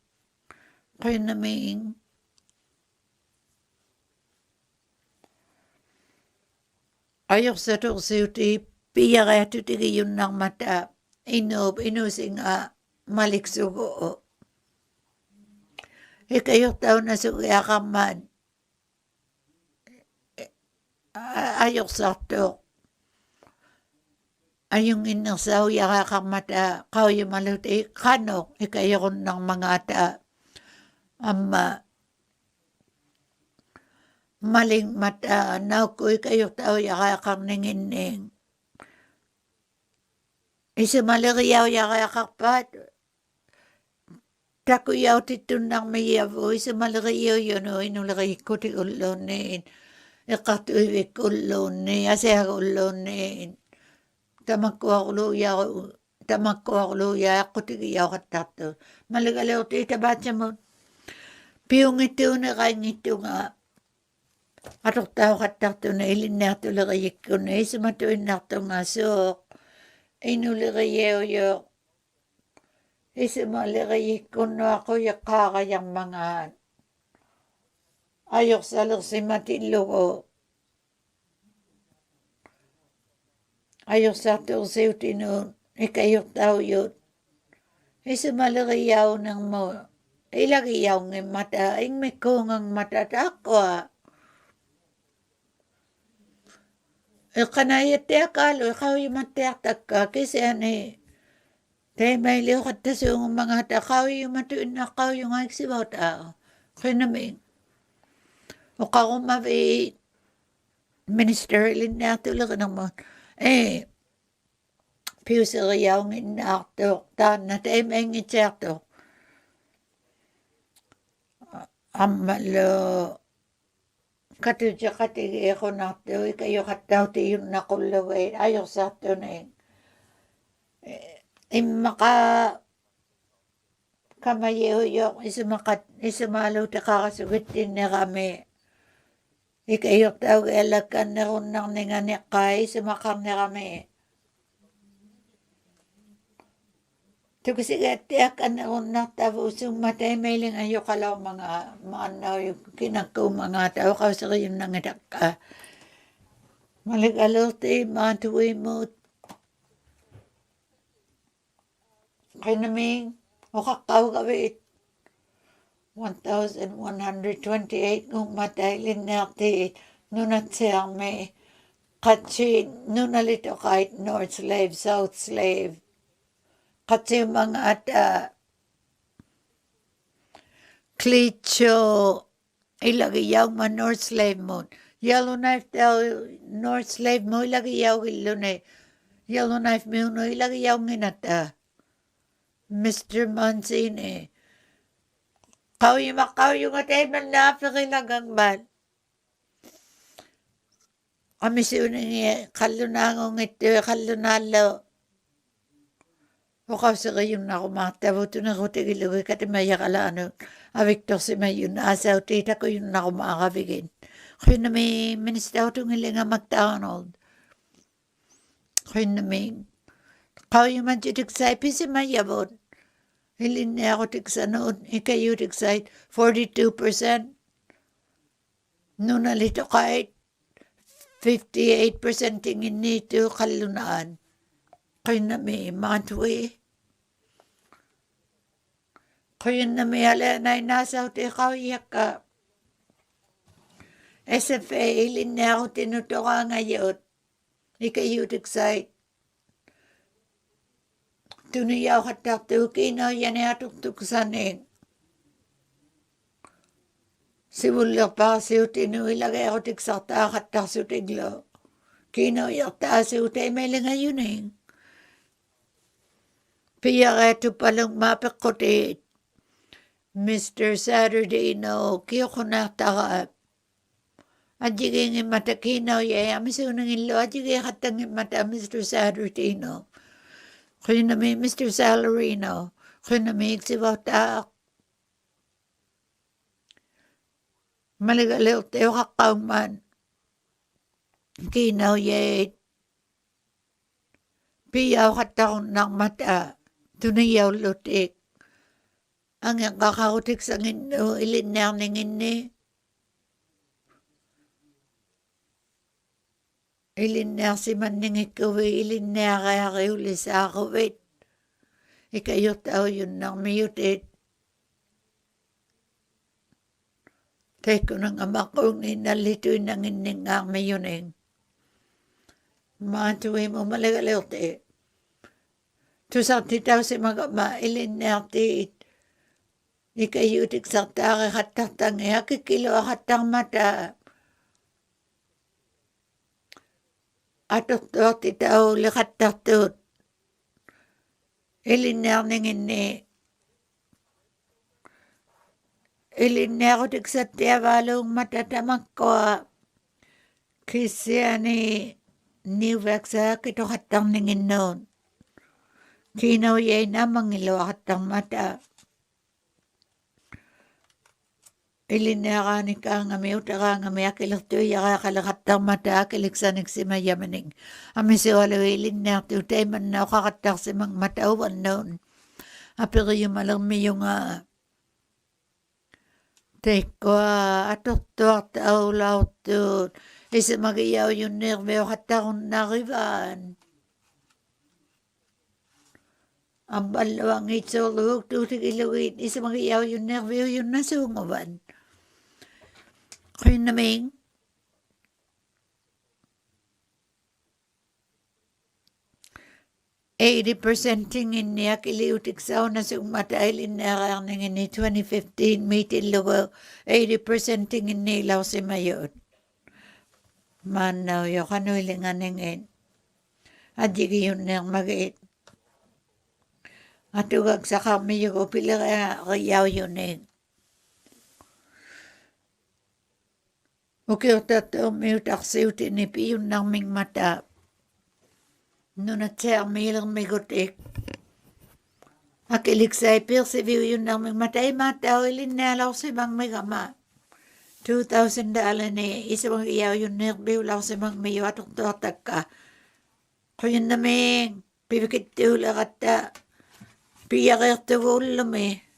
Ayok sa tuksiw ti piyakatu ti yun ng mata. Inusing maliksugo. Ikayok tao na sugayakaman. Ayok sakto. Ayong inasaw yakakamata. Kau yung maluti. Kanok. Ikayok ng mga ata. Ama. Maling mata. Naw ko ikayok tao yakakang ningining. Isimaliriyaw yakakapat. Takuyaw titunang mayavo, isimaliriyo yun o, inulari ko ti ulonin. Ikatuiwik ulonin, asya ulonin. Tamakwa kuluya, ako tigiyaw katato. Maligalaw ti tabatsa mo. Piyong ito na kanyito nga. Atok tao katato na ilin na ito lagayik ko na, isimatuin na ito nga sok. Inuliriyo yun. Isimaliriyik ko na ako yakakayang mga ayok sa luksimatilo ko. Ayok sa tusiw tinon, ikayok tao yun. Isimaliriyaw ng mo, ilagiyaw ng mata, ing may kungang mata takwa. Ikanayat akalo, ikaw yung matiaktak ka, kasi Kaya may liyo katas yung mga takaw yung matuin na kaw yung aksibaw tao. Kaya namin. O kao mabi minister ilin na tulog ng mo. Piyo sa kayaw ng inakto. Taan na tayo may ngitsakto. Amalo. Katudya katigi ako nakto. Ikayo kataw ti yung nakulaway. Ayok sa ito na maka kamayeho yung isamalo ta kakasugit din na kami. Ikayok tawag alakan na rin ng ninganikay, isimakang na kami. Tukusigat tiyakan na rin ng tabo, sumatay may ling ayok alaw mga yung kinakaw mga tao, kasi yung nangitak ka. Maligalaw tayo, mga tuwi mo, kaya namin, o kakaw kawit, 1,128 kung mataylin natin, nunat siyang may katsin, nunalito kahit North Slave, South Slave, katsin mga ata, klitso, ilagiyaw man North Slave mo, yellow knife daw, North Slave mo, ilagiyaw ilunay, yellow knife mo, ilagiyaw nginata, Mr. Mancini. Kau yung atay man na pakilagang man. Kami siya niya, kalunangong ito, kalunalo. O kasi kayong nakumatabo, ito na ko tigilugay ka timaya kalano. Awik to si mayon, asaw tita ko yung nakumakabigin. Kaya na may ministaw itong hilinga McDonald. Kaya na may, kau yung man tigsay, pisi mayabot. Hilin niya ako tigsa noon, ikayo tigsay, 42%. Nuna lito kahit 58% tingin nito kalunaan. Kaya na may matwi. Kaya na may alanay nasa uti kauyak ka. SFA ilin na ako tinutuka ngayon. Ikayutik site. Tunuyaw katak tukino yan atuk sanin. Sibulyak pa siuti nuilagay ako tiksakta katak sutiglo. Kino yakta siuti may ngayon eh. Piyaketu palang mapikotit. Mr. Saturday no kiyokunakta Ajiging matakinaw ya amisunang ilo ajiging katang mata Mr. Saturday no. Kaya na may Mr. Salary no. Kaya na may iksibata. Maligaliw tayo kakauman. Kinaw ya piyaw katang ng mata. Tunayaw lutik. Ang kakautik sa ngino ilinang ngini. Ilinner si manning ikawi, ilinner kaya kayo lisa akawit. Ikayot tao yun nang miyutit. Teko nang amakong inalitoy nang iningang mayuning. Matuwi mo malagalote. Tusakti tao si magama, ilinner tit. Ikayutik sa taka katatang, hakikilo akatang mata. Atuk titaw likattatut. Iliner ningini. Iliner ko tiksatya balong matatamak ko. Kisya ni Niweksa kito katang ningin noon. Kinaw yay namang ilo katang mata. Ilinera ni ka nga may utara nga may akilakto yara kalakatang mata akiliksanik si mayamaning. Amisi wala iliner tutay man na kakatak si mang matawan noon. Apiro yung malang may yung teko atok-tok tao lautot. Isa magiyaw yung nervyo katakon na riban. Ang balawang itsulog tutik ilawin. Isa magiyaw yung nervyo yung nasungawan. Kaya naming, %80 tingin niya kiliutik sa una sa umatay linarang ngini 2015 meeting logo 80% tingin nilaw si Mayot. Manaw yung kanuilingan ngin. At yun nang mag-it. At ugag sa kami yung upila kayaw yun ngin. Okay, tato may taksiw tinipi yun naming mata. Noon at siya milang may gutik. Akilik sa ipirsiviw yun naming mata. Ay mata, ilin nalaw si bang may gama. $2,000 ni isa bang iyaw yun nerbiw law si bang may watok totak ka. Kaya naming pipikit tula kata. Piyakir tuwulom eh.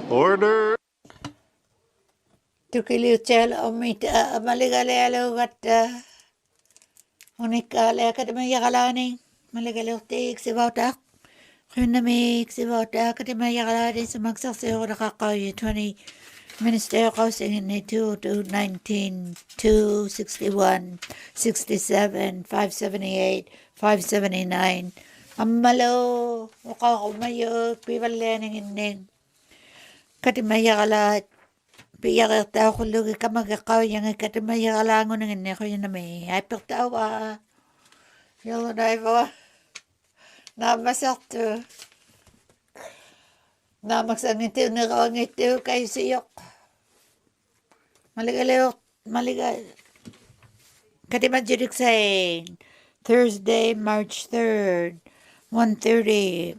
Order. Tukiliutel omita maligalelo unikale akademiyagalani maligalutik sivautak. Hunamik sivautak akademiyagalani sumagsasyo nakakayo 20 Minister Housing in 2 to 19, 261, 67, 578, 579. Amalo, wakakumayo, piwalening ining. Katimayagalat, piyagata ko lugi kamagakaw yung katimayagalangon ng ining ko yun na may hypertawa. Yung naiva, namasakto. Namagsangitiw na kawangitiw kayo siyok. Maligal. Katimadjudik saying Thursday, March 3rd, 1:30.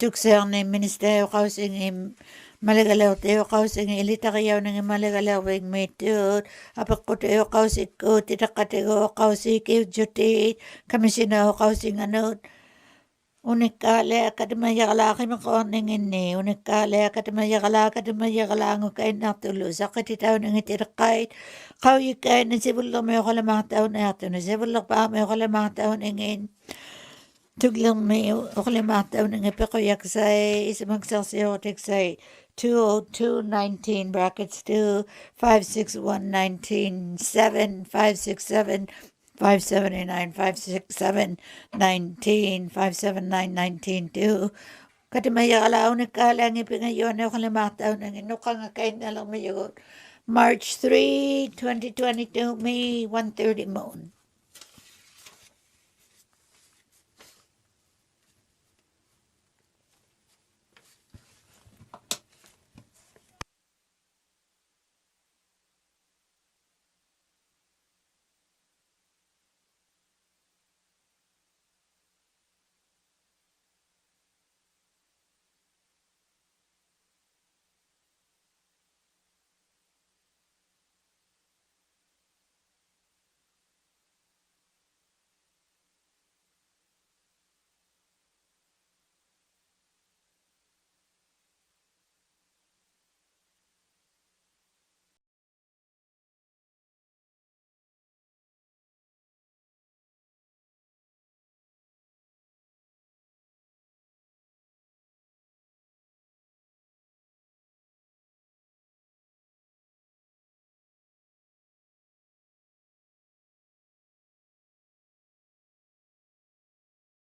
Tuksang ni Minister of Housing maligalaw tayo housing ilitakayaw ng maligalaw ng metod. Apak ko tayo housing ko, titakatigo housing kiw juti, kamisina housing anot. Unikale akademiyagala kimakoning ini unikale akademiyagala ngo kain natulo sakit itaw ng itirakait kau yikain ng sibulok may ako lamang taon na ito na sibulok pa may ako lamang taon ingin tuglang may ako lamang taon ng ipikoyak say isamagsasyotik say 20219 brackets 2 56119 7 567 579, 567, 19, 579, 19, 2. Katimaya alaw ni kalang ipingayon na kalimataw ng inukang kain na lang mayon. March 3, 2022, May 1:30 moon.